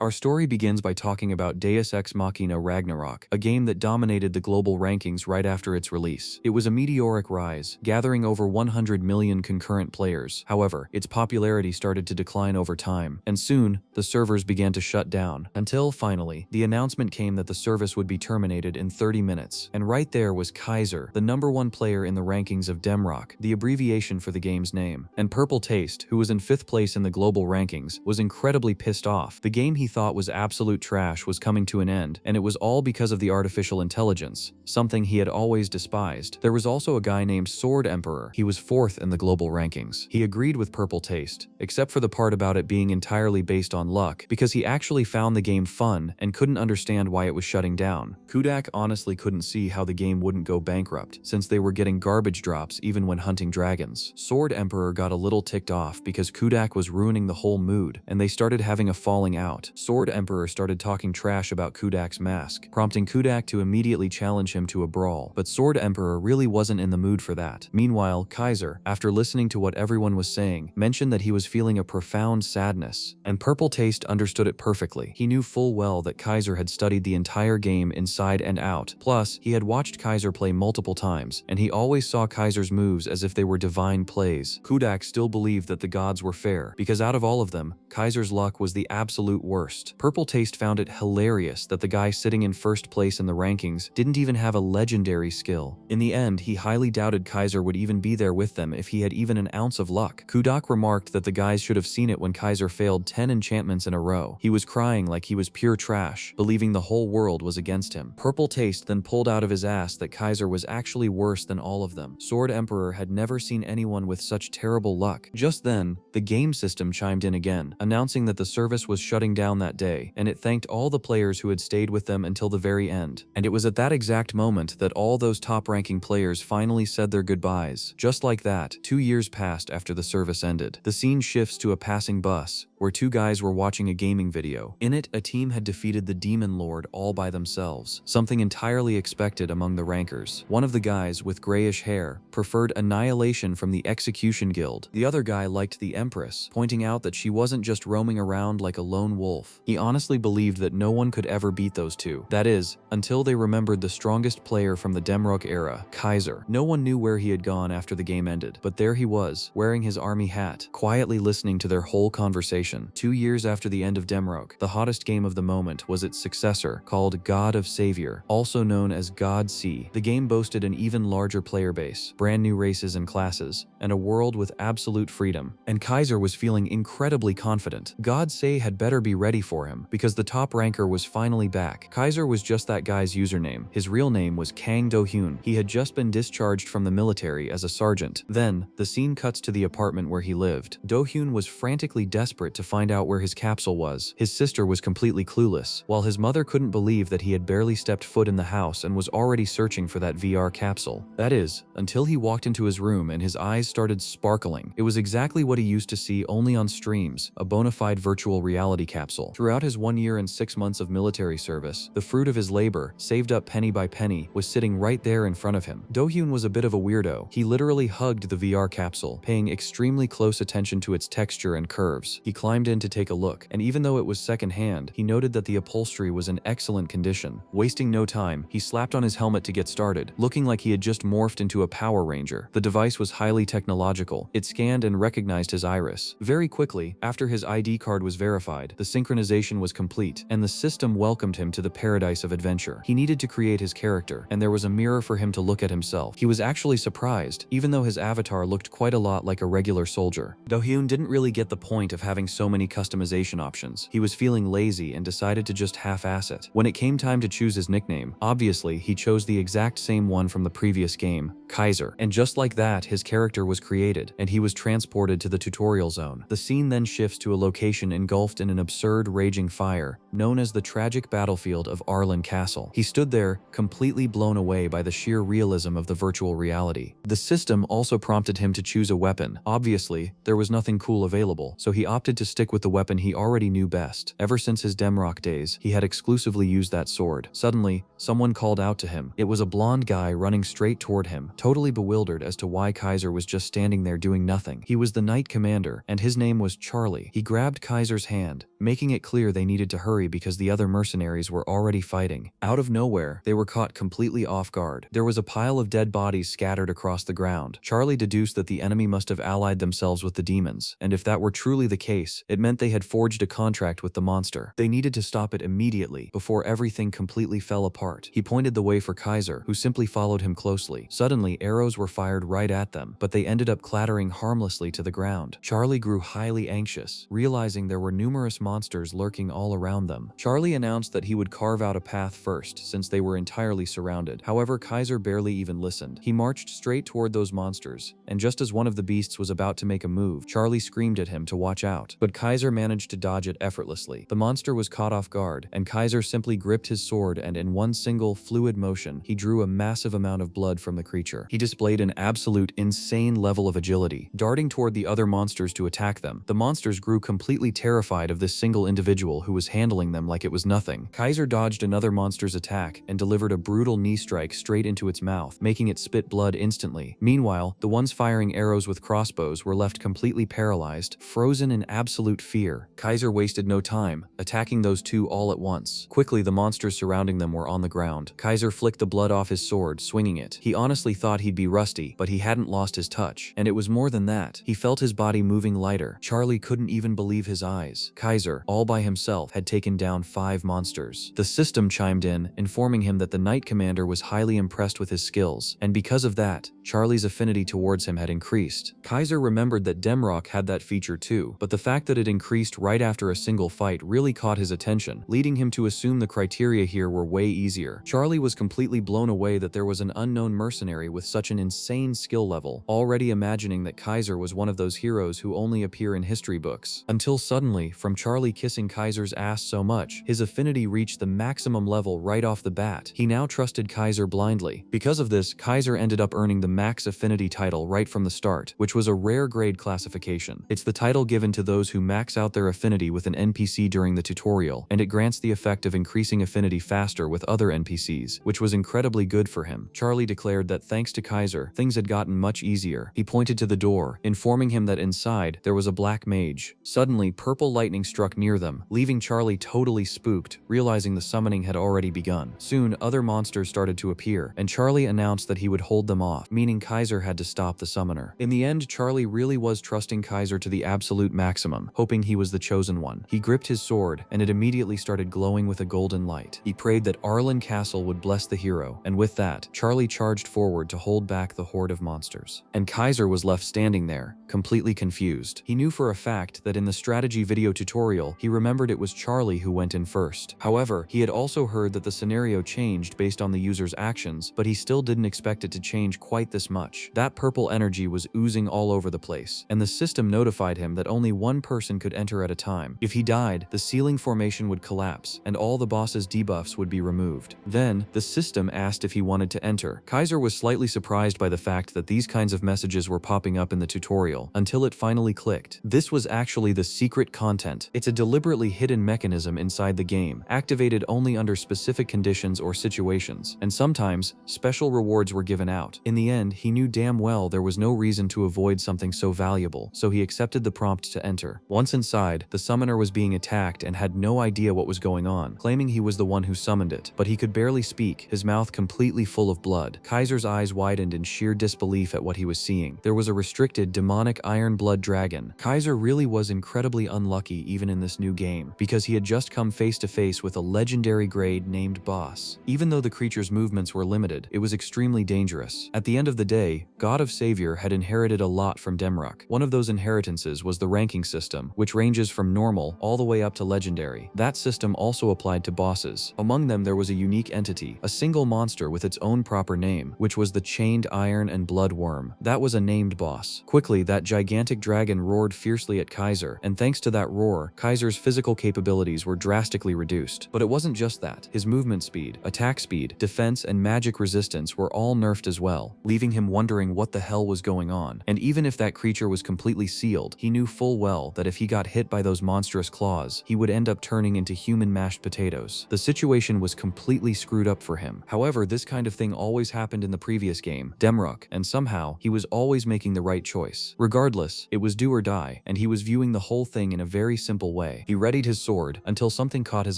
Our story begins by talking about Deus Ex Machina Ragnarok, a game that dominated the global rankings right after its release. It was a meteoric rise, gathering over 100 million concurrent players. However, its popularity started to decline over time, and soon, the servers began to shut down, until finally, the announcement came that the service would be terminated in 30 minutes. And right there was Kaiser, the #1 player in the rankings of Demrock, the abbreviation for the game's name. And Purple Taste, who was in 5th place in the global rankings, was incredibly pissed off. The game he thought was absolute trash was coming to an end, and it was all because of the artificial intelligence, something he had always despised. There was also a guy named Sword Emperor. He was 4th in the global rankings. He agreed with Purple Taste, except for the part about it being entirely based on luck, because he actually found the game fun and couldn't understand why it was shutting down. Kudak honestly couldn't see how the game wouldn't go bankrupt, since they were getting garbage drops even when hunting dragons. Sword Emperor got a little ticked off because Kudak was ruining the whole mood, and they started having a falling out. Sword Emperor started talking trash about Kudak's mask, prompting Kudak to immediately challenge him to a brawl, but Sword Emperor really wasn't in the mood for that. Meanwhile, Kaiser, after listening to what everyone was saying, mentioned that he was feeling a profound sadness, and Purple Taste understood it perfectly. He knew full well that Kaiser had studied the entire game inside and out. Plus, he had watched Kaiser play multiple times, and he always saw Kaiser's moves as if they were divine plays. Kudak still believed that the gods were fair, because out of all of them, Kaiser's luck was the absolute worst. Purple Taste found it hilarious that the guy sitting in 1st place in the rankings didn't even have a legendary skill. In the end, he highly doubted Kaiser would even be there with them if he had even an ounce of luck. Kudak remarked that the guys should have seen it when Kaiser failed 10 enchantments in a row. He was crying like he was pure trash, believing the whole world was against him. Purple Taste then pulled out of his ass that Kaiser was actually worse than all of them. Sword Emperor had never seen anyone with such terrible luck. Just then, the game system chimed in again, announcing that the service was shutting down that day, and it thanked all the players who had stayed with them until the very end. And it was at that exact moment that all those top-ranking players finally said their goodbyes. Just like that, 2 years passed after the service ended. The scene shifts to a passing bus, where 2 guys were watching a gaming video. In it, a team had defeated the Demon Lord all by themselves, something entirely expected among the rankers. One of the guys, with grayish hair, preferred Annihilation from the Execution Guild. The other guy liked the Empress, pointing out that she wasn't just roaming around like a lone wolf. He honestly believed that no one could ever beat those two. That is, until they remembered the strongest player from the Demrock era, Kaiser. No one knew where he had gone after the game ended, but there he was, wearing his army hat, quietly listening to their whole conversation. 2 years after the end of Demrock, the hottest game of the moment was its successor, called God of Savior, also known as God C. The game boasted an even larger player base, brand new races and classes, and a world with absolute freedom. And Kaiser was feeling incredibly confident. God Say had better be ready for him, because the top ranker was finally back. Kaiser was just that guy's username. His real name was Kang Do-hyun. He had just been discharged from the military as a sergeant. Then, the scene cuts to the apartment where he lived. Do-hyun was frantically desperate to find out where his capsule was. His sister was completely clueless, while his mother couldn't believe that he had barely stepped foot in the house and was already searching for that VR capsule. That is, until he walked into his room and his eyes started sparkling. It was exactly what he used to see only on streams, a bona fide virtual reality capsule. Throughout his 1 year and 6 months of military service, the fruit of his labor, saved up penny by penny, was sitting right there in front of him. Do-hyun was a bit of a weirdo. He literally hugged the VR capsule, paying extremely close attention to its texture and curves. He climbed in to take a look, and even though it was secondhand, he noted that the upholstery was in excellent condition. Wasting no time, he slapped on his helmet to get started, looking like he had just morphed into a Power Ranger. The device was highly technological. It scanned and recognized his iris. Very quickly, after his ID card was verified, the synchronization was complete, and the system welcomed him to the paradise of adventure. He needed to create his character, and there was a mirror for him to look at himself. He was actually surprised, even though his avatar looked quite a lot like a regular soldier. Do-hyun didn't really get the point of having so many customization options. He was feeling lazy and decided to just half-ass it. When it came time to choose his nickname, obviously he chose the exact same one from the previous game, Kaiser. And just like that, his character was created, and he was transported to the tutorial zone. The scene then shifts to a location engulfed in an absurd raging fire, known as the tragic battlefield of Arlen Castle. He stood there, completely blown away by the sheer realism of the virtual reality. The system also prompted him to choose a weapon. Obviously, there was nothing cool available, so he opted to stick with the weapon he already knew best. Ever since his Demrock days, he had exclusively used that sword. Suddenly, someone called out to him. It was a blonde guy running straight toward him, totally bewildered as to why Kaiser was just standing there doing nothing. He was the Knight Commander, and his name was Charlie. He grabbed Kaiser's hand, making making it clear they needed to hurry because the other mercenaries were already fighting. Out of nowhere, they were caught completely off guard. There was a pile of dead bodies scattered across the ground. Charlie deduced that the enemy must have allied themselves with the demons, and if that were truly the case, it meant they had forged a contract with the monster. They needed to stop it immediately, before everything completely fell apart. He pointed the way for Kaiser, who simply followed him closely. Suddenly, arrows were fired right at them, but they ended up clattering harmlessly to the ground. Charlie grew highly anxious, realizing there were numerous monsters lurking all around them. Charlie announced that he would carve out a path first, since they were entirely surrounded. However, Kaiser barely even listened. He marched straight toward those monsters, and just as one of the beasts was about to make a move, Charlie screamed at him to watch out. But Kaiser managed to dodge it effortlessly. The monster was caught off guard, and Kaiser simply gripped his sword and in one single, fluid motion, he drew a massive amount of blood from the creature. He displayed an absolute insane level of agility, darting toward the other monsters to attack them. The monsters grew completely terrified of this single individual who was handling them like it was nothing. Kaiser dodged another monster's attack and delivered a brutal knee strike straight into its mouth, making it spit blood instantly. Meanwhile, the ones firing arrows with crossbows were left completely paralyzed, frozen in absolute fear. Kaiser wasted no time, attacking those two all at once. Quickly, the monsters surrounding them were on the ground. Kaiser flicked the blood off his sword, swinging it. He honestly thought he'd be rusty, but he hadn't lost his touch. And it was more than that. He felt his body moving lighter. Charlie couldn't even believe his eyes. Kaiser, all by himself, had taken down 5 monsters. The system chimed in, informing him that the Knight Commander was highly impressed with his skills, and because of that, Charlie's affinity towards him had increased. Kaiser remembered that Demrock had that feature too, but the fact that it increased right after a single fight really caught his attention, leading him to assume the criteria here were way easier. Charlie was completely blown away that there was an unknown mercenary with such an insane skill level, already imagining that Kaiser was one of those heroes who only appear in history books. Until suddenly, from Charlie kissing Kaiser's ass so much, his affinity reached the maximum level right off the bat. He now trusted Kaiser blindly. Because of this, Kaiser ended up earning the max affinity title right from the start, which was a rare grade classification. It's the title given to those who max out their affinity with an NPC during the tutorial, and it grants the effect of increasing affinity faster with other NPCs, which was incredibly good for him. Charlie declared that thanks to Kaiser, things had gotten much easier. He pointed to the door, informing him that inside there was a black mage. Suddenly, purple lightning struck near them, leaving Charlie totally spooked, realizing the summoning had already begun. Soon, other monsters started to appear, and Charlie announced that he would hold them off, meaning Kaiser had to stop the summoner. In the end, Charlie really was trusting Kaiser to the absolute maximum, hoping he was the chosen one. He gripped his sword, and it immediately started glowing with a golden light. He prayed that Arlen Castle would bless the hero, and with that, Charlie charged forward to hold back the horde of monsters. And Kaiser was left standing there, completely confused. He knew for a fact that in the strategy video tutorial, he remembered it was Charlie who went in first. However, he had also heard that the scenario changed based on the user's actions, but he still didn't expect it to change quite this much. That purple energy was oozing all over the place, and the system notified him that only one person could enter at a time. If he died, the ceiling formation would collapse, and all the boss's debuffs would be removed. Then, the system asked if he wanted to enter. Kaiser was slightly surprised by the fact that these kinds of messages were popping up in the tutorial, until it finally clicked. This was actually the secret content. It's a deliberately hidden mechanism inside the game, activated only under specific conditions or situations, and sometimes, special rewards were given out. In the end, he knew damn well there was no reason to avoid something so valuable, so he accepted the prompt to enter. Once inside, the summoner was being attacked and had no idea what was going on, claiming he was the one who summoned it, but he could barely speak, his mouth completely full of blood. Kaiser's eyes widened in sheer disbelief at what he was seeing. There was a restricted demonic iron blood dragon. Kaiser really was incredibly unlucky even in this new game, because he had just come face to face with a legendary grade named Boss. Even though the creature's movements were limited, it was extremely dangerous. At the end of the day, God of Savior had inherited a lot from Demrock. One of those inheritances was the ranking system, which ranges from normal all the way up to legendary. That system also applied to bosses. Among them there was a unique entity, a single monster with its own proper name, which was the Chained Iron and Blood Worm. That was a named boss. Quickly, that gigantic dragon roared fiercely at Kaiser, and thanks to that roar, Kaiser's physical capabilities were drastically reduced. But it wasn't just that. His movement speed, attack speed, defense, and magic resistance were all nerfed as well, leaving him wondering what the hell was going on. And even if that creature was completely sealed, he knew full well that if he got hit by those monstrous claws, he would end up turning into human mashed potatoes. The situation was completely screwed up for him. However, this kind of thing always happened in the previous game, Demrock, and somehow, he was always making the right choice. Regardless, it was do or die, and he was viewing the whole thing in a very simple way. melee. He readied his sword until something caught his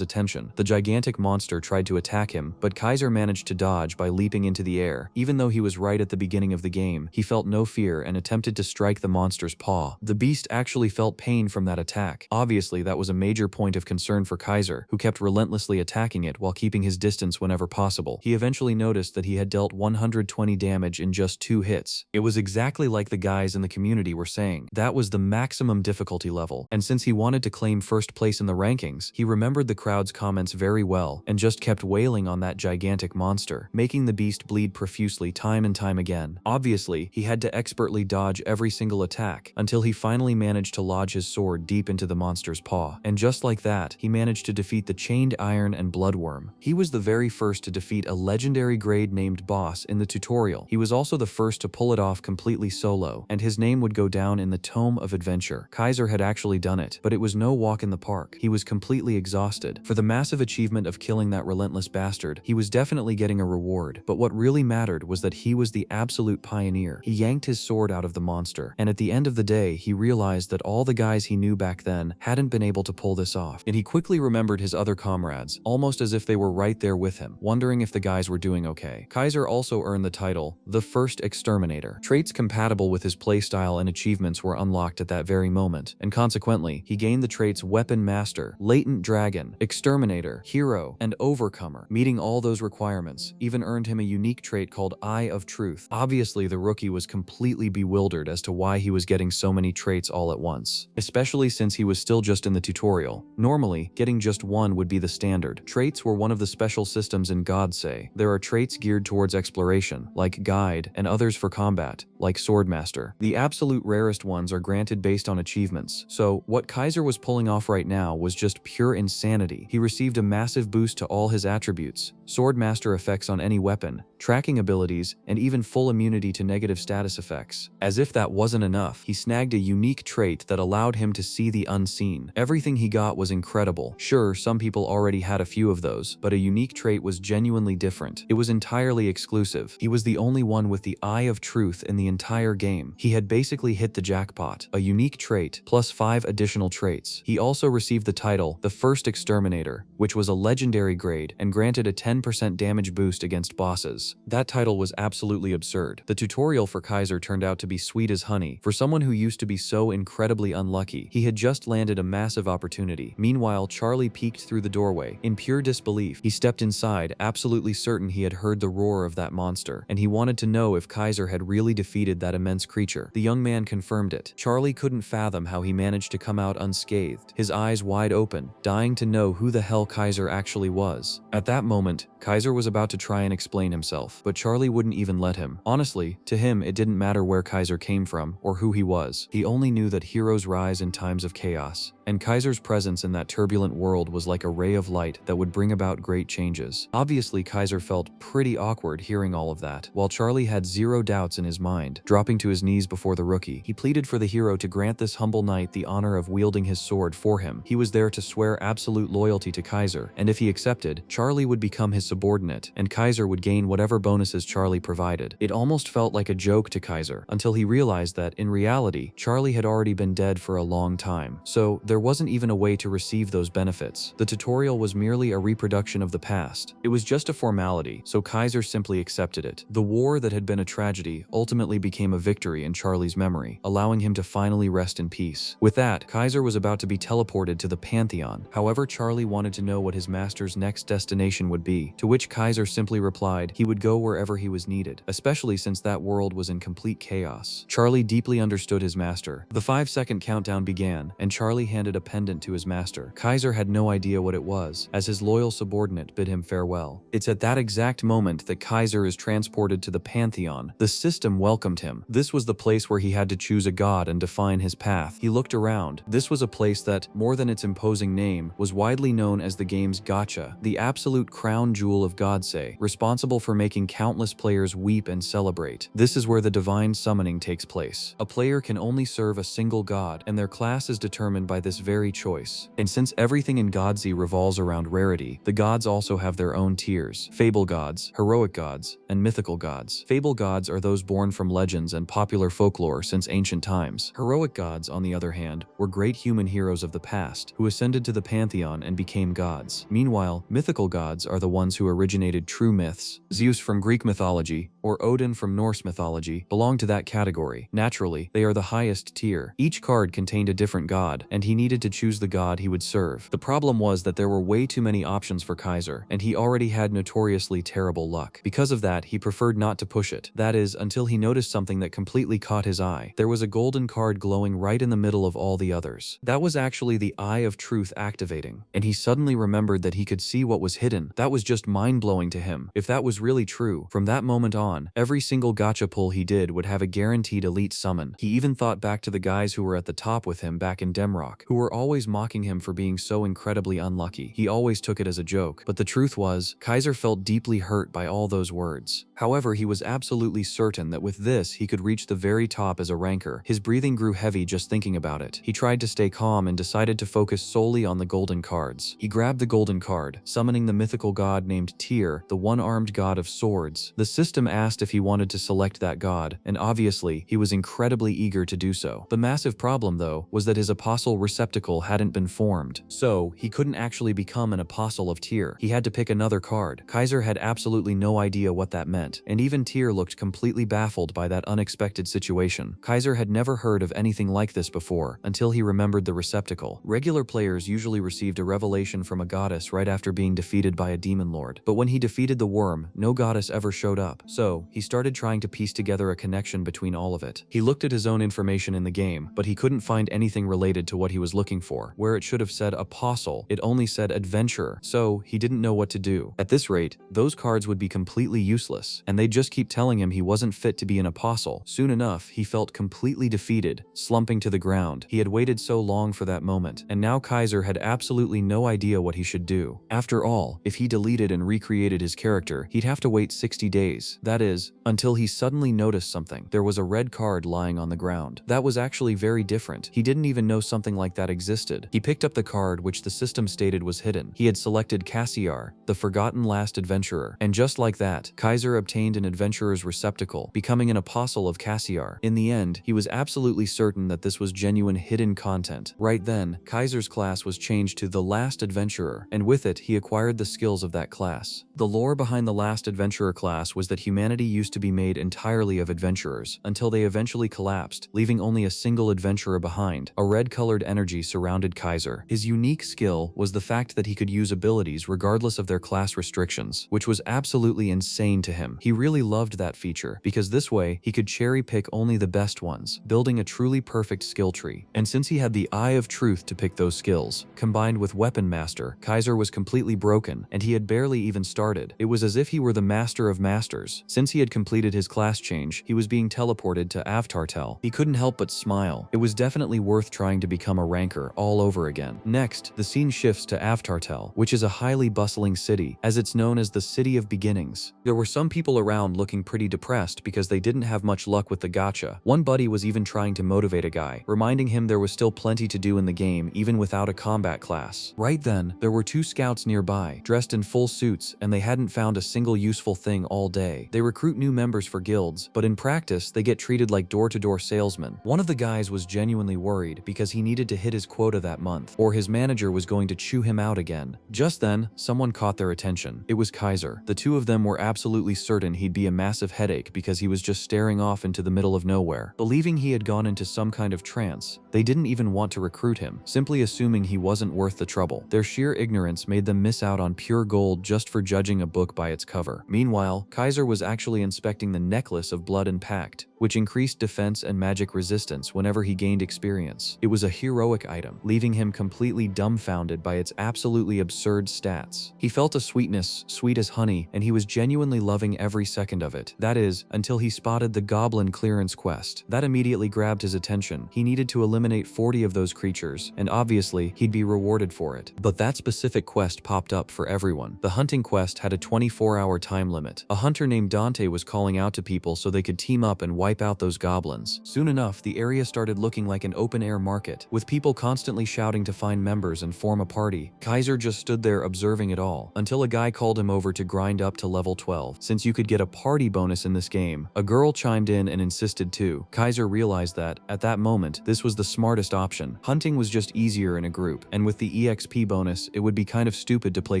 attention. The gigantic monster tried to attack him, but Kaiser managed to dodge by leaping into the air. Even though he was right at the beginning of the game, he felt no fear and attempted to strike the monster's paw. The beast actually felt pain from that attack. Obviously, that was a major point of concern for Kaiser, who kept relentlessly attacking it while keeping his distance whenever possible. He eventually noticed that he had dealt 120 damage in just 2 hits. It was exactly like the guys in the community were saying. That was the maximum difficulty level, and since he wanted to claim first place in the rankings, he remembered the crowd's comments very well and just kept wailing on that gigantic monster, making the beast bleed profusely time and time again. Obviously, he had to expertly dodge every single attack until he finally managed to lodge his sword deep into the monster's paw. And just like that, he managed to defeat the chained iron and bloodworm. He was the very first to defeat a legendary grade named boss in the tutorial. He was also the first to pull it off completely solo, and his name would go down in the Tome of Adventure. Kaiser had actually done it, but it was no walk in the park. He was completely exhausted. For the massive achievement of killing that relentless bastard, he was definitely getting a reward, but what really mattered was that he was the absolute pioneer. He yanked his sword out of the monster, and at the end of the day, he realized that all the guys he knew back then hadn't been able to pull this off. And he quickly remembered his other comrades, almost as if they were right there with him, wondering if the guys were doing okay. Kaiser also earned the title, the First Exterminator. Traits compatible with his playstyle and achievements were unlocked at that very moment, and consequently, he gained the traits Weapon Master, Latent Dragon, Exterminator, Hero, and Overcomer. Meeting all those requirements even earned him a unique trait called Eye of Truth. Obviously, the rookie was completely bewildered as to why he was getting so many traits all at once, especially since he was still just in the tutorial. Normally, getting just one would be the standard. Traits were one of the special systems in Godsay. There are traits geared towards exploration, like Guide, and others for combat, like Swordmaster. The absolute rarest ones are granted based on achievements, so what Kaiser was pulling off right now was just pure insanity. He received a massive boost to all his attributes, Swordmaster effects on any weapon, tracking abilities, and even full immunity to negative status effects. As if that wasn't enough, he snagged a unique trait that allowed him to see the unseen. Everything he got was incredible. Sure, some people already had a few of those, but a unique trait was genuinely different. It was entirely exclusive. He was the only one with the Eye of Truth in the entire game. He had basically hit the jackpot. A unique trait, plus 5 additional traits. He also received the title, the First Exterminator, which was a legendary grade and granted a 10% damage boost against bosses. That title was absolutely absurd. The tutorial for Kaiser turned out to be sweet as honey. For someone who used to be so incredibly unlucky, he had just landed a massive opportunity. Meanwhile, Charlie peeked through the doorway. In pure disbelief, he stepped inside, absolutely certain he had heard the roar of that monster, and he wanted to know if Kaiser had really defeated that immense creature. The young man confirmed it. Charlie couldn't fathom how he managed to come out unscathed, his eyes wide open, dying to know who the hell Kaiser actually was. At that moment, Kaiser was about to try and explain himself, but Charlie wouldn't even let him. Honestly, to him it didn't matter where Kaiser came from or who he was. He only knew that heroes rise in times of chaos, and Kaiser's presence in that turbulent world was like a ray of light that would bring about great changes. Obviously, Kaiser felt pretty awkward hearing all of that, while Charlie had zero doubts in his mind. Dropping to his knees before the rookie, he pleaded for the hero to grant this humble knight the honor of wielding his sword for him. He was there to swear absolute loyalty to Kaiser, and if he accepted, Charlie would become his subordinate, and Kaiser would gain whatever bonuses Charlie provided. It almost felt like a joke to Kaiser, until he realized that, in reality, Charlie had already been dead for a long time, so there wasn't even a way to receive those benefits. The tutorial was merely a reproduction of the past. It was just a formality, so Kaiser simply accepted it. The war that had been a tragedy ultimately became a victory in Charlie's memory, allowing him to finally rest in peace. With that, Kaiser was about to be teleported to the Pantheon. However, Charlie wanted to know what his master's next destination would be, to which Kaiser simply replied he would go wherever he was needed, especially since that world was in complete chaos. Charlie deeply understood his master. The 5-second countdown began, and Charlie handed a pendant to his master. Kaiser had no idea what it was, as his loyal subordinate bid him farewell. It's at that exact moment that Kaiser is transported to the Pantheon. The system welcomed him. This was the place where he had to choose a god and define his path. He looked around. This was a place that, more than its imposing name, was widely known as the game's gacha, the absolute crown jewel of Godsay, responsible for making countless players weep and celebrate. This is where the divine summoning takes place. A player can only serve a single god, and their class is determined by this very choice. And since everything in Godsay revolves around rarity, the gods also have their own tiers: fable gods, heroic gods, and mythical gods. Fable gods are those born from legends and popular folklore since ancient times. Heroic gods, on the other hand, were great human heroes of the past, who ascended to the pantheon and became gods. Meanwhile, mythical gods are the ones who originated true myths. Zeus from Greek mythology, or Odin from Norse mythology, belong to that category. Naturally, they are the highest tier. Each card contained a different god, and he needed to choose the god he would serve. The problem was that there were way too many options for Kaiser, and he already had notoriously terrible luck. Because of that, he preferred not to push it. That is, until he noticed something that completely caught his eye. There was a golden card glowing right in the middle of all the others. That was actually the Eye of Truth activating, and he suddenly remembered that he could see what was hidden. That was just mind-blowing to him. If that was really true, from that moment on, every single gacha pull he did would have a guaranteed elite summon. He even thought back to the guys who were at the top with him back in Demrock, who were always mocking him for being so incredibly unlucky. He always took it as a joke, but the truth was, Kaiser felt deeply hurt by all those words. However, he was absolutely certain that with this, he could reach the very top as a ranker. His breathing grew heavy just thinking about it. He tried to stay calm and decided to focus solely on the golden cards. He grabbed the golden card, summoning the mythical god named Tyr, the one-armed god of swords. The system asked if he wanted to select that god, and obviously, he was incredibly eager to do so. The massive problem, though, was that his apostle receptacle hadn't been formed, so he couldn't actually become an apostle of Tyr. He had to pick another card. Kaiser had absolutely no idea what that meant, and even Tyr looked completely baffled by that unexpected situation. Kaiser had never heard of anything like this before, until he remembered the receptacle. Regular players usually received a revelation from a goddess right after being defeated by a demon lord, but when he defeated the worm, no goddess ever showed up. So, he started trying to piece together a connection between all of it. He looked at his own information in the game, but he couldn't find anything related to what he was looking for. Where it should have said apostle, it only said adventurer, so he didn't know what to do. At this rate, those cards would be completely useless, and they'd just keep telling him he wasn't fit to be an apostle. Soon enough, he felt completely defeated, slumping to the ground. He had waited so long for that moment, and now Kaiser had absolutely no idea what he should do. After all, if he deleted and recreated his character, he'd have to wait 60 days. That is, until he suddenly noticed something. There was a red card lying on the ground. That was actually very different. He didn't even know something like that existed. He picked up the card which the system stated was hidden. He had selected Cassiar, the forgotten last adventurer, and just like that, Kaiser obtained an adventurer's receptacle, becoming an apostle of Cassiar. In the end, he was absolutely certain that this was genuine hidden content. Right then, Kaiser's class was changed to the Last Adventurer, and with it, he acquired the skills of that class. The lore behind the Last Adventurer class was that humanity used to be made entirely of adventurers, until they eventually collapsed, leaving only a single adventurer behind. A red-colored energy surrounded Kaiser. His unique skill was the fact that he could use abilities regardless of their class restrictions, which was absolutely insane to him. He really loved that feature, because this way, he could cherry-pick only the best ones, building a truly perfect skill tree. And since he had the Eye of Truth to pick those skills, combined with Weapon Master, Kaiser was completely broken, and he had barely even started. It was as if he were the Master of Masters. Since he had completed his class change, he was being teleported to Avtartel. He couldn't help but smile. It was definitely worth trying to become a ranker all over again. Next, the scene shifts to Avtartel, which is a highly bustling city, as it's known as the City of Beginnings. There were some people around looking pretty depressed because they didn't have much luck with the gacha. One buddy was even trying to motivate a guy, reminding him there was still plenty to do in the game even without a combat class. Right then, there were two scouts nearby, dressed in full suits, and they hadn't found a single useful thing all day. They recruit new members for guilds, but in practice, they get treated like door-to-door salesmen. One of the guys was genuinely worried because he needed to hit his quota that month, or his manager was going to chew him out again. Just then, someone caught their attention. It was Kaiser. The two of them were absolutely certain he'd be a massive headache because he was just staring off into the middle of nowhere. Believing he had gone into some kind of trance, they didn't even want to recruit him, simply assuming he wasn't worth the trouble. Their sheer ignorance made them miss out on pure gold just for judging a book by its cover. Meanwhile, Kaiser was actually inspecting the necklace of Blood and Pact, which increased defense and magic resistance whenever he gained experience. It was a heroic item, leaving him completely dumbfounded by its absolutely absurd stats. He felt a sweetness, sweet as honey, and he was genuinely loving every second of it. That is, until he spotted the goblin clearance quest. That immediately grabbed his attention. He needed to eliminate 40 of those creatures, and obviously, he'd be rewarded for it. But that specific quest popped up for everyone. The hunting quest had a 24-hour time limit. A hunter named Dante was calling out to people so they could team up and wipe out those goblins. Soon enough, the area started looking like an open-air market, with people constantly shouting to find members and form a party. Kaiser just stood there observing it all, until a guy called him over to grind up to level 12. Since you could get a party bonus in this game, a girl chimed in and insisted too. Kaiser realized that, at that moment, this was the smartest option. Hunting Everything was just easier in a group, and with the EXP bonus, it would be kind of stupid to play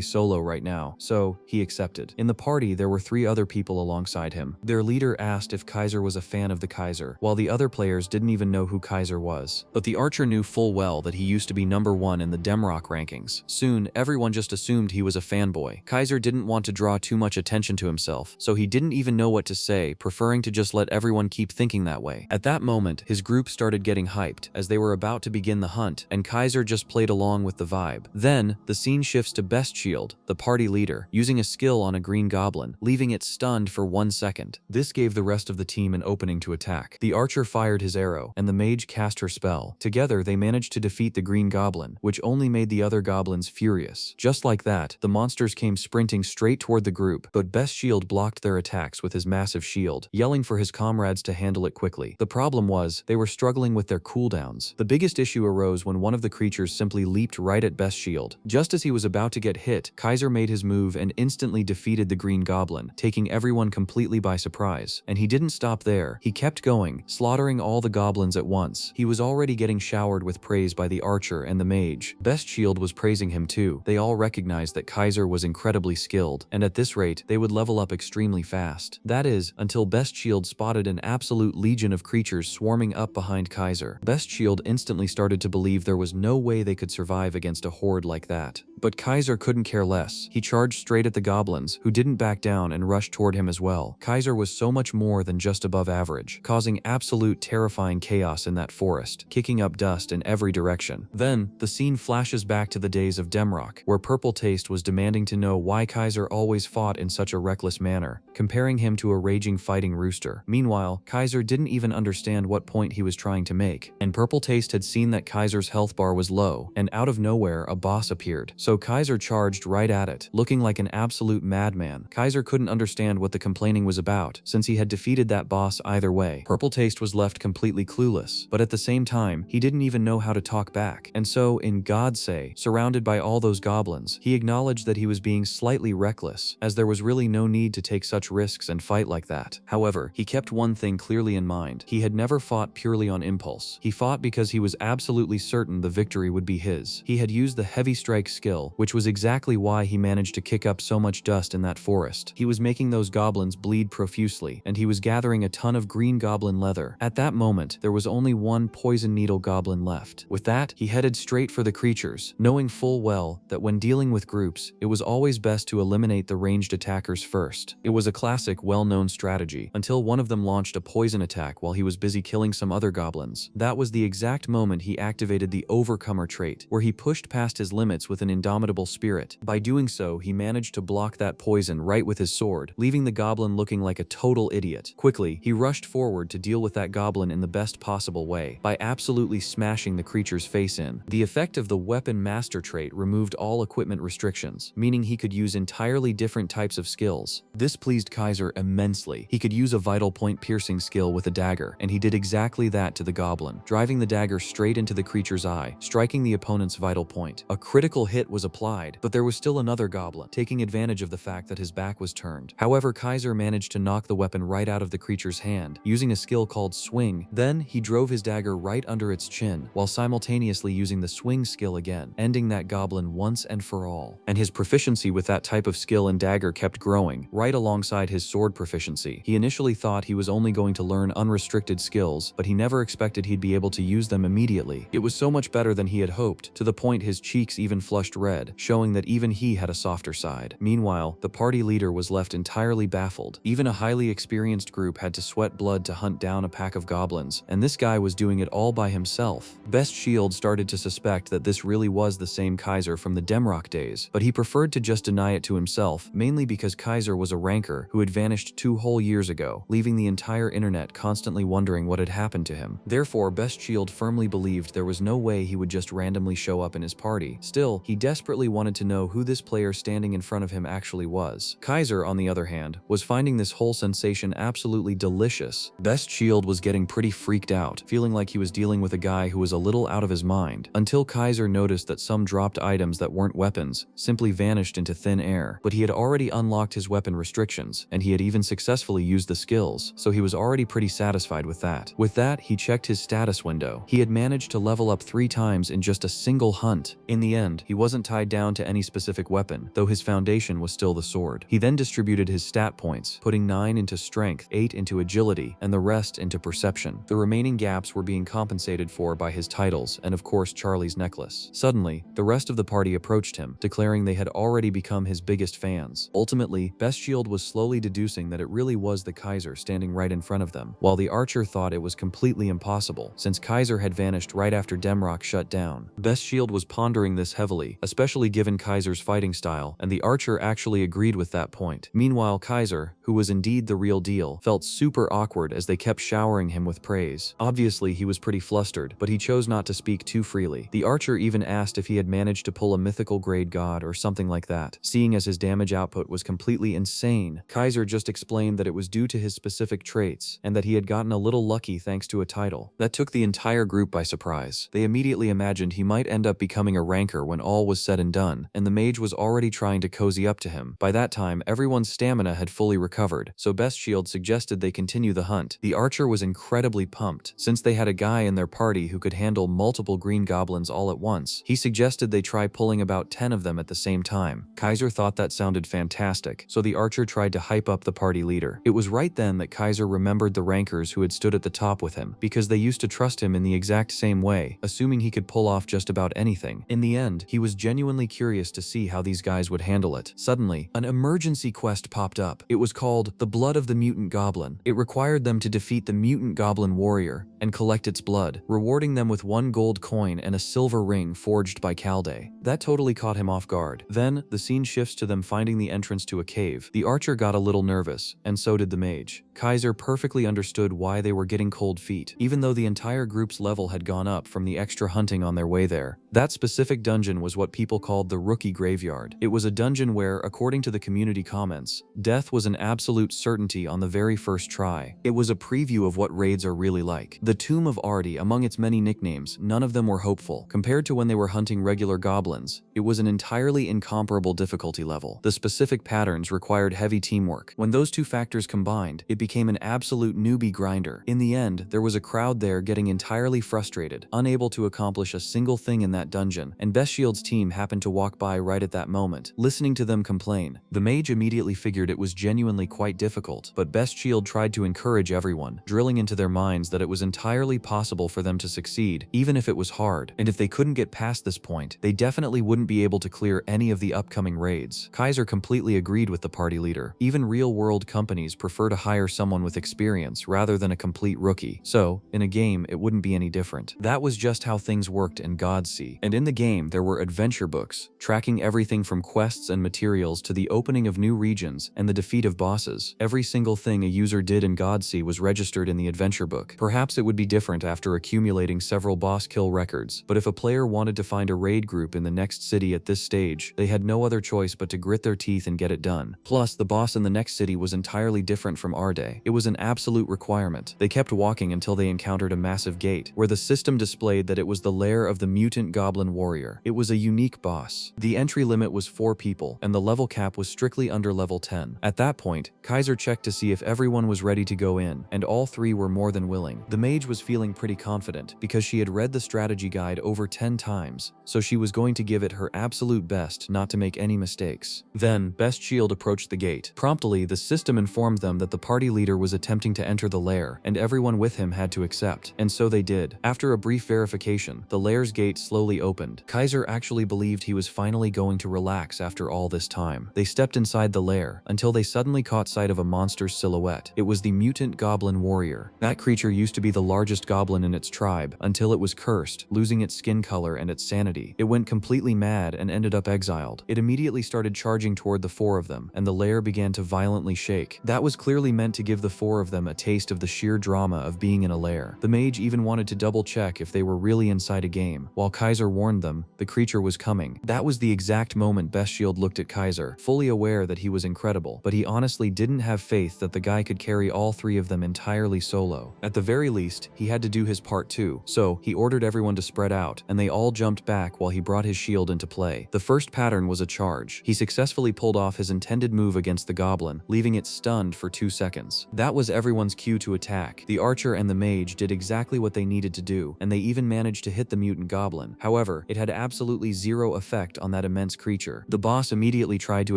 solo right now, so he accepted. In the party, there were 3 other people alongside him. Their leader asked if Kaiser was a fan of the Kaiser, while the other players didn't even know who Kaiser was. But the archer knew full well that he used to be #1 in the Demrock rankings. Soon, everyone just assumed he was a fanboy. Kaiser didn't want to draw too much attention to himself, so he didn't even know what to say, preferring to just let everyone keep thinking that way. At that moment, his group started getting hyped, as they were about to begin the hunt, and Kaiser just played along with the vibe. Then, the scene shifts to Best Shield, the party leader, using a skill on a green goblin, leaving it stunned for 1 second. This gave the rest of the team an opening to attack. The archer fired his arrow, and the mage cast her spell. Together, they managed to defeat the green goblin, which only made the other goblins furious. Just like that, the monsters came sprinting straight toward the group, but Best Shield blocked their attacks with his massive shield, yelling for his comrades to handle it quickly. The problem was, they were struggling with their cooldowns. The biggest issue arose when one of the creatures simply leaped right at Best Shield. Just as he was about to get hit, Kaiser made his move and instantly defeated the green goblin, taking everyone completely by surprise. And he didn't stop there. He kept going, slaughtering all the goblins at once. He was already getting showered with praise by the archer and the mage. Best Shield was praising him too. They all recognized that Kaiser was incredibly skilled, and at this rate, they would level up extremely fast. That is, until Best Shield spotted an absolute legion of creatures swarming up behind Kaiser. Best Shield instantly started to believe there was no way they could survive against a horde like that. But Kaiser couldn't care less. He charged straight at the goblins, who didn't back down and rushed toward him as well. Kaiser was so much more than just above average, causing absolute terrifying chaos in that forest, kicking up dust in every direction. Then, the scene flashes back to the days of Demrock, where Purple Taste was demanding to know why Kaiser always fought in such a reckless manner, comparing him to a raging fighting rooster. Meanwhile, Kaiser didn't even understand what point he was trying to make, and Purple Taste had seen that Kaiser's health bar was low, and out of nowhere, a boss appeared. So Kaiser charged right at it, looking like an absolute madman. Kaiser couldn't understand what the complaining was about, since he had defeated that boss either way. Purple Taste was left completely clueless, but at the same time, he didn't even know how to talk back. And so, in God's say, surrounded by all those goblins, he acknowledged that he was being slightly reckless, as there was really no need to take such risks and fight like that. However, he kept one thing clearly in mind. He had never fought purely on impulse. He fought because he was absolutely certain the victory would be his. He had used the heavy strike skill, which was exactly why he managed to kick up so much dust in that forest. He was making those goblins bleed profusely, and he was gathering a ton of green goblin leather. At that moment, there was only one poison needle goblin left. With that, he headed straight for the creatures, knowing full well that when dealing with groups, it was always best to eliminate the ranged attackers first. It was a classic, well-known strategy, until one of them launched a poison attack while he was busy killing some other goblins. That was the exact moment he activated the Overcomer trait, where he pushed past his limits with an indomitable spirit. By doing so, he managed to block that poison right with his sword, leaving the goblin looking like a total idiot. Quickly, he rushed forward to deal with that goblin in the best possible way, by absolutely smashing the creature's face in. The effect of the Weapon Master trait removed all equipment restrictions, meaning he could use entirely different types of skills. This pleased Kaiser immensely. He could use a vital point piercing skill with a dagger, and he did exactly that to the goblin, driving the dagger straight into the creature's eye, striking the opponent's vital point. A critical hit was applied, but there was still another goblin, taking advantage of the fact that his back was turned. However, Kaiser managed to knock the weapon right out of the creature's hand, using a skill called Swing. Then, he drove his dagger right under its chin, while simultaneously using the Swing skill again, ending that goblin once and for all. And his proficiency with that type of skill and dagger kept growing, right alongside his sword proficiency. He initially thought he was only going to learn unrestricted skills, but he never expected he'd be able to use them immediately. It was so much better than he had hoped, to the point his cheeks even flushed red, showing that even he had a softer side. Meanwhile, the party leader was left entirely baffled. Even a highly experienced group had to sweat blood to hunt down a pack of goblins, and this guy was doing it all by himself. Best Shield started to suspect that this really was the same Kaiser from the Demrock days, but he preferred to just deny it to himself, mainly because Kaiser was a ranker who had vanished 2 whole years ago, leaving the entire internet constantly wondering what had happened to him. Therefore, Best Shield firmly believed there was no way he would just randomly show up in his party. Still, he desperately wanted to know who this player standing in front of him actually was. Kaiser, on the other hand, was finding this whole sensation absolutely delicious. Best Shield was getting pretty freaked out, feeling like he was dealing with a guy who was a little out of his mind, until Kaiser noticed that some dropped items that weren't weapons simply vanished into thin air. But he had already unlocked his weapon restrictions, and he had even successfully used the skills, so he was already pretty satisfied with that. With that, he checked his status window. He had managed to level level up 3 times in just a single hunt. In the end, he wasn't tied down to any specific weapon, though his foundation was still the sword. He then distributed his stat points, putting 9 into strength, 8 into agility, and the rest into perception. The remaining gaps were being compensated for by his titles and of course Charlie's necklace. Suddenly, the rest of the party approached him, declaring they had already become his biggest fans. Ultimately, Best Shield was slowly deducing that it really was the Kaiser standing right in front of them, while the archer thought it was completely impossible, since Kaiser had vanished right after Demrock shut down. Best Shield was pondering this heavily, especially given Kaiser's fighting style, and the archer actually agreed with that point. Meanwhile, Kaiser, who was indeed the real deal, felt super awkward as they kept showering him with praise. Obviously, he was pretty flustered, but he chose not to speak too freely. The archer even asked if he had managed to pull a mythical grade god or something like that. Seeing as his damage output was completely insane, Kaiser just explained that it was due to his specific traits, and that he had gotten a little lucky thanks to a title. That took the entire group by surprise. They immediately imagined he might end up becoming a ranker when all was said and done, and the mage was already trying to cozy up to him. By that time, everyone's stamina had fully recovered, so Best Shield suggested they continue the hunt. The archer was incredibly pumped, since they had a guy in their party who could handle multiple green goblins all at once. He suggested they try pulling about 10 of them at the same time. Kaiser thought that sounded fantastic, so the archer tried to hype up the party leader. It was right then that Kaiser remembered the rankers who had stood at the top with him, because they used to trust him in the exact same way, assuming he could pull off just about anything. In the end, he was genuinely curious to see how these guys would handle it. Suddenly, an emergency quest popped up. It was called The Blood of the Mutant Goblin. It required them to defeat the mutant goblin warrior and collect its blood, rewarding them with 1 gold coin and a silver ring forged by Calde. That totally caught him off guard. Then, the scene shifts to them finding the entrance to a cave. The archer got a little nervous, and so did the mage. Kaiser perfectly understood why they were getting cold feet, even though the entire group's level had gone up from the extra hunting on their way there. That specific dungeon was what people called the Rookie Graveyard. It was a dungeon where, according to the community comments, death was an absolute certainty on the very first try. It was a preview of what raids are really like. The Tomb of Ardi, among its many nicknames, none of them were hopeful. Compared to when they were hunting regular goblins, it was an entirely incomparable difficulty level. The specific patterns required heavy teamwork. When those two factors combined, it became an absolute newbie grinder. In the end, there was a crowd there getting entirely frustrated, unable to accomplish a single thing in that dungeon, and Best Shield's team happened to walk by right at that moment. Listening to them complain, the mage immediately figured it was genuinely quite difficult, but Best Shield tried to encourage everyone, drilling into their minds that it was entirely possible for them to succeed, even if it was hard, and if they couldn't get past this point, they definitely wouldn't be able to clear any of the upcoming raids. Kaiser completely agreed with the party leader. Even real-world companies prefer to hire someone with experience rather than a complete rookie, so, in a game, it wouldn't be any different. That was just how things worked in Godsea, and in the game, there were adventure books, tracking everything from quests and materials to the opening of new regions and the defeat of bosses. Every single thing a user did in Godsea was registered in the adventure book. Perhaps it would be different after accumulating several boss kill records, but if a player wanted to find a raid group in the next city at this stage, they had no other choice but to grit their teeth and get it done. Plus, the boss in the next city was entirely different from Arde. It was an absolute requirement. They kept walking until they encountered a massive gate, where the system displayed that it was the lair of the mutant goblin warrior. It was a unique boss. The entry limit was 4 people, and the level cap was strictly under level 10. At that point, Kaiser checked to see if everyone was ready to go in, and all 3 were more than willing. The mage was feeling pretty confident, because she had read the strategy guide over 10 times, so she was going to give it her absolute best not to make any mistakes. Then, Best Shield approached the gate. Promptly, the system informed them that the party leader was attempting to enter the lair, and everyone with him had to accept, and so they did. After a brief verification, the lair's gate slowly opened. Kaiser actually believed he was finally going to relax after all this time. They stepped inside the lair, until they suddenly caught sight of a monster's silhouette. It was the mutant goblin warrior. That creature used to be the largest goblin in its tribe, until it was cursed, losing its skin color and its sanity. It went completely mad and ended up exiled. It immediately started charging toward the 4 of them, and the lair began to violently shake. That was clearly meant to give the 4 of them a taste of the sheer drama of being in a lair. The mage even wanted to double check if they were really inside a game. While Kaiser warned them, the creature was coming. That was the exact moment Best Shield looked at Kaiser, fully aware that he was incredible, but he honestly didn't have faith that the guy could carry all 3 of them entirely solo. At the very least, he had to do his part too, so he ordered everyone to spread out, and they all jumped back while he brought his shield into play. The first pattern was a charge. He successfully pulled off his intended move against the goblin, leaving it stunned for 2 seconds. That was everyone's cue to attack. The archer and the mage did exactly what they needed to do, and they even even managed to hit the mutant goblin. However, it had absolutely zero effect on that immense creature. The boss immediately tried to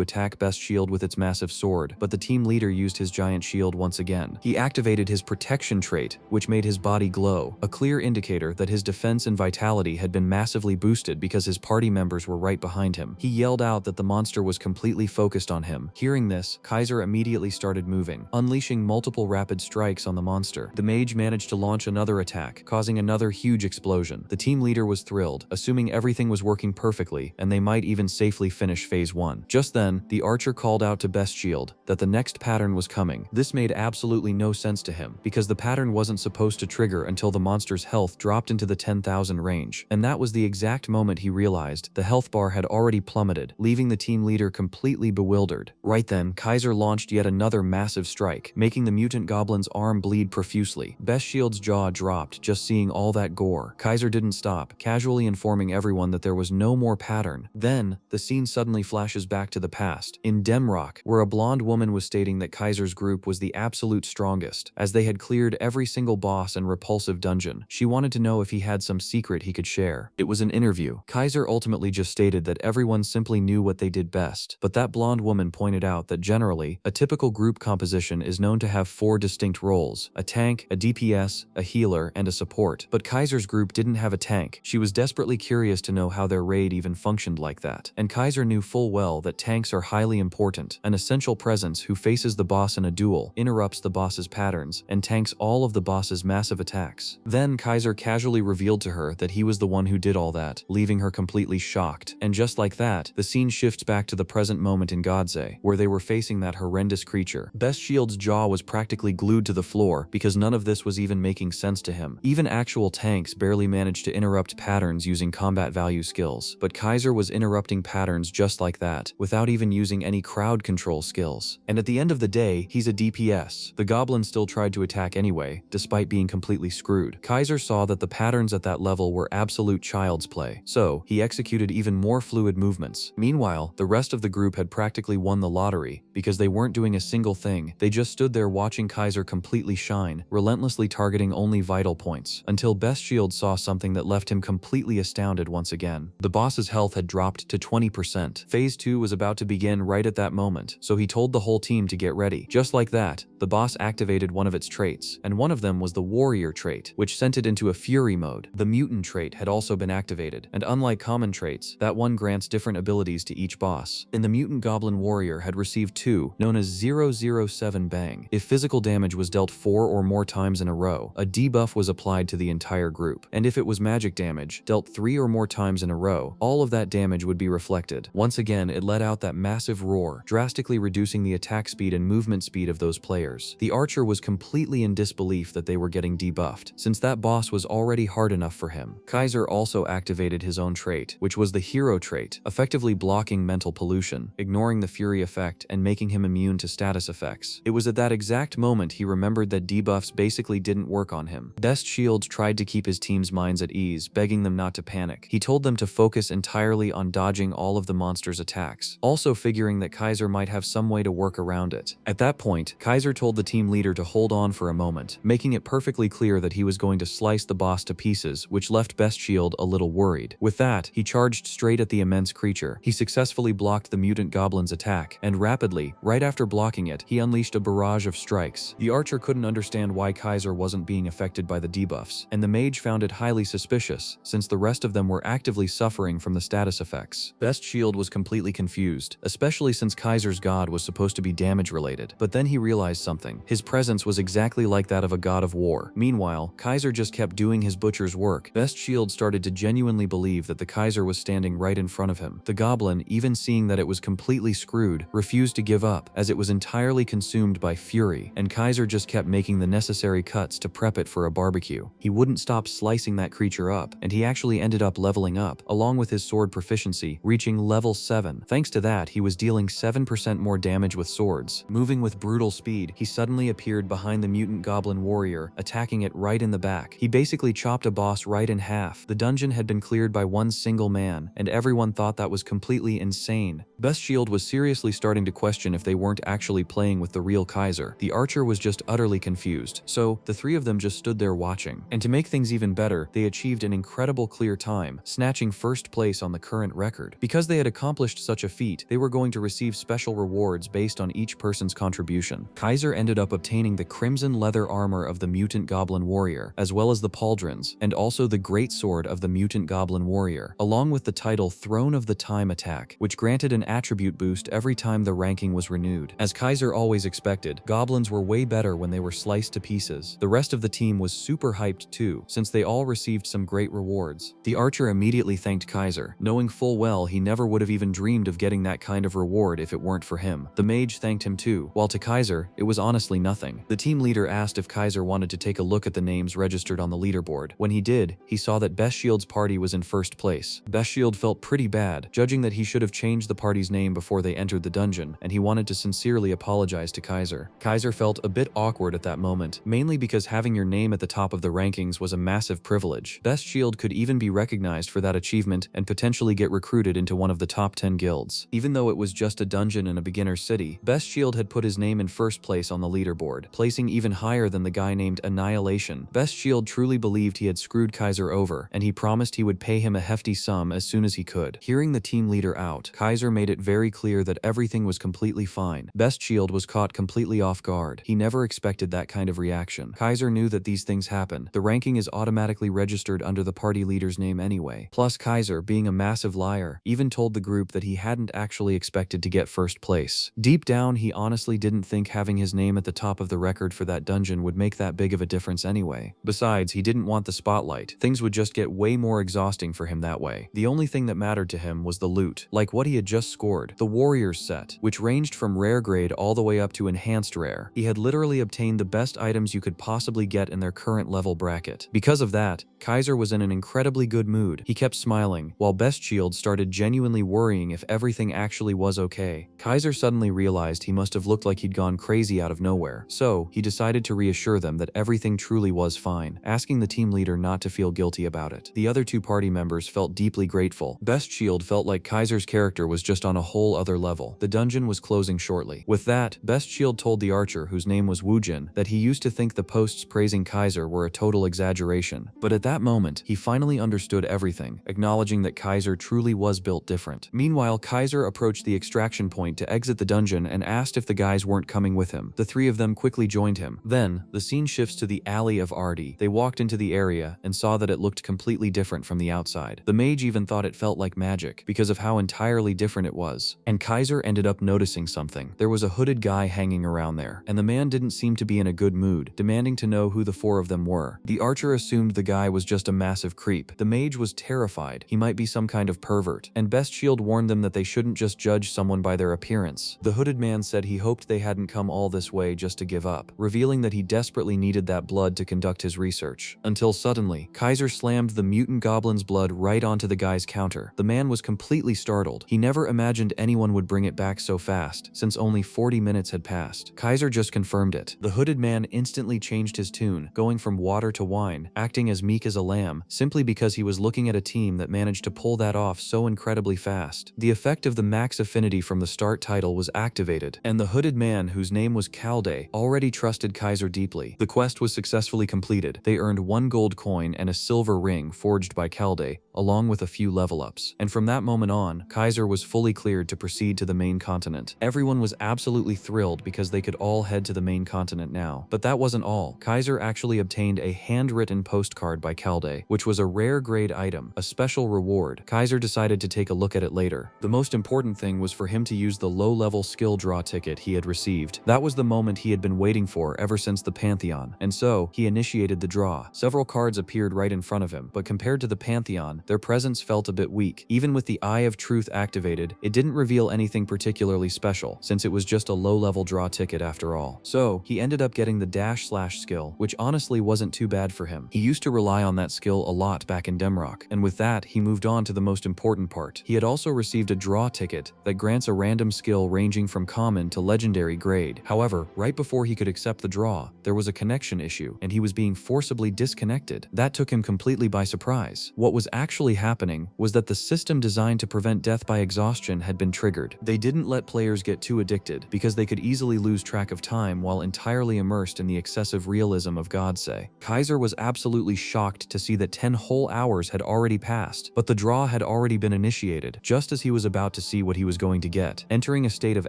attack Best Shield with its massive sword, but the team leader used his giant shield once again. He activated his protection trait, which made his body glow, a clear indicator that his defense and vitality had been massively boosted because his party members were right behind him. He yelled out that the monster was completely focused on him. Hearing this, Kaiser immediately started moving, unleashing multiple rapid strikes on the monster. The mage managed to launch another attack, causing another huge explosion. The team leader was thrilled, assuming everything was working perfectly and they might even safely finish phase 1. Just then, the archer called out to Best Shield that the next pattern was coming. This made absolutely no sense to him, because the pattern wasn't supposed to trigger until the monster's health dropped into the 10,000 range. And that was the exact moment he realized the health bar had already plummeted, leaving the team leader completely bewildered. Right then, Kaiser launched yet another massive strike, making the mutant goblin's arm bleed profusely. Best Shield's jaw dropped just seeing all that gore. Kaiser didn't stop, casually informing everyone that there was no more pattern. Then, the scene suddenly flashes back to the past, in Demrock, where a blonde woman was stating that Kaiser's group was the absolute strongest, as they had cleared every single boss and repulsive dungeon. She wanted to know if he had some secret he could share. It was an interview. Kaiser ultimately just stated that everyone simply knew what they did best, but that blonde woman pointed out that generally, a typical group composition is known to have 4 distinct roles: a tank, a DPS, a healer, and a support. But Kaiser's group didn't have a tank. She was desperately curious to know how their raid even functioned like that. And Kaiser knew full well that tanks are highly important, an essential presence who faces the boss in a duel, interrupts the boss's patterns, and tanks all of the boss's massive attacks. Then Kaiser casually revealed to her that he was the one who did all that, leaving her completely shocked. And just like that, the scene shifts back to the present moment in Godze, where they were facing that horrendous creature. Best Shield's jaw was practically glued to the floor because none of this was even making sense to him. Even actual tanks barely managed to interrupt patterns using combat value skills, but Kaiser was interrupting patterns just like that, without even using any crowd control skills. And at the end of the day, he's a DPS. The goblin still tried to attack anyway, despite being completely screwed. Kaiser saw that the patterns at that level were absolute child's play, so he executed even more fluid movements. Meanwhile, the rest of the group had practically won the lottery, because they weren't doing a single thing. They just stood there watching Kaiser completely shine, relentlessly targeting only vital points, until Best Shield saw something that left him completely astounded once again. The boss's health had dropped to 20%. Phase 2 was about to begin right at that moment, so he told the whole team to get ready. Just like that, the boss activated one of its traits, and one of them was the warrior trait, which sent it into a fury mode. The mutant trait had also been activated, and unlike common traits, that one grants different abilities to each boss. And the mutant goblin warrior had received 2, known as 007 Bang. If physical damage was dealt 4 or more times in a row, a debuff was applied to the entire group. And if it was magic damage, dealt 3 or more times in a row, all of that damage would be reflected. Once again, it let out that massive roar, drastically reducing the attack speed and movement speed of those players. The archer was completely in disbelief that they were getting debuffed, since that boss was already hard enough for him. Kaiser also activated his own trait, which was the hero trait, effectively blocking mental pollution, ignoring the fury effect, and making him immune to status effects. It was at that exact moment he remembered that debuffs basically didn't work on him. Best Shield tried to keep his team's minds at ease, begging them not to panic. He told them to focus entirely on dodging all of the monster's attacks, also figuring that Kaiser might have some way to work around it. At that point, Kaiser told the team leader to hold on for a moment, making it perfectly clear that he was going to slice the boss to pieces, which left Best Shield a little worried. With that, he charged straight at the immense creature. He successfully blocked the mutant goblin's attack, and rapidly, right after blocking it, he unleashed a barrage of strikes. The archer couldn't understand why Kaiser wasn't being affected by the debuffs, and the mage found it highly suspicious, since the rest of them were actively suffering from the status effects. Best Shield was completely confused, especially since Kaiser's god was supposed to be damage related. But then he realized something. His presence was exactly like that of a god of war. Meanwhile, Kaiser just kept doing his butcher's work. Best Shield started to genuinely believe that the Kaiser was standing right in front of him. The goblin, even seeing that it was completely screwed, refused to give up, as it was entirely consumed by fury, and Kaiser just kept making the necessary cuts to prep it for a barbecue. He wouldn't stop slicing that creature up, and he actually ended up leveling up, along with his sword proficiency, reaching level 7. Thanks to that, he was dealing 7% more damage with swords. Moving with brutal speed, he suddenly appeared behind the mutant goblin warrior, attacking it right in the back. He basically chopped a boss right in half. The dungeon had been cleared by one single man, and everyone thought that was completely insane. Best Shield was seriously starting to question if they weren't actually playing with the real Kaiser. The archer was just utterly confused, so the three of them just stood there watching. And to make things even even better, they achieved an incredible clear time, snatching first place on the current record. Because they had accomplished such a feat, they were going to receive special rewards based on each person's contribution. Kaiser ended up obtaining the crimson leather armor of the mutant goblin warrior, as well as the pauldrons, and also the great sword of the mutant goblin warrior, along with the title Throne of the Time Attack, which granted an attribute boost every time the ranking was renewed. As Kaiser always expected, goblins were way better when they were sliced to pieces. The rest of the team was super hyped too, since they all received some great rewards. The archer immediately thanked Kaiser, knowing full well he never would have even dreamed of getting that kind of reward if it weren't for him. The mage thanked him too, while to Kaiser, it was honestly nothing. The team leader asked if Kaiser wanted to take a look at the names registered on the leaderboard. When he did, he saw that Best Shield's party was in first place. Best Shield felt pretty bad, judging that he should have changed the party's name before they entered the dungeon, and he wanted to sincerely apologize to Kaiser. Kaiser felt a bit awkward at that moment, mainly because having your name at the top of the rankings was a massive privilege. Best Shield could even be recognized for that achievement and potentially get recruited into one of the top 10 guilds. Even though it was just a dungeon in a beginner city, Best Shield had put his name in first place on the leaderboard, placing even higher than the guy named Annihilation. Best Shield truly believed he had screwed Kaiser over, and he promised he would pay him a hefty sum as soon as he could. Hearing the team leader out, Kaiser made it very clear that everything was completely fine. Best Shield was caught completely off guard. He never expected that kind of reaction. Kaiser knew that these things happen. The ranking is automatically registered under the party leader's name anyway. Plus, Kaiser, being a massive liar, even told the group that he hadn't actually expected to get first place. Deep down, he honestly didn't think having his name at the top of the record for that dungeon would make that big of a difference anyway. Besides, he didn't want the spotlight. Things would just get way more exhausting for him that way. The only thing that mattered to him was the loot, like what he had just scored, the Warriors set, which ranged from rare grade all the way up to enhanced rare. He had literally obtained the best items you could possibly get in their current level bracket. Because of that, Kaiser was in an incredibly good mood. He kept smiling, while Best Shield started genuinely worrying if everything actually was okay. Kaiser suddenly realized he must have looked like he'd gone crazy out of nowhere, so he decided to reassure them that everything truly was fine, asking the team leader not to feel guilty about it. The other two party members felt deeply grateful. Best Shield felt like Kaiser's character was just on a whole other level. The dungeon was closing shortly. With that, Best Shield told the archer, whose name was Woojin, that he used to think the posts praising Kaiser were a total exaggeration. But at that moment, he finally understood everything, acknowledging that Kaiser truly was built different. Meanwhile, Kaiser approached the extraction point to exit the dungeon and asked if the guys weren't coming with him. The three of them quickly joined him. Then, the scene shifts to the Alley of Ardi. They walked into the area and saw that it looked completely different from the outside. The mage even thought it felt like magic because of how entirely different it was. And Kaiser ended up noticing something. There was a hooded guy hanging around there, and the man didn't seem to be in a good mood, demanding to know who the four of them were. The archer assumed the guy was just a massive creep. The mage was terrified. He might be some kind of pervert. And Best Shield warned them that they shouldn't just judge someone by their appearance. The hooded man said he hoped they hadn't come all this way just to give up, revealing that he desperately needed that blood to conduct his research. Until suddenly, Kaiser slammed the mutant goblin's blood right onto the guy's counter. The man was completely startled. He never imagined anyone would bring it back so fast, since only 40 minutes had passed. Kaiser just confirmed it. The hooded man instantly changed his tune, going from water to wine, acting as meek as a lamb, simply because he was looking at a team that managed to pull that off so incredibly fast. The effect of the max affinity from the start title was activated, and the hooded man, whose name was Calde, already trusted Kaiser deeply. The quest was successfully completed. They earned 1 gold coin and a silver ring forged by Calde, along with a few level ups. And from that moment on, Kaiser was fully cleared to proceed to the main continent. Everyone was absolutely thrilled because they could all head to the main continent now. But that wasn't all. Kaiser actually obtained a handwritten postcard by Calde, which was a rare grade item, a special reward. Kaiser decided to take a look at it later. The most important thing was for him to use the low-level skill draw ticket he had received. That was the moment he had been waiting for ever since the Pantheon, and so he initiated the draw. Several cards appeared right in front of him, but compared to the Pantheon, their presence felt a bit weak. Even with the Eye of Truth activated, it didn't reveal anything particularly special, since it was just a low-level draw ticket after all. So, he ended up getting the dash/slash skill, which honestly wasn't too bad for him. He used to rely on that skill a lot back in Demrock, and with that, he moved on to the most important part. He had also received a draw ticket that grants a random skill ranging from common to legendary grade. However, right before he could accept the draw, there was a connection issue, and he was being forcibly disconnected. That took him completely by surprise. What was actually actually happening was that the system designed to prevent death by exhaustion had been triggered. They didn't let players get too addicted because they could easily lose track of time while entirely immersed in the excessive realism of Godsay. Kaiser was absolutely shocked to see that 10 whole hours had already passed, but the draw had already been initiated, just as he was about to see what he was going to get. Entering a state of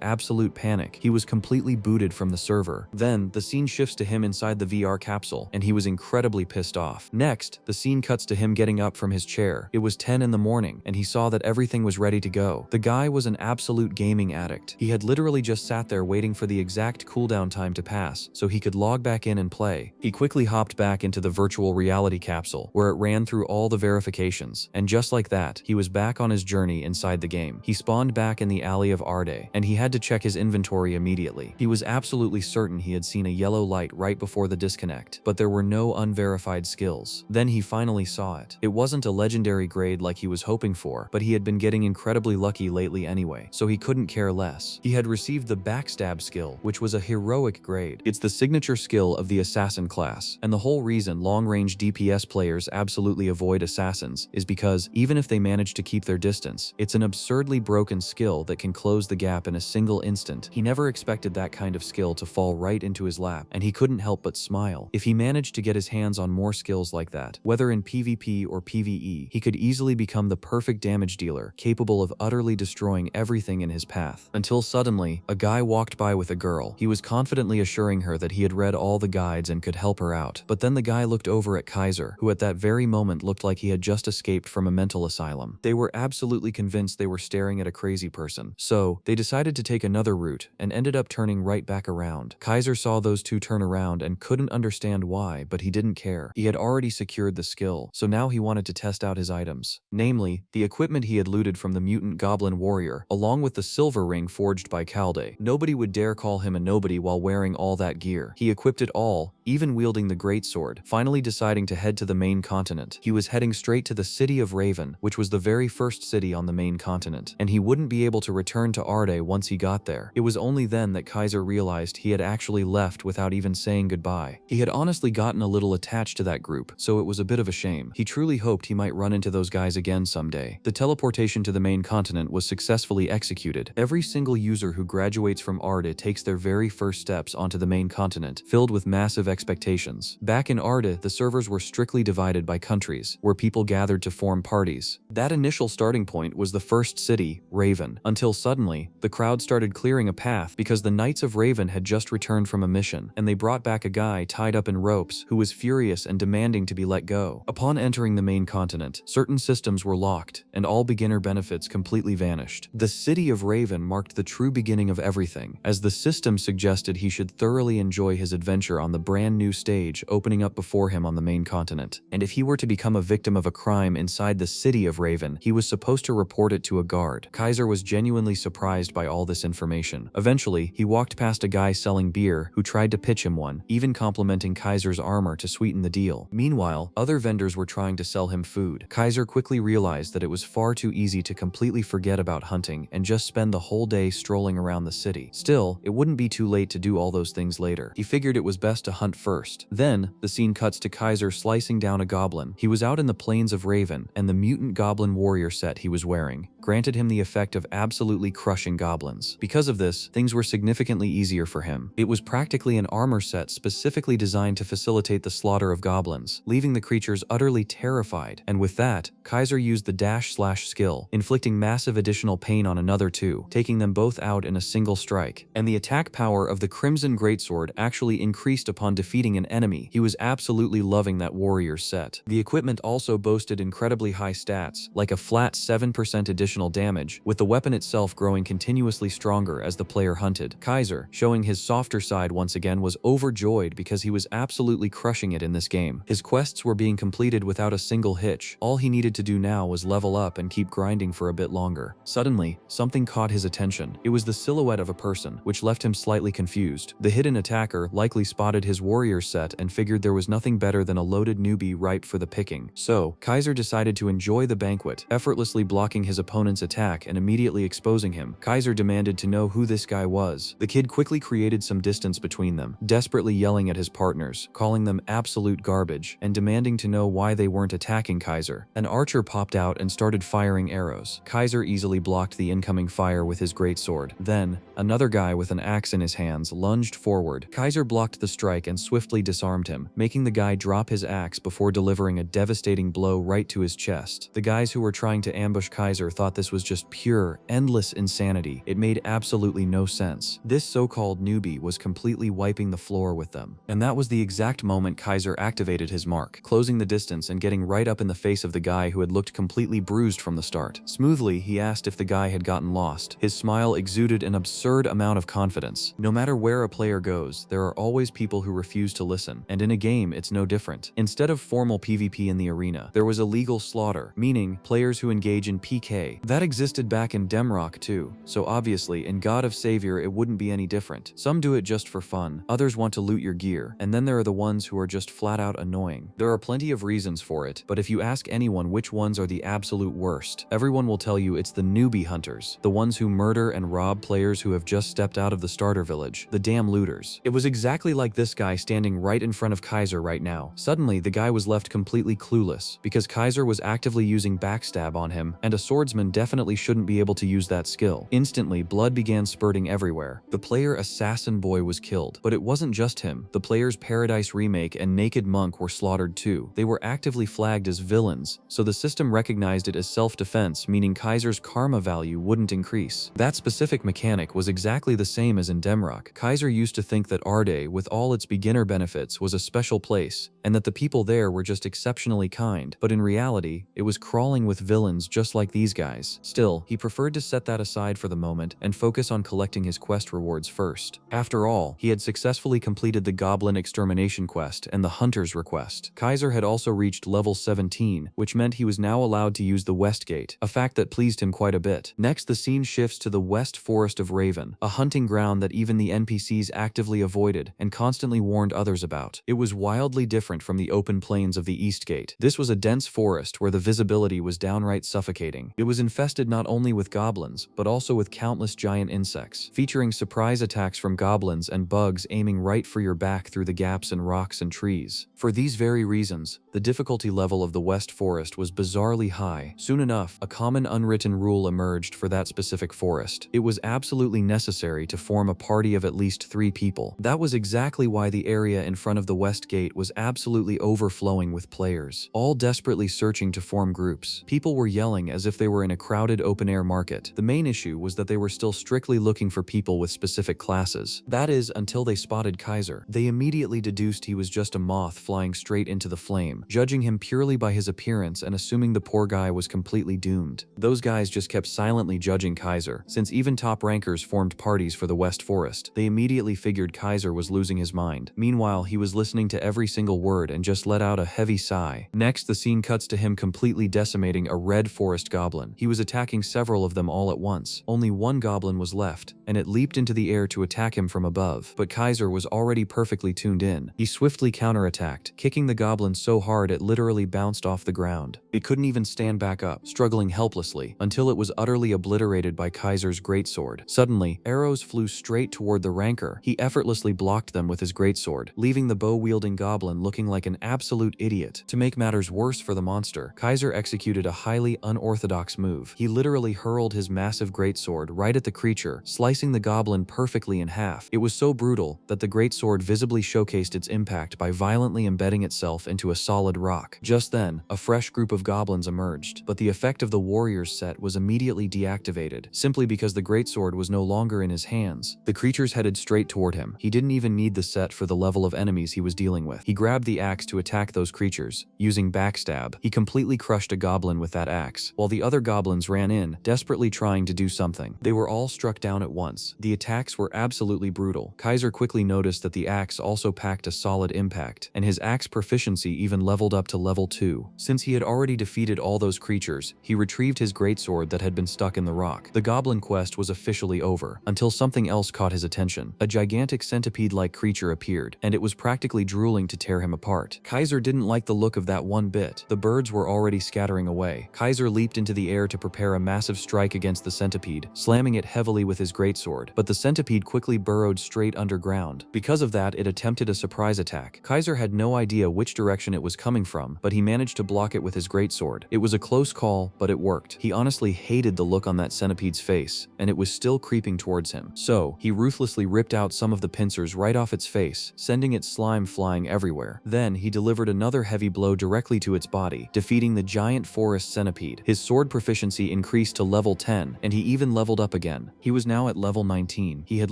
absolute panic, he was completely booted from the server. Then, the scene shifts to him inside the VR capsule, and he was incredibly pissed off. Next, the scene cuts to him getting up from his chair. It was 10 in the morning, and he saw that everything was ready to go. The guy was an absolute gaming addict. He had literally just sat there waiting for the exact cooldown time to pass, so he could log back in and play. He quickly hopped back into the virtual reality capsule, where it ran through all the verifications, and just like that, he was back on his journey inside the game. He spawned back in the alley of Arde, and he had to check his inventory immediately. He was absolutely certain he had seen a yellow light right before the disconnect, but there were no unverified skills. Then he finally saw it. It wasn't a legendary grade like he was hoping for, but he had been getting incredibly lucky lately anyway, so he couldn't care less. He had received the backstab skill, which was a heroic grade. It's the signature skill of the assassin class, and the whole reason long-range DPS players absolutely avoid assassins is because, even if they manage to keep their distance, it's an absurdly broken skill that can close the gap in a single instant. He never expected that kind of skill to fall right into his lap, and he couldn't help but smile. If he managed to get his hands on more skills like that, whether in PvP or PvE, he could easily become the perfect damage dealer, capable of utterly destroying everything in his path. Until suddenly, a guy walked by with a girl. He was confidently assuring her that he had read all the guides and could help her out. But then the guy looked over at Kaiser, who at that very moment looked like he had just escaped from a mental asylum. They were absolutely convinced they were staring at a crazy person. So, they decided to take another route and ended up turning right back around. Kaiser saw those two turn around and couldn't understand why, but he didn't care. He had already secured the skill, so now he wanted to test out his items. Namely, the equipment he had looted from the mutant goblin warrior, along with the silver ring forged by Calde. Nobody would dare call him a nobody while wearing all that gear. He equipped it all, even wielding the greatsword, finally deciding to head to the main continent. He was heading straight to the city of Raven, which was the very first city on the main continent, and he wouldn't be able to return to Arde once he got there. It was only then that Kaiser realized he had actually left without even saying goodbye. He had honestly gotten a little attached to that group, so it was a bit of a shame. He truly hoped he might run into those guys again someday. The teleportation to the main continent was successfully executed. Every single user who graduates from Arde takes their very first steps onto the main continent, filled with massive expectations. Back in Arde, the servers were strictly divided by countries, where people gathered to form parties. That initial starting point was the first city, Raven, until suddenly, the crowd started clearing a path because the Knights of Raven had just returned from a mission, and they brought back a guy tied up in ropes who was furious and demanding to be let go. Upon entering the main continent, certain systems were locked, and all beginner benefits completely vanished. The city of Raven marked the true beginning of everything, as the system suggested he should thoroughly enjoy his adventure on the brand new stage opening up before him on the main continent. And if he were to become a victim of a crime inside the city of Raven, he was supposed to report it to a guard. Kaiser was genuinely surprised by all this information. Eventually, he walked past a guy selling beer who tried to pitch him one, even complimenting Kaiser's armor to sweeten the deal. Meanwhile, other vendors were trying to sell him food. Kaiser quickly realized that it was far too easy to completely forget about hunting and just spend the whole day strolling around the city. Still, it wouldn't be too late to do all those things later. He figured it was best to hunt first. Then, the scene cuts to Kaiser slicing down a goblin. He was out in the plains of Raven, and the mutant goblin warrior set he was wearing granted him the effect of absolutely crushing goblins. Because of this, things were significantly easier for him. It was practically an armor set specifically designed to facilitate the slaughter of goblins, leaving the creatures utterly terrified. And with that, Kaiser used the dash/slash skill, inflicting massive additional pain on another two, taking them both out in a single strike. And the attack power of the Crimson Greatsword actually increased upon defeating an enemy. He was absolutely loving that warrior's set. The equipment also boasted incredibly high stats, like a flat 7% additional damage, with the weapon itself growing continuously stronger as the player hunted. Kaiser, showing his softer side once again, was overjoyed because he was absolutely crushing it in this game. His quests were being completed without a single hitch. All he needed to do now was level up and keep grinding for a bit longer. Suddenly, something caught his attention. It was the silhouette of a person, which left him slightly confused. The hidden attacker likely spotted his warrior set and figured there was nothing better than a loaded newbie ripe for the picking. So, Kaiser decided to enjoy the banquet, effortlessly blocking his opponent's attack and immediately exposing him. Kaiser demanded to know who this guy was. The kid quickly created some distance between them, desperately yelling at his partners, calling them absolute garbage, and demanding to know why they weren't attacking Kaiser. An archer popped out and started firing arrows. Kaiser easily blocked the incoming fire with his greatsword. Then, another guy with an axe in his hands lunged forward. Kaiser blocked the strike and swiftly disarmed him, making the guy drop his axe before delivering a devastating blow right to his chest. The guys who were trying to ambush Kaiser thought this was just pure, endless insanity. It made absolutely no sense. This so-called newbie was completely wiping the floor with them. And that was the exact moment Kaiser activated his mark, closing the distance and getting right up in the face of the guy who had looked completely bruised from the start. Smoothly, he asked if the guy had gotten lost. His smile exuded an absurd amount of confidence. No matter where a player goes, there are always people who refuse to listen, and in a game, it's no different. Instead of formal PvP in the arena, there was illegal slaughter, meaning players who engage in PK. That existed back in Demrock too, so obviously in God of Savior it wouldn't be any different. Some do it just for fun, others want to loot your gear, and then there are the ones who are just flat out annoying. There are plenty of reasons for it, but if you ask anyone which ones are the absolute worst, everyone will tell you it's the newbie hunters, the ones who murder and rob players who have just stepped out of the starter village, the damn looters. It was exactly like this guy standing right in front of Kaiser right now. Suddenly, the guy was left completely clueless, because Kaiser was actively using backstab on him, and a swordsman definitely shouldn't be able to use that skill. Instantly, blood began spurting everywhere. The player assassin boy was killed, but it wasn't just him. The player's Paradise Remake and Naked Monk were slaughtered too. They were actively flagged as villains, so the system recognized it as self-defense, meaning Kaiser's karma value wouldn't increase. That specific mechanic was exactly the same as in Demrock. Kaiser used to think that Arde, with all its beginner benefits, was a special place, and that the people there were just exceptionally kind, but in reality, it was crawling with villains just like these guys. Still, he preferred to set that aside for the moment and focus on collecting his quest rewards first. After all, he had successfully completed the Goblin Extermination quest and the Hunter's request. Kaiser had also reached level 17, which meant he was now allowed to use the West Gate, a fact that pleased him quite a bit. Next, the scene shifts to the West Forest of Raven, a hunting ground that even the NPCs actively avoided and constantly warned others about. It was wildly different from the open plains of the East Gate. This was a dense forest where the visibility was downright suffocating. It was infested not only with goblins, but also with countless giant insects, featuring surprise attacks from goblins and bugs aiming right for your back through the gaps in rocks and trees. For these very reasons, the difficulty level of the West Forest was bizarrely high. Soon enough, a common unwritten rule emerged for that specific forest. It was absolutely necessary to form a party of at least 3 people. That was exactly why the area in front of the West Gate was absolutely overflowing with players, all desperately searching to form groups. People were yelling as if they were in a crowded open-air market. The main issue was that they were still strictly looking for people with specific classes. That is, until they spotted Kaiser. They immediately deduced he was just a moth flying straight into the flame, judging him purely by his appearance and assuming the poor guy was completely doomed. Those guys just kept silently judging Kaiser. Since even top rankers formed parties for the West Forest, they immediately figured Kaiser was losing his mind. Meanwhile, he was listening to every single word and just let out a heavy sigh. Next, the scene cuts to him completely decimating a red forest goblin. He was attacking several of them all at once. Only one goblin was left, and it leaped into the air to attack him from above. But Kaiser was already perfectly tuned in. He swiftly counterattacked, kicking the goblin so hard it literally bounced off the ground. It couldn't even stand back up, struggling helplessly, until it was utterly obliterated by Kaiser's greatsword. Suddenly, arrows flew straight toward the ranker. He effortlessly blocked them with his greatsword, leaving the bow-wielding goblin looking like an absolute idiot. To make matters worse for the monster, Kaiser executed a highly unorthodox move. He literally hurled his massive greatsword right at the creature, slicing the goblin perfectly in half. It was so brutal that the greatsword visibly showcased its impact by violently embedding itself into a solid rock. Just then, a fresh group of goblins emerged, but the effect of the warrior's set was immediately deactivated, simply because the greatsword was no longer in his hands. The creatures headed straight toward him. He didn't even need the set for the level of enemies he was dealing with. He grabbed the axe to attack those creatures. Using backstab, he completely crushed a goblin with that axe, while the other goblins ran in, desperately trying to do something. They were all struck down at once. The attacks were absolutely brutal. Kaiser quickly noticed that the axe also packed a solid impact, and his axe proficiency even leveled up to level 2. Since he had already defeated all those creatures, he retrieved his greatsword that had been stuck in the rock. The goblin quest was officially over, until something else caught his attention. A gigantic centipede-like creature appeared, disappeared, and it was practically drooling to tear him apart. Kaiser didn't like the look of that one bit. The birds were already scattering away. Kaiser leaped into the air to prepare a massive strike against the centipede, slamming it heavily with his greatsword, but the centipede quickly burrowed straight underground. Because of that, it attempted a surprise attack. Kaiser had no idea which direction it was coming from, but he managed to block it with his greatsword. It was a close call, but it worked. He honestly hated the look on that centipede's face, and it was still creeping towards him. So, he ruthlessly ripped out some of the pincers right off its face, sending its slime flying everywhere. Then, he delivered another heavy blow directly to its body, defeating the giant forest centipede. His sword proficiency increased to level 10, and he even leveled up again. He was now at level 19. He had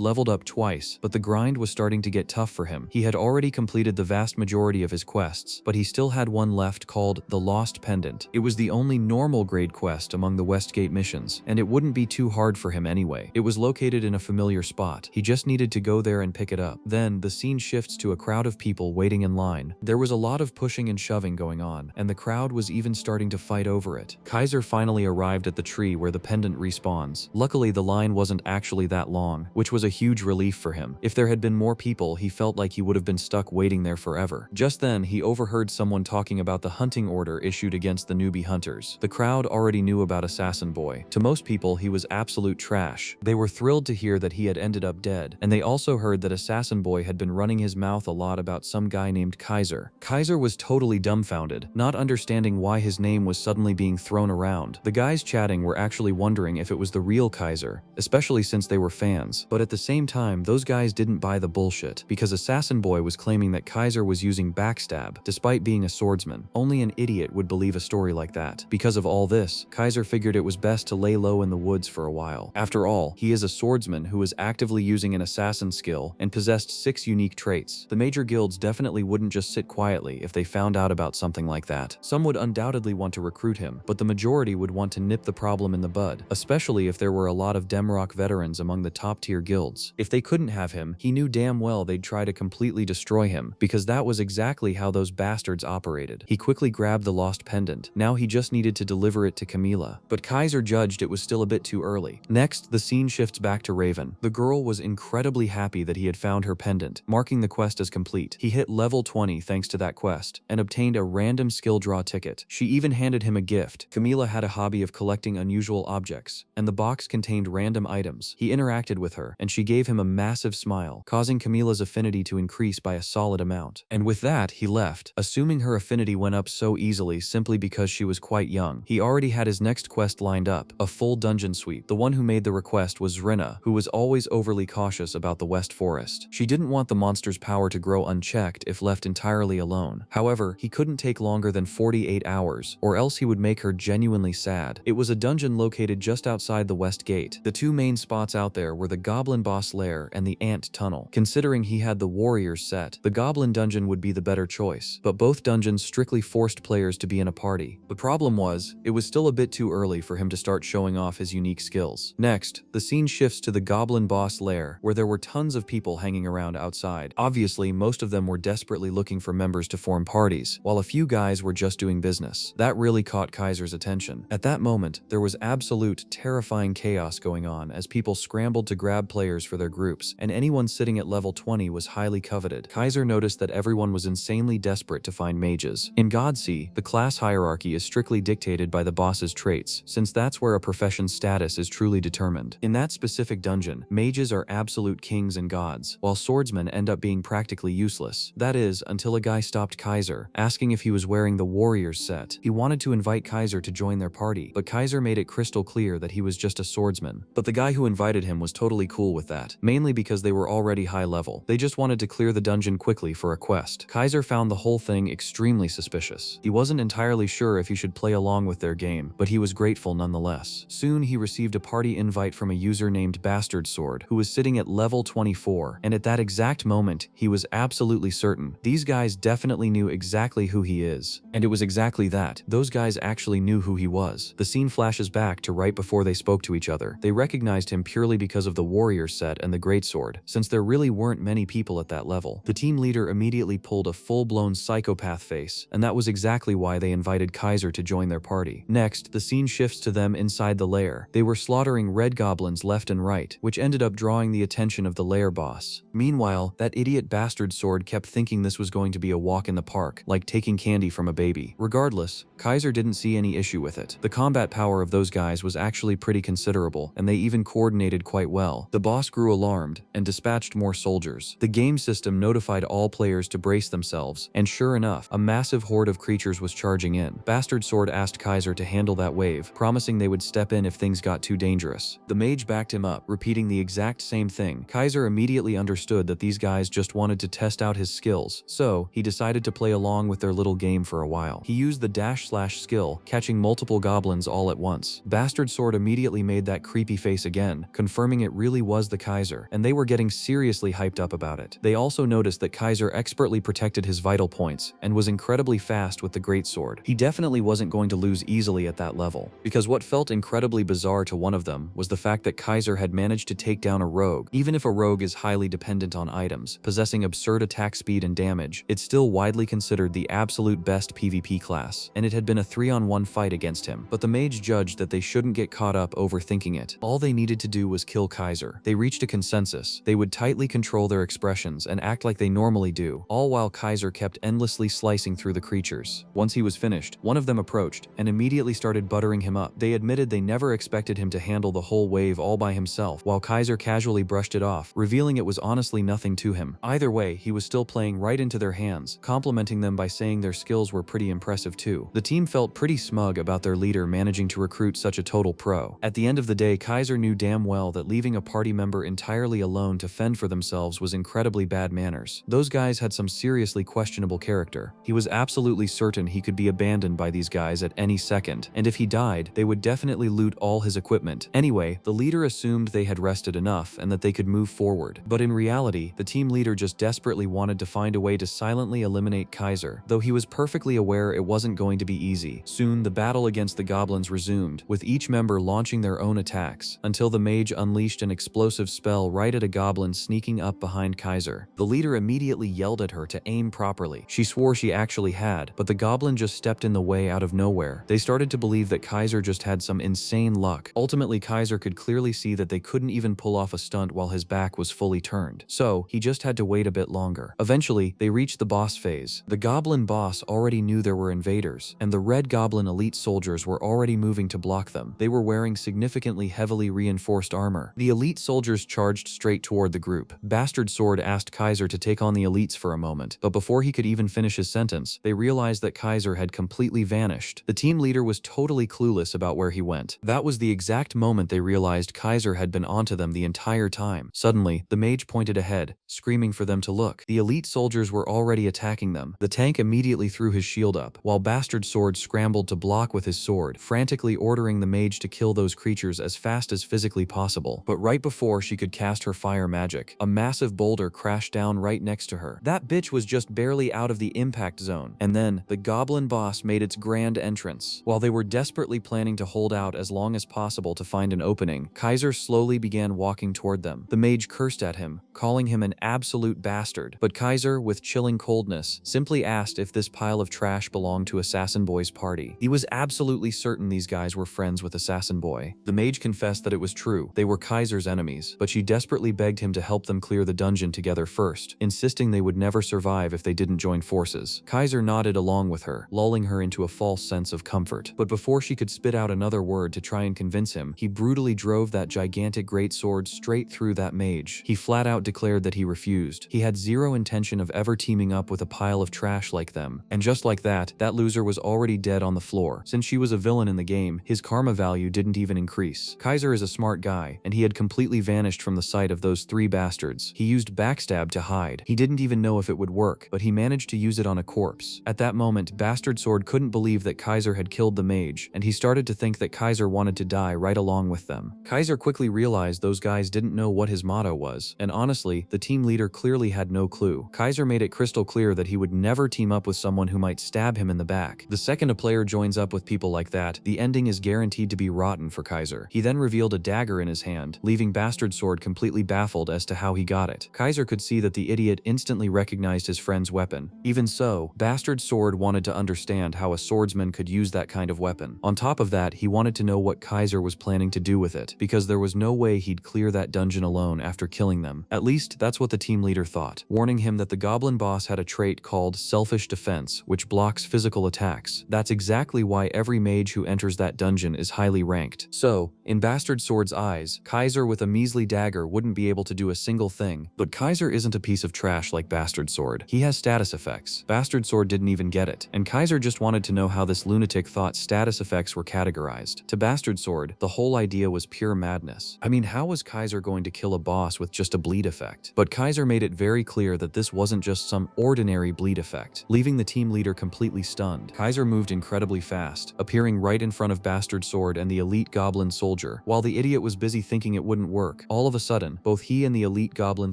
leveled up twice, but the grind was starting to get tough for him. He had already completed the vast majority of his quests, but he still had one left called the Lost Pendant. It was the only normal grade quest among the Westgate missions, and it wouldn't be too hard for him anyway. It was located in a familiar spot. He just needed to go there and pick it up. Then, the scene shifts to a crowd of people waiting in line. There was a lot of pushing and shoving going on, and the crowd was even starting to fight over it. Kaiser finally arrived at the tree where the pendant respawns. Luckily, the line wasn't actually that long, which was a huge relief for him. If there had been more people, he felt like he would have been stuck waiting there forever. Just then, he overheard someone talking about the hunting order issued against the newbie hunters. The crowd already knew about Assassin Boy. To most people, he was absolute trash. They were thrilled to hear that he had ended up dead, and they also heard that Assassin Boy had been running his mouth a lot about some guy named Kaiser. Kaiser was totally dumbfounded, not understanding why his name was suddenly being thrown around. The guys chatting were actually wondering if it was the real Kaiser, especially since they were fans. But at the same time, those guys didn't buy the bullshit, because Assassin Boy was claiming that Kaiser was using backstab, despite being a swordsman. Only an idiot would believe a story like that. Because of all this, Kaiser figured it was best to lay low in the woods for a while. After all, he is a swordsman who was actively using an assassin skill and possessed 6 unique traits. The major guilds definitely wouldn't just sit quietly if they found out about something like that. Some would undoubtedly want to recruit him, but the majority would want to nip the problem in the bud, especially if there were a lot of Demrock veterans among the top-tier guilds. If they couldn't have him, he knew damn well they'd try to completely destroy him, because that was exactly how those bastards operated. He quickly grabbed the lost pendant. Now he just needed to deliver it to Camila. But Kaiser judged it was still a bit too early. Next, the scene shifts back to Raven. The girl was incredibly happy that he had found her pendant, marking the quest as complete. He hit level 20 thanks to that quest, and obtained a random skill draw ticket. She even handed him a gift. Camila had a hobby of collecting unusual objects, and the box contained random items. He interacted with her, and she gave him a massive smile, causing Camila's affinity to increase by a solid amount. And with that, he left, assuming her affinity went up so easily simply because she was quite young. He already had his next quest lined up, a full dungeon sweep. The one who made the request was Rinna, who was always overly cautious about the West Forest. She didn't want the monster's power to grow unchecked if left entirely alone. However, he couldn't take longer than 48 hours, or else he would make her genuinely sad. It was a dungeon located just outside the West Gate. The two main spots out there were the Goblin Boss Lair and the Ant Tunnel. Considering he had the Warriors set, the Goblin Dungeon would be the better choice, but both dungeons strictly forced players to be in a party. The problem was, it was still a bit too early for him to start showing off his unique skills. Next, the scene shifts to the Goblin Boss Lair, where there were tons of people hanging around outside. Obviously, most of them were desperately looking for members to form parties, while a few guys were just doing business. That really caught Kaiser's attention. At that moment, there was absolute terrifying chaos going on as people scrambled to grab players for their groups, and anyone sitting at level 20 was highly coveted. Kaiser noticed that everyone was insanely desperate to find mages. In Godsea, the class hierarchy is strictly dictated by the boss's traits, since that's where a profession's status is truly determined. In that specific dungeon, mages are absolute kings and gods, while swordsmen end up being practically useless. That is, until a guy stopped Kaiser, asking if he was wearing the Warriors set. He wanted to invite Kaiser to join their party, but Kaiser made it crystal clear that he was just a swordsman. But the guy who invited him was totally cool with that, mainly because they were already high level. They just wanted to clear the dungeon quickly for a quest. Kaiser found the whole thing extremely suspicious. He wasn't entirely sure if he should play along with their game, but he was grateful nonetheless. Soon he received a party invite from a user named Bastard Sword, who was sitting at level 24, and at that exact moment, he was absolutely certain these guys definitely knew exactly who he is. And it was exactly that. Those guys actually knew who he was. The scene flashes back to right before they spoke to each other. They recognized him purely because of the warrior set and the greatsword, since there really weren't many people at that level. The team leader immediately pulled a full-blown psychopath face, and that was exactly why they invited Kaiser to join their party. Next, the scene shifts to them inside the lair. They were slaughtering red goblins left and right, which ended up drawing the attention of the lair boss. Meanwhile, that idiot bastard sword kept thinking this was going to be a walk in the park, like taking candy from a baby. Regardless, Kaiser didn't see any issue with it. The combat power of those guys was actually pretty considerable, and they even coordinated quite well. The boss grew alarmed and dispatched more soldiers. The game system notified all players to brace themselves, and sure enough, a massive horde of creatures was charging in. Bastard Sword asked Kaiser to handle that wave, promising they would step in if things got too dangerous. The mage backed him up, repeating the exact same thing. Kaiser immediately understood that these guys just wanted to test out his skills, so he decided to play along with their little game for a while. He used the dash/slash skill, catching multiple goblins all at once. Bastard Sword immediately made that creepy face again, confirming it really was the Kaiser, and they were getting seriously hyped up about it. They also noticed that Kaiser expertly protected his vital points and was incredibly fast with the greatsword. He definitely wasn't going to lose easily at that level, because what felt incredibly bizarre to one of them was the fact that Kaiser had managed to take down a rogue. Even if a rogue is highly dependent on items, possessing absurd attack speed and damage, it's still widely considered the absolute best PvP class, and it had been a 3-on-1 fight against him. But the mage judged that they shouldn't get caught up overthinking it. All they needed to do was kill Kaiser. They reached a consensus. They would tightly control their expressions and act like they normally do, all while Kaiser kept endlessly slicing through the creatures. Once he was finished, one of them approached and immediately started buttering him up. They admitted they never expected him to handle the whole wave all by himself, while Kaiser casually brushed it off, revealing it was honestly nothing to him. Either way, he was still playing right into their hands, complimenting them by saying their skills were pretty impressive too. The team felt pretty smug about their leader managing to recruit such a total pro. At the end of the day, Kaiser knew damn well that leaving a party member entirely alone to fend for themselves was incredibly bad manners. Those guys had some seriously questionable character. He was absolutely certain he could be abandoned by these guys at any second, and if he died, they would definitely loot all his equipment. Anyway, the leader assumed they had rested enough and that they could move forward. But in reality, the team leader just desperately wanted to find a way to silently eliminate Kaiser, though he was perfectly aware it wasn't going to be easy. Soon, the battle against the goblins resumed, with each member launching their own attacks, until the mage unleashed an explosive spell right at a goblin sneaking up behind Kaiser. The leader immediately yelled at her to aim properly. She swore she actually had, but the goblin just stepped in the way out of nowhere. They started to believe that Kaiser just had some insane luck. Ultimately, Kaiser could clearly see that they couldn't even pull off a stunt while his back was fully turned, so he just had to wait a bit longer. Eventually, they reached the boss phase. The goblin boss already knew there were invaders, and the red goblin elite soldiers were already moving to block them. They were wearing significantly heavily reinforced armor. The elite soldiers charged straight toward the group. Bastard Sword asked Kaiser to take on the elites for a moment, but before he could even finish his sentence, they realized that Kaiser had completely vanished. The team leader was totally clueless about where he went. That was the exact moment they realized Kaiser had been onto them the entire time. Suddenly, the mage pointed ahead, screaming for them to look. The elite soldiers were already attacking them. The tank immediately threw his shield up, while Bastard Sword scrambled to block with his sword, frantically ordering the mage to kill those creatures as fast as physically possible. But right before she could cast her fire magic, a massive boulder crashed down right next to her. That bitch was just barely out of the impact zone. And then, the goblin boss made its grand entrance. While they were desperately planning to hold out as long as possible to find an opening, Kaiser slowly began walking toward them. The mage cursed at him, calling him an absolute bastard. But Kaiser, with chilling coldness, simply asked if this pile of trash belonged to Assassin Boy's party. He was absolutely certain these guys were friends with Assassin Boy. The mage confessed that it was true. They were Kaiser's enemies, but she desperately begged him to help them clear the dungeon together first, insisting they would never survive if they didn't join forces. Kaiser nodded along with her, lulling her into a false sense of comfort. But before she could spit out another word to try and convince him, he brutally drove that gigantic greatsword straight through that mage. He flat out declared that he refused. He had zero intention of ever teaming up with a pile of trash like them. And just like that, that loser was already dead on the floor. Since she was a villain in the game, his karma value didn't even increase. Kaiser is a smart guy, and he had completely vanished from the sight of those three bastards. He used backstab to hide. He didn't even know if it would work, but he managed to use it on a corpse. At that moment, Bastard Sword couldn't believe that Kaiser had killed the mage, and he started to think that Kaiser wanted to die right along with them. Kaiser quickly realized those guys didn't know what his motto was, and honestly, the team leader clearly had no clue. Kaiser made it crystal clear that he would never team up with someone who might stab him in the back. The second a player joins up with people like that, the ending is guaranteed to be rotten for Kaiser. He then revealed a dagger in his hand, leaving Bastard Sword completely baffled as to how he got it. Kaiser could see that the idiot instantly recognized his friend's weapon. Even so, Bastard Sword wanted to understand how a swordsman could use that kind of weapon. On top of that, he wanted to know what Kaiser was planning to do with it, because there was no way he'd clear that dungeon alone after killing them. At least, that's what the team leader thought, warning him that the goblin boss had a trait called selfish defense, which blocks physical attacks. That's exactly why every mage who enters that dungeon is highly ranked. So, in Bastard Sword's eyes, Kaiser with a measly dagger wouldn't be able to do a single thing. But Kaiser isn't a piece of trash like Bastard Sword. He has status effects. Bastard Sword didn't even get it, and Kaiser just wanted to know how this lunatic thought status effects were categorized. To Bastard Sword, the whole idea was pure madness. I mean, how was Kaiser going to kill a boss with just a bleed effect? But Kaiser made it very clear that this wasn't just some ordinary bleed effect, leaving the team leader completely stunned. Kaiser moved incredibly fast, appearing right in front of Bastard Sword and the elite goblin soldier. While the idiot was busy thinking it wouldn't work, all of a sudden, both he and the elite goblin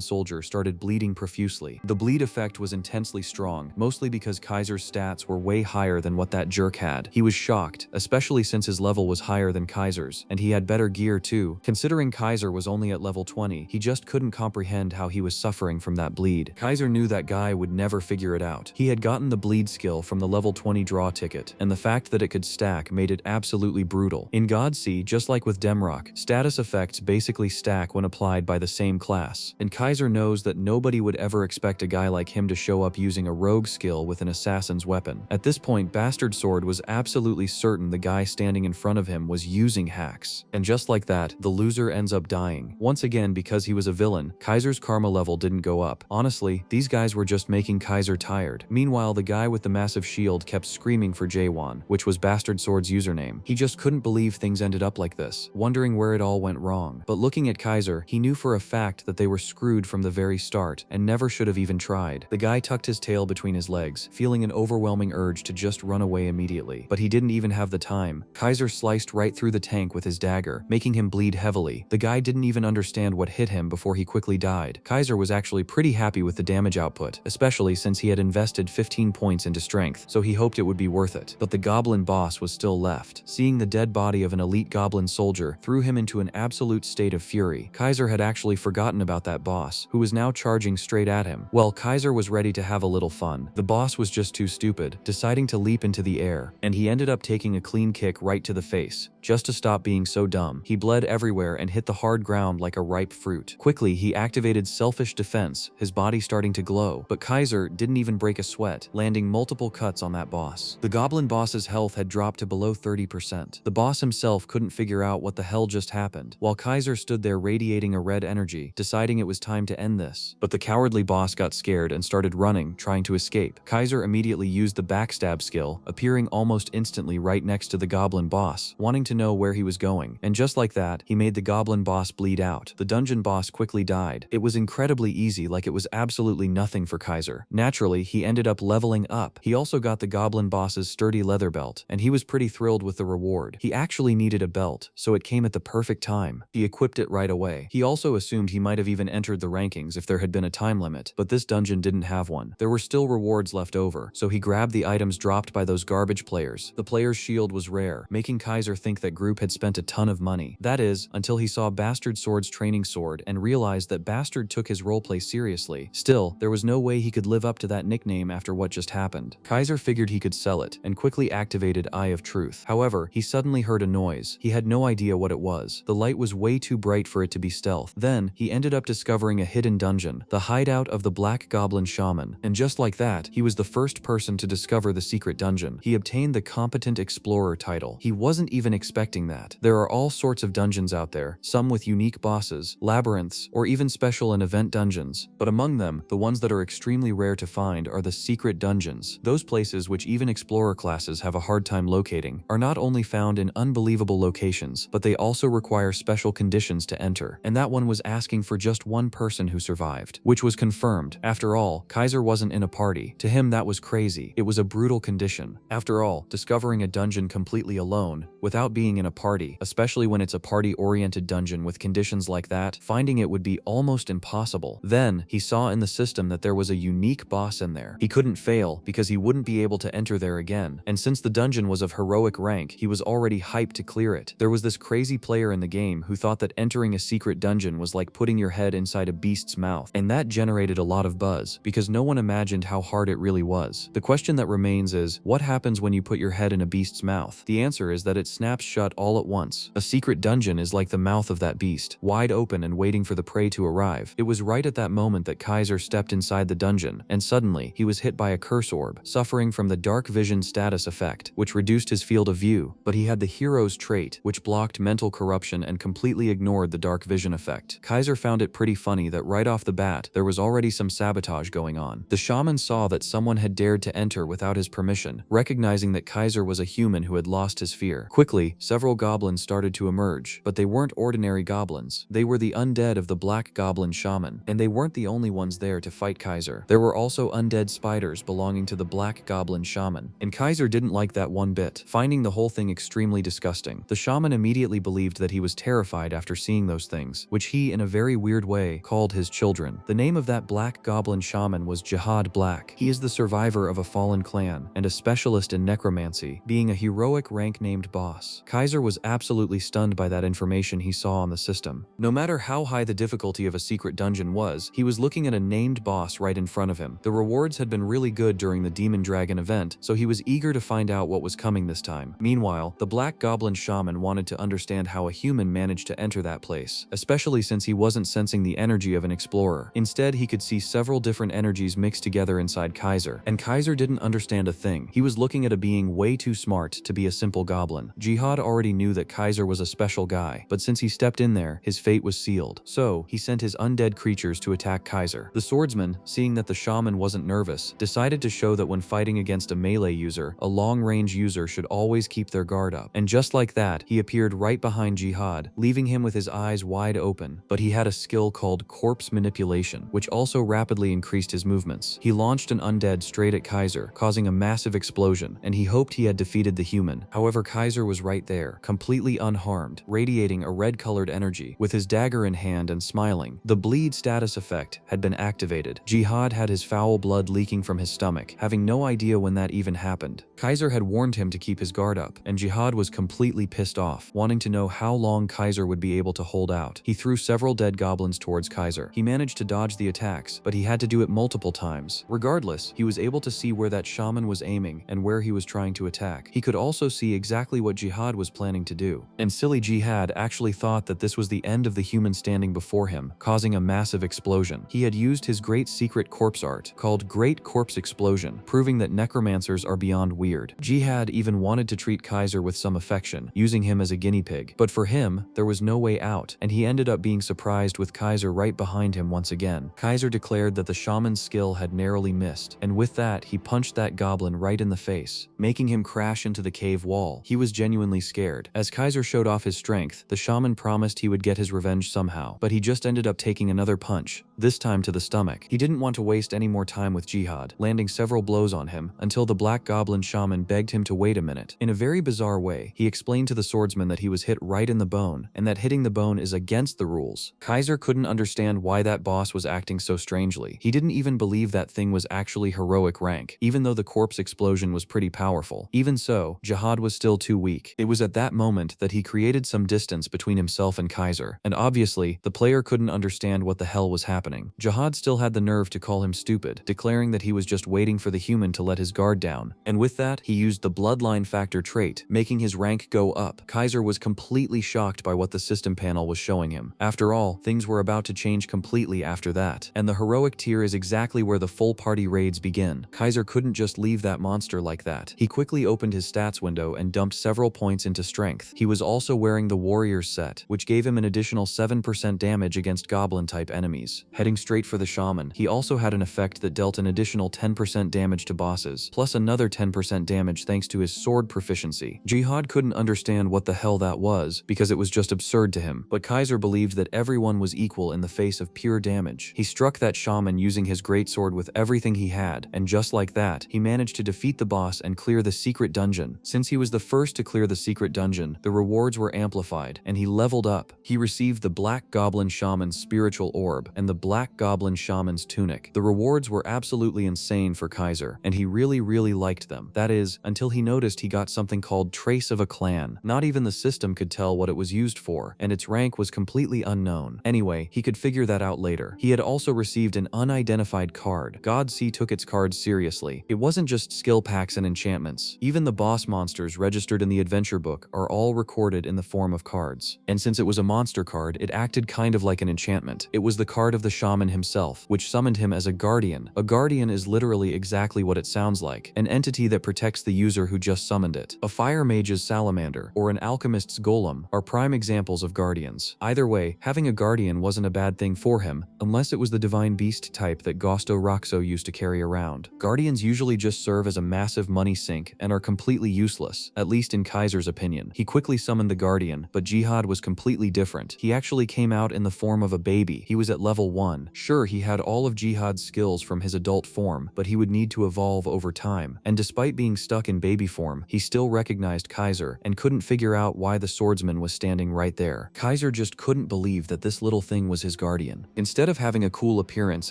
soldier started bleeding profusely. The bleed effect was intensely strong, mostly because Kaiser's stats were way higher than what that jerk had. He was shocked, especially since his level was higher than Kaiser's, and he had better gear too. Considering Kaiser was only at level 20, he just couldn't comprehend how he was suffering from that bleed. Kaiser knew that guy would never figure it out. He had gotten the bleed skill from the level 20 draw ticket, and the fact that it could stack made it absolutely brutal. In Godsea, just like with Demrock, status effects basically stack when applied by the same class, and Kaiser knows that nobody would ever expect a guy like him to show up using a rogue skill with an assassin's weapon. At this point, Bastard Sword was absolutely certain the guy standing in front of him was using hacks. And just like that, the loser ends up dying. Once again, because he was a villain, Kaiser's karma level didn't go up. Honestly, these guys were just making Kaiser tired. Meanwhile, the guy with the massive shield kept screaming for J1, which was Bastard Sword's username. He just couldn't believe things ended up like this, wondering where it all went wrong. But looking at Kaiser, he knew for a fact that they were screwed from the very start and never should have even tried. The guy tucked his tail between his legs, feeling an overwhelming urge to just run away immediately. But he didn't even have the time. Kaiser sliced right through the tank with his dagger, making him bleed heavily. The guy didn't even understand what hit him before he quickly died. Kaiser was actually pretty happy with the damage output, especially since he had invested 15 points into strength, so he hoped it would be worth it. But the goblin boss was still left. Seeing the dead body of an elite goblin soldier threw him into an absolute state of fury. Kaiser had actually forgotten about that boss, who was now charging straight at him. Well, Kaiser was ready to have a little fun. The boss was just too stupid, deciding to leap into the air, and he ended up taking a clean kick right to the face, just to stop being so dumb. He bled everywhere and hit the hard ground like a ripe fruit. Quickly, he activated selfish defense, his body starting to glow, but Kaiser didn't even break a sweat, landing multiple cuts on that boss. The goblin boss's health had dropped to below 30%. The boss himself couldn't figure out what the hell just happened, while Kaiser stood there radiating a red energy, deciding it was time to end this. But the cowardly boss got scared and started running, trying to escape. Kaiser immediately used the backstab skill, appearing almost instantly right next to the goblin boss, wanting to know where he was going. And just like that, he made the goblin boss bleed out. The dungeon boss quickly died. It was incredibly easy, like it was absolutely nothing for Kaiser. Naturally, he ended up leveling up. He also got the goblin boss's sturdy leather belt, and he was pretty thrilled with the reward. He actually needed a belt, so it came at the perfect time. He equipped it right away. He also assumed he might have even entered the rankings if there had been a time limit, but this dungeon didn't have one. There were still rewards left over, so he grabbed the items dropped by those garbage players. The player's shield was rare, making Kaiser think that group had spent a ton of money. That is, until he saw Bastard Sword's training sword and realized that Bastard took his roleplay seriously. Still, there was no way he could live up to that nickname after what just happened. Kaiser figured he could sell it, and quickly activated Eye of Truth. However, he suddenly heard a noise. He had no idea what it was. The light was way too bright for it to be stealth. Then, he ended up discovering a hidden dungeon, the hideout of the Black Goblin Shaman. And just like that, he was the first person to discover the secret dungeon. He obtained the Competent Explorer title. He wasn't even expecting that. There are all sorts of dungeons out there, some with unique bosses, labyrinths, or even special and event dungeons. But among them, the ones that are extremely rare to find are the secret dungeons. Those places which even explorer classes have a hard time locating are not only found in unbelievable locations, but they also require special conditions to enter. And that one was asking for just one person who survived, which was confirmed. After all, Kaiser wasn't in a party. To him, that was crazy. It was a brutal condition. After all, discovering a dungeon completely alone, without being in a party, especially when it's a party-oriented dungeon with conditions like that, finding it would be almost impossible. Then, he saw in the system that there was a unique boss in there. He couldn't fail, because he wouldn't be able to enter there again. And since the dungeon was of heroic rank, he was already hyped to clear it. There was this crazy player in the game who thought that entering a secret dungeon was like putting your head inside a beast's mouth. And that generated a lot of buzz, because no one imagined how hard it really was. The question that remains is, what happens when you put your head in a beast's mouth? The answer is that it snaps shut all at once. A secret dungeon is like the mouth of that beast, wide open and waiting for the prey to arrive. It was right right at that moment that Kaiser stepped inside the dungeon, and suddenly, he was hit by a curse orb, suffering from the dark vision status effect, which reduced his field of view, but he had the hero's trait, which blocked mental corruption and completely ignored the dark vision effect. Kaiser found it pretty funny that right off the bat, there was already some sabotage going on. The shaman saw that someone had dared to enter without his permission, recognizing that Kaiser was a human who had lost his fear. Quickly, several goblins started to emerge, but they weren't ordinary goblins. They were the undead of the Black Goblin Shaman, and they weren't the only ones there to fight Kaiser. There were also undead spiders belonging to the Black Goblin Shaman, and Kaiser didn't like that one bit, finding the whole thing extremely disgusting. The shaman immediately believed that he was terrified after seeing those things, which he, in a very weird way, called his children. The name of that Black Goblin Shaman was Jihad Black. He is the survivor of a fallen clan, and a specialist in necromancy, being a heroic rank named boss. Kaiser was absolutely stunned by that information he saw on the system. No matter how high the difficulty of a secret dungeon was, he was looking at a named boss right in front of him. The rewards had been really good during the Demon Dragon event, so he was eager to find out what was coming this time. Meanwhile, the Black Goblin Shaman wanted to understand how a human managed to enter that place, especially since he wasn't sensing the energy of an explorer. Instead, he could see several different energies mixed together inside Kaiser, and Kaiser didn't understand a thing. He was looking at a being way too smart to be a simple goblin. Jihad already knew that Kaiser was a special guy, but since he stepped in there, his fate was sealed. So, he sent his undead creatures to attack Kaiser. The swordsman, seeing that the shaman wasn't nervous, decided to show that when fighting against a melee user, a long-range user should always keep their guard up. And just like that, he appeared right behind Jihad, leaving him with his eyes wide open. But he had a skill called corpse manipulation, which also rapidly increased his movements. He launched an undead straight at Kaiser, causing a massive explosion, and he hoped he had defeated the human. However, Kaiser was right there, completely unharmed, radiating a red-colored energy. With his dagger in hand and smiling, the bleed status effect had been activated. Jihad had his foul blood leaking from his stomach, having no idea when that even happened. Kaiser had warned him to keep his guard up, and Jihad was completely pissed off, wanting to know how long Kaiser would be able to hold out. He threw several dead goblins towards Kaiser. He managed to dodge the attacks, but he had to do it multiple times. Regardless, he was able to see where that shaman was aiming and where he was trying to attack. He could also see exactly what Jihad was planning to do. And silly Jihad actually thought that this was the end of the human standing before him, causing a massive explosion. He had used his great secret corpse art, called Great Corpse Explosion, proving that necromancers are beyond weird. Jihad even wanted to treat Kaiser with some affection, using him as a guinea pig. But for him, there was no way out, and he ended up being surprised with Kaiser right behind him once again. Kaiser declared that the shaman's skill had narrowly missed, and with that, he punched that goblin right in the face, making him crash into the cave wall. He was genuinely scared. As Kaiser showed off his strength, the shaman promised he would get his revenge somehow, but he just ended up taking another punch, this time to the stomach. He didn't want to waste any more time with Jihad, landing several blows on him, until the Black Goblin Shaman begged him to wait a minute. In a very bizarre way, he explained to the swordsman that he was hit right in the bone, and that hitting the bone is against the rules. Kaiser couldn't understand why that boss was acting so strangely. He didn't even believe that thing was actually heroic rank, even though the corpse explosion was pretty powerful. Even so, Jihad was still too weak. It was at that moment that he created some distance between himself and Kaiser, and obviously, the player couldn't understand what the hell was happening. Jihad still had the nerve to call him stupid, declaring that he was just waiting for the human to let his guard down, and with that, he used the bloodline factor trait, making his rank go up. Kaiser was completely shocked by what the system panel was showing him. After all, things were about to change completely after that, and the heroic tier is exactly where the full party raids begin. Kaiser couldn't just leave that monster like that. He quickly opened his stats window and dumped several points into strength. He was also wearing the warrior's set, which gave him an additional 7% damage against goblin-type enemies. Heading straight for the shaman, he also had an effect that dealt an additional 10% damage to bosses, plus another 10% damage thanks to his sword proficiency. Jihad couldn't understand what the hell that was, because it was just absurd to him, but Kaiser believed that everyone was equal in the face of pure damage. He struck that shaman using his greatsword with everything he had, and just like that, he managed to defeat the boss and clear the secret dungeon. Since he was the first to clear the secret dungeon, the rewards were amplified, and he leveled up. He received the Black Goblin Shaman's spiritual orb and the Black Goblin Shaman's tunic. The rewards were absolutely insane for Kaiser, and he really liked them. That is, until he noticed he got something called Trace of a Clan. Not even the system could tell what it was used for, and its rank was completely unknown. Anyway, he could figure that out later. He had also received an unidentified card. God C took its cards seriously. It wasn't just skill packs and enchantments. Even the boss monsters registered in the adventure book are all recorded in the form of cards. And since it was a monster card, it acted kind of like an enchantment. It was the card of the shaman himself, which summoned him as a guardian. A guardian is literally exactly what it sounds like, an entity that protects the user who just summoned it. A fire mage's salamander or an alchemist's golem are prime examples of guardians. Either way, having a guardian wasn't a bad thing for him, unless it was the divine beast type that Gosto Roxo used to carry around. Guardians usually just serve as a massive money sink and are completely useless, at least in Kaiser's opinion. He quickly summoned the guardian, but Jihad was completely different. He actually came out in the form of a baby. He was at level 1. Sure, he had all of Jihad's skills from his adult form, but he would need to evolve over time. And despite being stuck in baby form, he still recognized Kaiser and couldn't figure out why the swordsman was standing right there. Kaiser just couldn't believe that this little thing was his guardian. Instead of having a cool appearance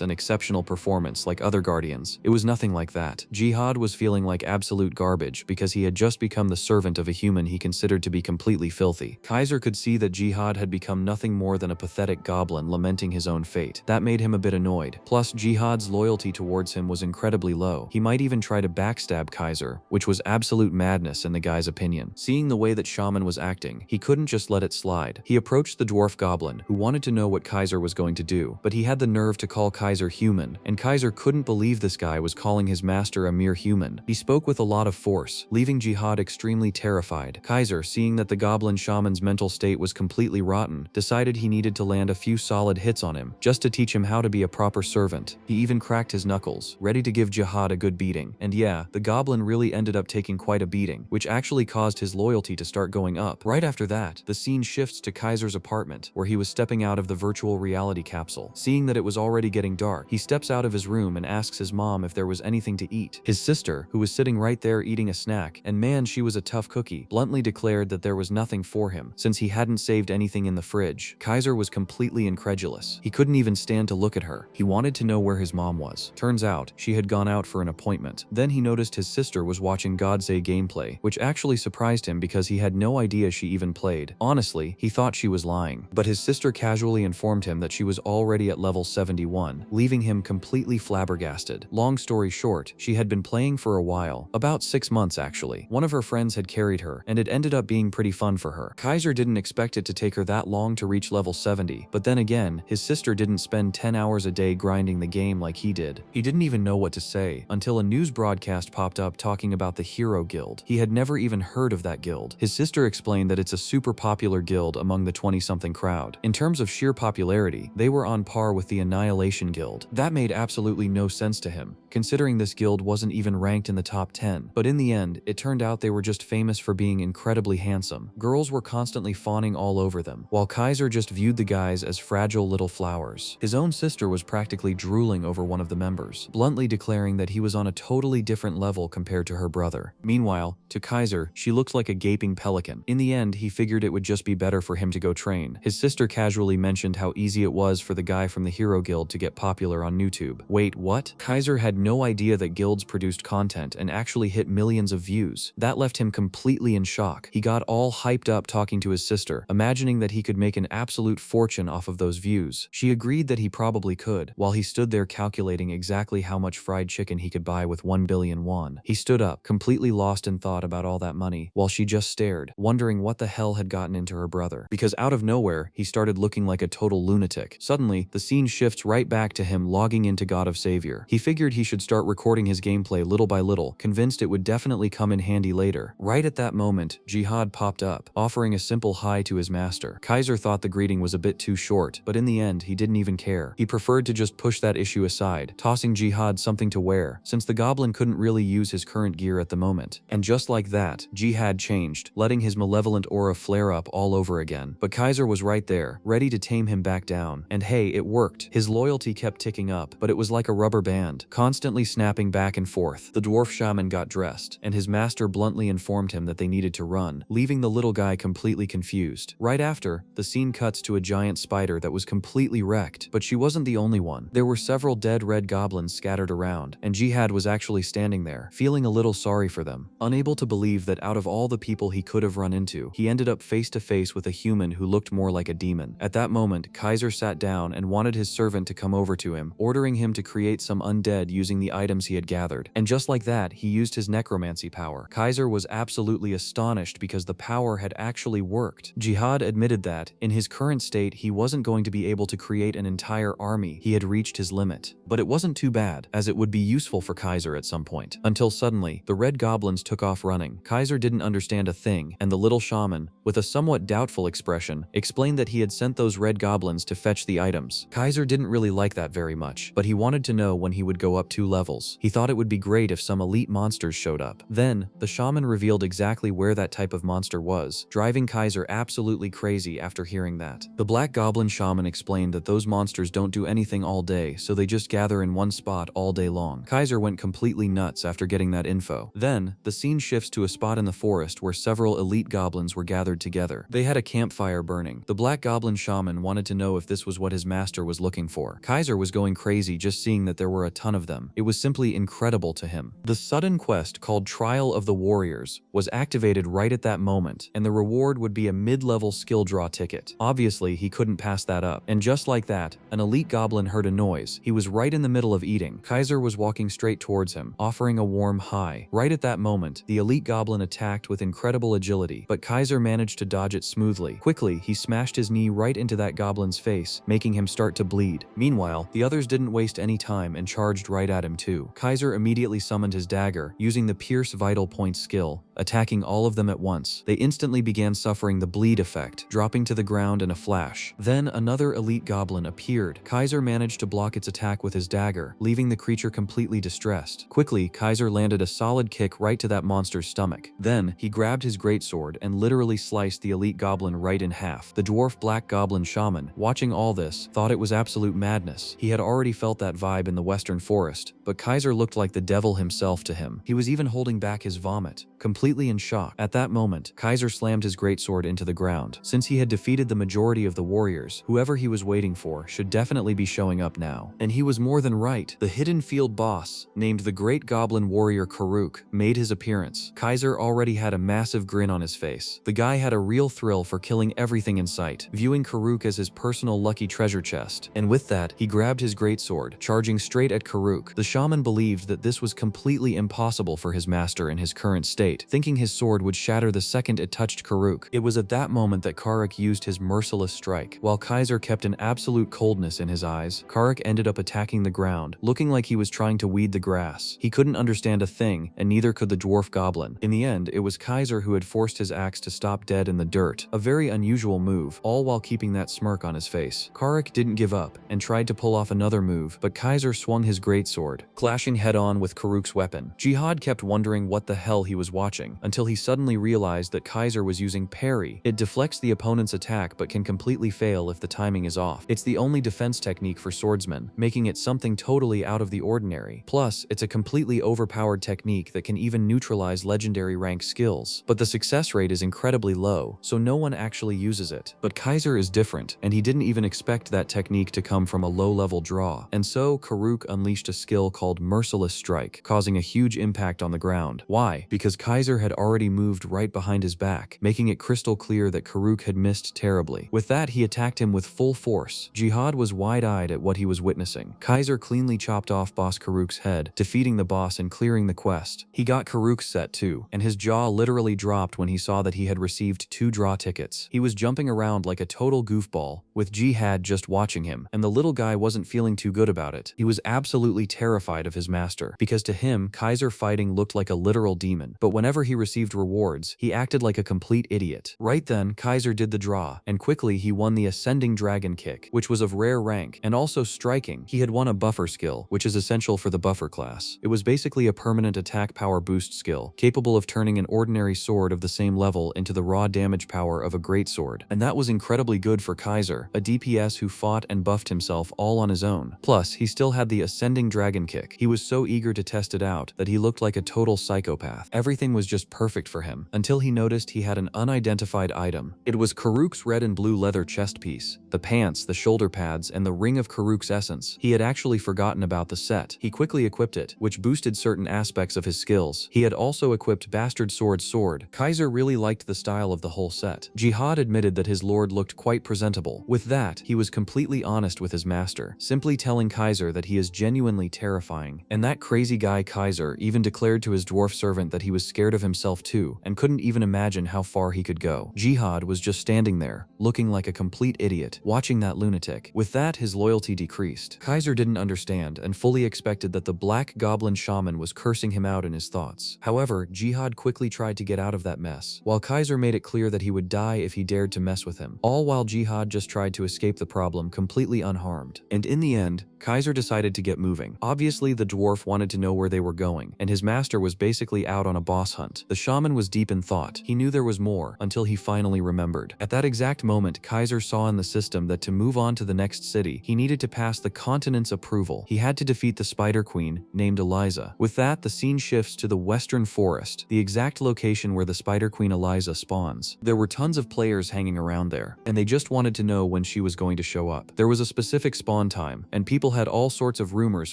and exceptional performance like other guardians, it was nothing like that. Jihad was feeling like absolute garbage because he had just become the servant of a human he considered to be completely filthy. Kaiser could see that Jihad had become nothing more than a pathetic goblin lamenting his own fate. That made him a bit annoyed. Plus, Jihad's loyalty towards him was incredibly low. He might even try to backstab Kaiser, which was absolute madness in the guy's opinion. Seeing the way that Shaman was acting, he couldn't just let it slide. He approached the dwarf goblin, who wanted to know what Kaiser was going to do, but he had the nerve to call Kaiser human, and Kaiser couldn't believe this guy was calling his master a mere human. He spoke with a lot of force, leaving Jihad extremely terrified. Kaiser, seeing that the goblin shaman's mental state was completely rotten, decided he needed to land a few solid hits on him, just to teach him how to be a proper servant. He even cracked his knuckles, ready to give Jihad a good beating. And yeah, the goblin really ended up taking quite a beating, which actually caused his loyalty to start going up. Right after that, the scene shifts to Kaiser's apartment, where he was stepping out of the virtual reality capsule. Seeing that it was already getting dark, he steps out of his room and asks his mom if there was anything to eat. His sister, who was sitting right there eating a snack, and man, she was a tough cookie, bluntly declared that there was nothing for him, since he hadn't saved anything in the fridge. Kaiser was completely incredulous. He couldn't even stand to look at her. He wanted to know where his mom was. Turns out, she had gone out for an appointment. Then he noticed his sister was watching Godsay gameplay, which actually surprised him because he had no idea she even played. Honestly, he thought she was lying. But his sister casually informed him that she was already at level 71, leaving him completely flabbergasted. Long story short, she had been playing for a while, about 6 months actually. One of her friends had carried her, and it ended up being pretty fun for her. Kaiser didn't expect it to take her that long to reach level 70, but then again, his sister didn't spend 10 hours a day grinding the game like he did. He didn't even know what to say until a news broadcast popped up talking about the Hero Guild. He had never even heard of that guild. His sister explained that it's a super popular guild among the 20-something crowd. In terms of sheer popularity, they were on par with the Annihilation Guild. That made absolutely no sense to him, considering this guild wasn't even ranked in the top 10. But in the end, it turned out they were just famous for being incredibly handsome. Girls were constantly fawning all over them, while Kaiser just viewed the guys as fragile little flowers. His own sister was practically drooling over one of the members, bluntly declaring that he was on a totally different level compared to her brother. Meanwhile, to Kaiser, she looked like a gaping pelican. In the end, he figured it would just be better for him to go train. His sister casually mentioned how easy it was for the guy from the Hero Guild to get popular on YouTube. Wait, what? Kaiser had no idea that guilds produced content and actually hit millions of views. That left him completely in shock. He got all hyped up talking to his sister, imagining that he could make an absolute fortune off of those views. She agreed that he probably could, while he stood there calculating exactly how much fried chicken he could buy with 1 billion won. He stood up, completely lost in thought about all that money, while she just stared, wondering what the hell had gotten into her brother. Because out of nowhere, he started looking like a total lunatic. Suddenly, the scene shifts right back to him logging into God of Savior. He figured he should start recording his gameplay little by little, convinced it would definitely come in handy later. Right at that moment, Jihad popped up, offering a simple hi to his master. Kaiser thought the greeting was a bit too short, but in the end, he didn't even care. He preferred to just push that issue aside, tossing Jihad something to wear, since the goblin couldn't really use his current gear at the moment. And just like that, Jihad changed, letting his malevolent aura flare up all over again. But Kaiser was right there, ready to tame him back down. And hey, it worked. His loyalty kept ticking up, but it was like a rubber band, constantly snapping back and forth. The dwarf shaman got dressed, and his master bluntly informed him that they needed to run, leaving the little guy completely confused. Right after, the scene cuts to a giant spider that was completely wrecked, but she wasn't the only one. There were several dead red goblins scattered around, and Jihad was actually standing there, feeling a little sorry for them. Unable to believe that out of all the people he could have run into, he ended up face to face with a human who looked more like a demon. At that moment, Kaiser sat down and wanted his servant to come over to him, ordering him to create some undead using the items he had gathered. And just like that, he used his necromancy power. Kaiser was absolutely astonished because the power had actually worked. Jihad admitted that, in his current state, he wasn't going to be able to create an entire army, he had reached his limit. But it wasn't too bad, as it would be useful for Kaiser at some point. Until suddenly, the red goblins took off running. Kaiser didn't understand a thing, and the little shaman, with a somewhat doubtful expression, explained that he had sent those red goblins to fetch the items. Kaiser didn't really like that very much, but he wanted to know when he would go up 2 levels. He thought it would be great if some elite monsters showed up. Then, the shaman revealed exactly where that type of monster was, driving Kaiser absolutely crazy after hearing that. The black goblin shaman explained that those monsters don't do anything all day, so they just gather in one spot all day long. Kaiser went completely nuts after getting that info. Then, the scene shifts to a spot in the forest where several elite goblins were gathered together. They had a campfire burning. The black goblin shaman wanted to know if this was what his master was looking for. Kaiser was going crazy just seeing that there were a ton of them. It was simply incredible to him. The sudden quest called Trial of the Warriors was activated right at that moment, and the reward would be a mid-level skill draw ticket. Obviously, he couldn't pass that up. And just like that, an elite goblin heard a noise. He was right in the middle of eating. Kaiser was walking straight towards him, offering a warm hi. Right at that moment, the elite goblin attacked with incredible agility, but Kaiser managed to dodge it smoothly. Quickly, he smashed his knee right into that goblin's face, making him start to bleed. Meanwhile, the others didn't waste any time and charged right at him too. Kaiser immediately summoned his dagger, using the Pierce Vital Point skill, attacking all of them at once. They instantly began suffering the bleed effect, dropping to the ground in a flash. Then another elite goblin appeared. Kaiser managed to block its attack with his dagger, leaving the creature completely distressed. Quickly, Kaiser landed a solid kick right to that monster's stomach. Then, he grabbed his greatsword and literally sliced the elite goblin right in half. The dwarf black goblin shaman, watching all this, thought it was absolute madness. He had already felt that vibe in the western forest, but Kaiser looked like the devil himself to him. He was even holding back his vomit, completely in shock. At that moment, Kaiser slammed his greatsword into the ground. Since he had defeated the majority of the warriors, whoever he was waiting for should definitely be showing up now. And he was more than right. The hidden field boss, named the Great Goblin Warrior Karuk, made his appearance. Kaiser already had a massive grin on his face. The guy had a real thrill for killing everything in sight, viewing Karuk as his personal lucky treasure chest. And with that, he grabbed his greatsword, charging straight at Karuk. The shaman believed that this was completely impossible for his master in his current state, thinking his sword would shatter the second it touched Karuk. It was at that moment that Karuk used his merciless strike. While Kaiser kept an absolute coldness in his eyes, Karuk ended up attacking the ground, looking like he was trying to weed the grass. He couldn't understand a thing, and neither could the dwarf goblin. In the end, it was Kaiser who had forced his axe to stop dead in the dirt, a very unusual move, all while keeping that smirk on his face. Karuk didn't give up, and tried to pull off another move, but Kaiser swung his greatsword, clashing head-on with Karuk's weapon. Jihad kept wondering what the hell he was watching, until he suddenly realized that Kaiser was using parry. It deflects the opponent's attack but can completely fail if the timing is off. It's the only defense technique for swordsmen, making it something totally out of the ordinary. Plus, it's a completely overpowered technique that can even neutralize legendary rank skills. But the success rate is incredibly low, so no one actually uses it. But Kaiser is different, and he didn't even expect that technique to come from a low-level draw. And so, Karuk unleashed a skill called Merciless Strike, causing a huge impact on the ground. Why? Because Kaiser had already moved right behind his back, making it crystal clear that Karuk had missed terribly. With that, he attacked him with full force. Jihad was wide-eyed at what he was witnessing. Kaiser cleanly chopped off boss Karuk's head, defeating the boss and clearing the quest. He got Karuk's set too, and his jaw literally dropped when he saw that he had received 2 draw tickets. He was jumping around like a total goofball, with Jihad just watching him, and the little guy wasn't feeling too good about it. He was absolutely terrified of his master, because to him, Kaiser fighting looked like a literal demon. But whenever he received rewards, he acted like a complete idiot. Right then, Kaiser did the draw, and quickly he won the Ascending Dragon Kick, which was of rare rank, and also striking. He had won a buffer skill, which is essential for the buffer class. It was basically a permanent attack power boost skill, capable of turning an ordinary sword of the same level into the raw damage power of a greatsword. And that was incredibly good for Kaiser, a DPS who fought and buffed himself all on his own. Plus, he still had the Ascending Dragon Kick. He was so eager to test it out that he looked like a total psychopath. Everything was just perfect for him, until he noticed he had an unidentified item. It was Karuk's red and blue leather chest piece, the pants, the shoulder pads, and the ring of Karuk's essence. He had actually forgotten about the set. He quickly equipped it, which boosted certain aspects of his skills. He had also equipped Bastard Sword. Kaiser really liked the style of the whole set. Jihad admitted that his lord looked quite presentable. With that, he was completely honest with his master, simply telling Kaiser that he is genuinely terrifying. And that crazy guy Kaiser even declared to his dwarf servant that he was scared of himself too, and couldn't even imagine how far he could go. Jihad was just standing there, looking like a complete idiot, watching that that lunatic. With that, his loyalty decreased. Kaiser didn't understand and fully expected that the black goblin shaman was cursing him out in his thoughts. However, Jihad quickly tried to get out of that mess, while Kaiser made it clear that he would die if he dared to mess with him, all while Jihad just tried to escape the problem completely unharmed. And in the end, Kaiser decided to get moving. Obviously, the dwarf wanted to know where they were going, and his master was basically out on a boss hunt. The shaman was deep in thought. He knew there was more, until he finally remembered. At that exact moment, Kaiser saw in the system that to move on to the next city, he needed to pass the continent's approval. He had to defeat the Spider Queen, named Eliza. With that, the scene shifts to the Western Forest, the exact location where the Spider Queen Eliza spawns. There were tons of players hanging around there, and they just wanted to know when she was going to show up. There was a specific spawn time, and people had all sorts of rumors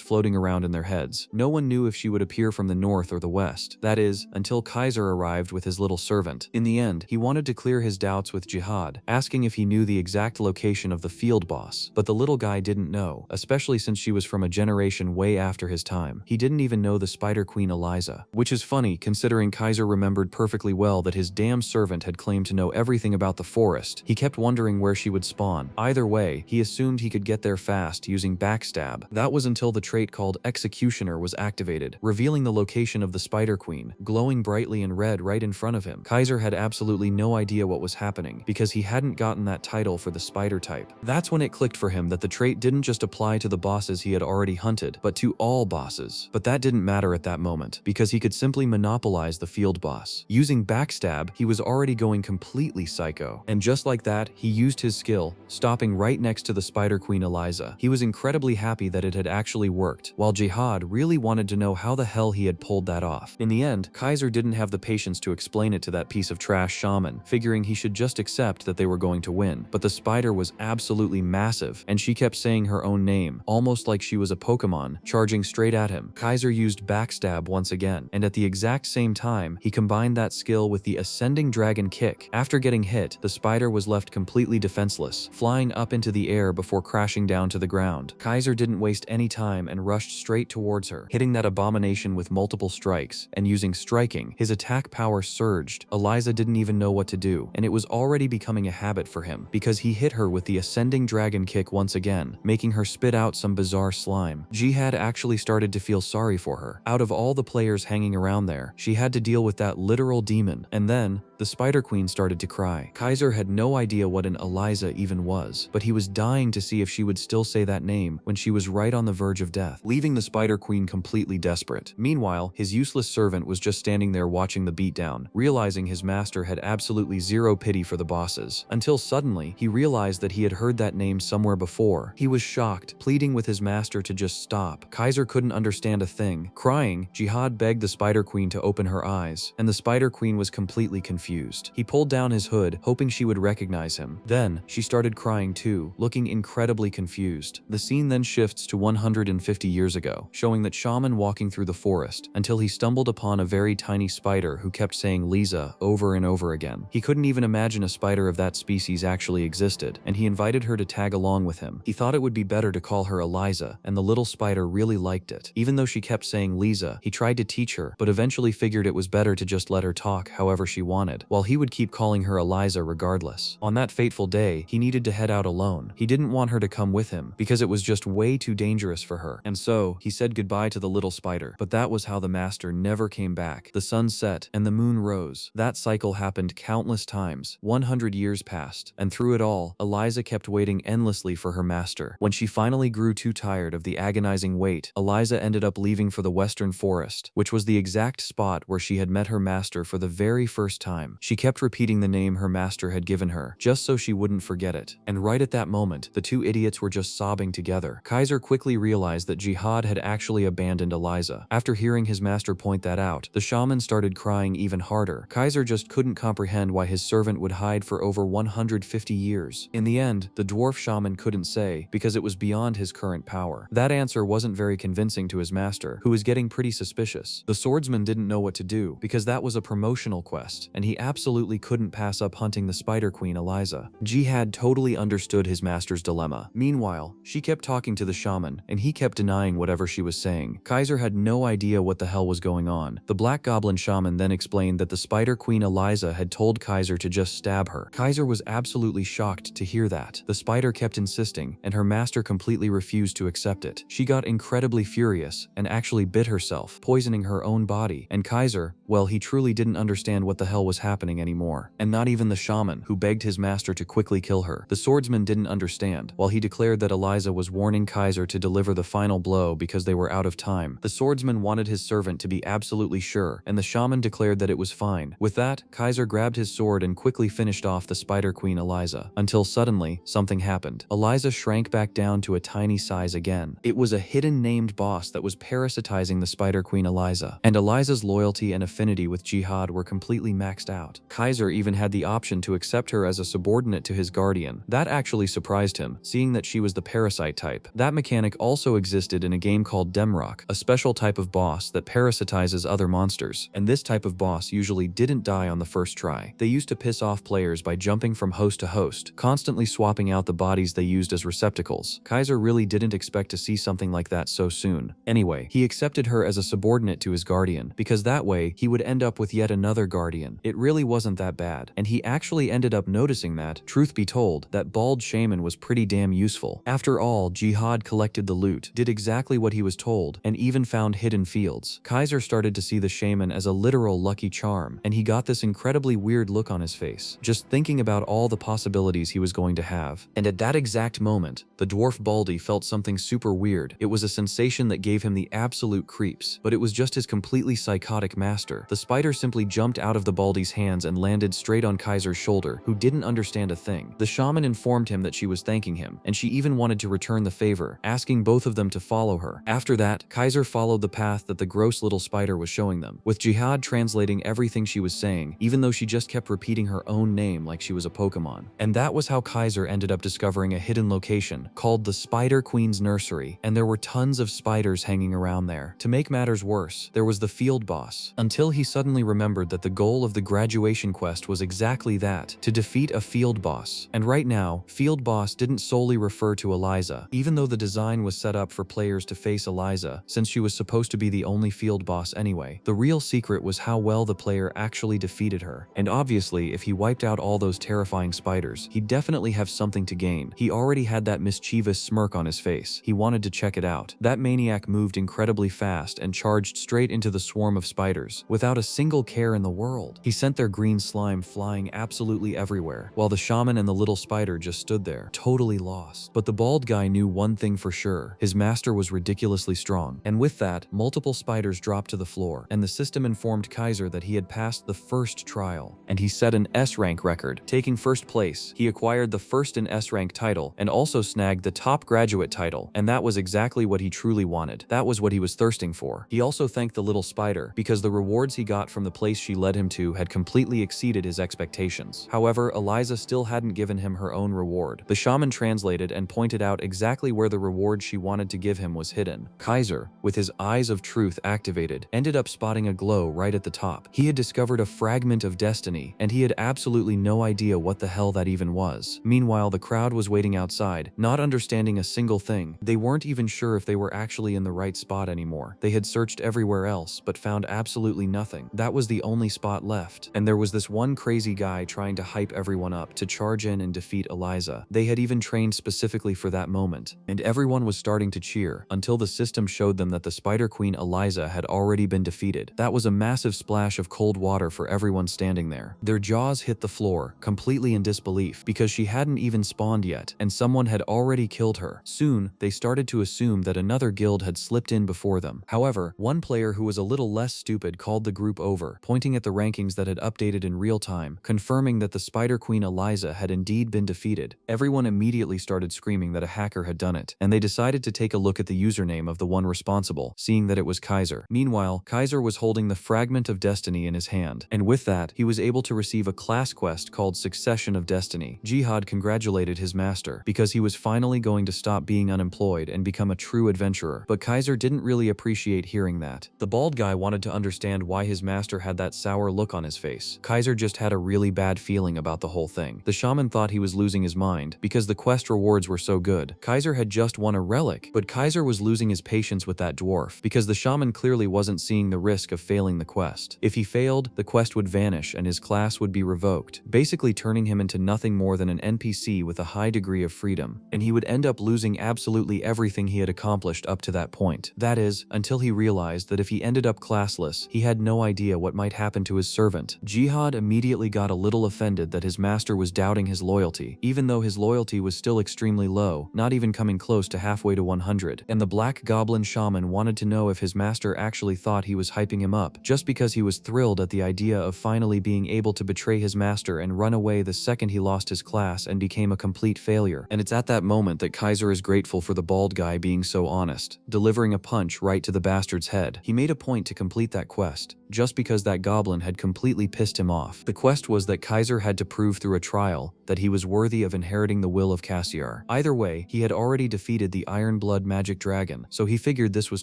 floating around in their heads. No one knew if she would appear from the north or the west. That is, until Kaiser arrived with his little servant. In the end, he wanted to clear his doubts with Jihad, asking if he knew the exact location of the field boss. But the little guy didn't know, especially since she was from a generation way after his time. He didn't even know the Spider Queen Eliza, which is funny considering Kaiser remembered perfectly well that his damn servant had claimed to know everything about the forest. He kept wondering where she would spawn. Either way, he assumed he could get there fast using backstab. That was until the trait called Executioner was activated, revealing the location of the Spider Queen, glowing brightly in red right in front of him. Kaiser had absolutely no idea what was happening, because he hadn't gotten that title for the spider type. That's when it clicked for him that the trait didn't just apply to the bosses he had already hunted, but to all bosses. But that didn't matter at that moment, because he could simply monopolize the field boss. Using backstab, he was already going completely psycho. And just like that, he used his skill, stopping right next to the Spider Queen Eliza. He was incredibly happy that it had actually worked, while Jihad really wanted to know how the hell he had pulled that off. In the end, Kaiser didn't have the patience to explain it to that piece of trash shaman, figuring he should just accept that they were going to win. But the spider was absolutely massive, and she kept saying her own name, almost like she was a Pokemon, charging straight at him. Kaiser used backstab once again, and at the exact same time, he combined that skill with the ascending dragon kick. After getting hit, the spider was left completely defenseless, flying up into the air before crashing down to the ground. Kaiser didn't waste any time and rushed straight towards her, hitting that abomination with multiple strikes, and using striking, his attack power surged. Eliza didn't even know what to do, and it was already becoming a habit for him, because he hit her with the ascending dragon kick once again, making her spit out some bizarre slime. Jihad actually started to feel sorry for her. Out of all the players hanging around there, she had to deal with that literal demon, and then the Spider Queen started to cry. Kaiser had no idea what an Eliza even was, but he was dying to see if she would still say that name when she was right on the verge of death, leaving the Spider Queen completely desperate. Meanwhile, his useless servant was just standing there watching the beatdown, realizing his master had absolutely zero pity for the bosses, until suddenly he realized that he had heard that name somewhere before. He was shocked, pleading with his master to just stop. Kaiser couldn't understand a thing. Crying, Jihad begged the Spider Queen to open her eyes, and the Spider Queen was completely confused. He pulled down his hood, hoping she would recognize him. Then, she started crying too, looking incredibly confused. The scene then shifts to 150 years ago, showing that shaman walking through the forest, until he stumbled upon a very tiny spider who kept saying Lisa over and over again. He couldn't even imagine a spider of that species actually existed, and he invited her to tag along with him. He thought it would be better to call her Eliza, and the little spider really liked it. Even though she kept saying Lisa, he tried to teach her, but eventually figured it was better to just let her talk however she wanted, while he would keep calling her Eliza regardless. On that fateful day, he needed to head out alone. He didn't want her to come with him, because it was just way too dangerous for her. And so, he said goodbye to the little spider. But that was how the master never came back. The sun set, and the moon rose. That cycle happened countless times. 100 years passed, and through it all, Eliza kept waiting endlessly for her master. When she finally grew too tired of the agonizing wait, Eliza ended up leaving for the Western Forest, which was the exact spot where she had met her master for the very first time. She kept repeating the name her master had given her, just so she wouldn't forget it. And right at that moment, the two idiots were just sobbing together. Kaiser quickly realized that Jihad had actually abandoned Eliza. After hearing his master point that out, the shaman started crying even harder. Kaiser just couldn't comprehend why his servant would hide for over 150 years. In the end, the dwarf shaman couldn't say, because it was beyond his current power. That answer wasn't very convincing to his master, who was getting pretty suspicious. The swordsman didn't know what to do, because that was a promotional quest, and he absolutely couldn't pass up hunting the Spider Queen Eliza. Jihad totally understood his master's dilemma. Meanwhile, she kept talking talking to the shaman, and he kept denying whatever she was saying. Kaiser had no idea what the hell was going on. The Black Goblin shaman then explained that the Spider Queen Eliza had told Kaiser to just stab her. Kaiser was absolutely shocked to hear that. The spider kept insisting, and her master completely refused to accept it. She got incredibly furious and actually bit herself, poisoning her own body. And Kaiser, well, he truly didn't understand what the hell was happening anymore. And not even the shaman, who begged his master to quickly kill her. The swordsman didn't understand. While he declared that Eliza was warning Kaiser to deliver the final blow because they were out of time, the swordsman wanted his servant to be absolutely sure, and the shaman declared that it was fine. With that, Kaiser grabbed his sword and quickly finished off the Spider Queen Eliza, until suddenly, something happened. Eliza shrank back down to a tiny size again. It was a hidden named boss that was parasitizing the Spider Queen Eliza, and Eliza's loyalty and affinity with Jihad were completely maxed out. Kaiser even had the option to accept her as a subordinate to his guardian. That actually surprised him, seeing that she was the parasite type. That mechanic also existed in a game called Demrock, a special type of boss that parasitizes other monsters, and this type of boss usually didn't die on the first try. They used to piss off players by jumping from host to host, constantly swapping out the bodies they used as receptacles. Kaiser really didn't expect to see something like that so soon. Anyway, he accepted her as a subordinate to his guardian, because that way, he would end up with yet another guardian. It really wasn't that bad, and he actually ended up noticing that, truth be told, that bald shaman was pretty damn useful. After all, Jihad collected the loot, did exactly what he was told, and even found hidden fields. Kaiser started to see the shaman as a literal lucky charm, and he got this incredibly weird look on his face, just thinking about all the possibilities he was going to have. And at that exact moment, the dwarf Baldy felt something super weird. It was a sensation that gave him the absolute creeps, but it was just his completely psychotic master. The spider simply jumped out of the Baldy's hands and landed straight on Kaiser's shoulder, who didn't understand a thing. The shaman informed him that she was thanking him, and she even wanted to return the favor, asking both of them to follow her. After that, Kaiser followed the path that the gross little spider was showing them, with Jihad translating everything she was saying, even though she just kept repeating her own name like she was a Pokemon. And that was how Kaiser ended up discovering a hidden location called the Spider Queen's Nursery, and there were tons of spiders hanging around there. To make matters worse, there was the field boss, until he suddenly remembered that the goal of the graduation quest was exactly that, to defeat a field boss. And right now, field boss didn't solely refer to Eliza, even though the design was set up for players to face Eliza, since she was supposed to be the only field boss anyway. The real secret was how well the player actually defeated her. And obviously, if he wiped out all those terrifying spiders, he'd definitely have something to gain. He already had that mischievous smirk on his face. He wanted to check it out. That maniac moved incredibly fast and charged straight into the swarm of spiders, without a single care in the world. He sent their green slime flying absolutely everywhere, while the shaman and the little spider just stood there, totally lost. But the bald guy knew one thing for sure: his master was ridiculously strong. And with that, multiple spiders dropped to the floor, and the system informed Kaiser that he had passed the first trial, and he set an S-rank record. Taking first place, he acquired the first in S-rank title, and also snagged the top graduate title, and that was exactly what he truly wanted. That was what he was thirsting for. He also thanked the little spider, because the rewards he got from the place she led him to had completely exceeded his expectations. However, Eliza still hadn't given him her own reward. The shaman translated and pointed out exactly where the reward she wanted to give him was hidden. Kaiser, with his eyes of truth activated, ended up spotting a glow right at the top. He had discovered a fragment of destiny, and he had absolutely no idea what the hell that even was. Meanwhile, the crowd was waiting outside, not understanding a single thing. They weren't even sure if they were actually in the right spot anymore. They had searched everywhere else, but found absolutely nothing. That was the only spot left. And there was this one crazy guy trying to hype everyone up to charge in and defeat Eliza. They had even trained specifically for that moment, and everyone was starting to cheer, until the system showed them that the Spider Queen Eliza had already been defeated. That was a massive splash of cold water for everyone standing there. Their jaws hit the floor, completely in disbelief, because she hadn't even spawned yet, and someone had already killed her. Soon, they started to assume that another guild had slipped in before them. However, one player who was a little less stupid called the group over, pointing at the rankings that had updated in real time, confirming that the Spider Queen Eliza had indeed been defeated. Everyone immediately started screaming that a hacker had done it, and they decided to take a look at the username of the one responsible, seeing that it was Kaiser. Meanwhile, Kaiser was holding the fragment of destiny in his hand, and with that, he was able to receive a class quest called Succession of Destiny. Jihad congratulated his master, because he was finally going to stop being unemployed and become a true adventurer, but Kaiser didn't really appreciate hearing that. The bald guy wanted to understand why his master had that sour look on his face. Kaiser just had a really bad feeling about the whole thing. The shaman thought he was losing his mind, because the quest rewards were so good. Kaiser Kaiser had just won a relic, but Kaiser was losing his patience with that dwarf because the shaman clearly wasn't seeing the risk of failing the quest. If he failed, the quest would vanish and his class would be revoked, basically turning him into nothing more than an NPC with a high degree of freedom, and he would end up losing absolutely everything he had accomplished up to that point. That is, until he realized that if he ended up classless, he had no idea what might happen to his servant. Jihad immediately got a little offended that his master was doubting his loyalty, even though his loyalty was still extremely low, not even coming close to halfway to 100, and the black goblin shaman wanted to know if his master actually thought he was hyping him up, just because he was thrilled at the idea of finally being able to betray his master and run away the second he lost his class and became a complete failure. And it's at that moment that Kaiser is grateful for the bald guy being so honest, delivering a punch right to the bastard's head. He made a point to complete that quest, just because that goblin had completely pissed him off. The quest was that Kaiser had to prove through a trial that he was worthy of inheriting the will of Cassiar. Either way, he had already defeated the Iron Blood magic dragon, so he figured this was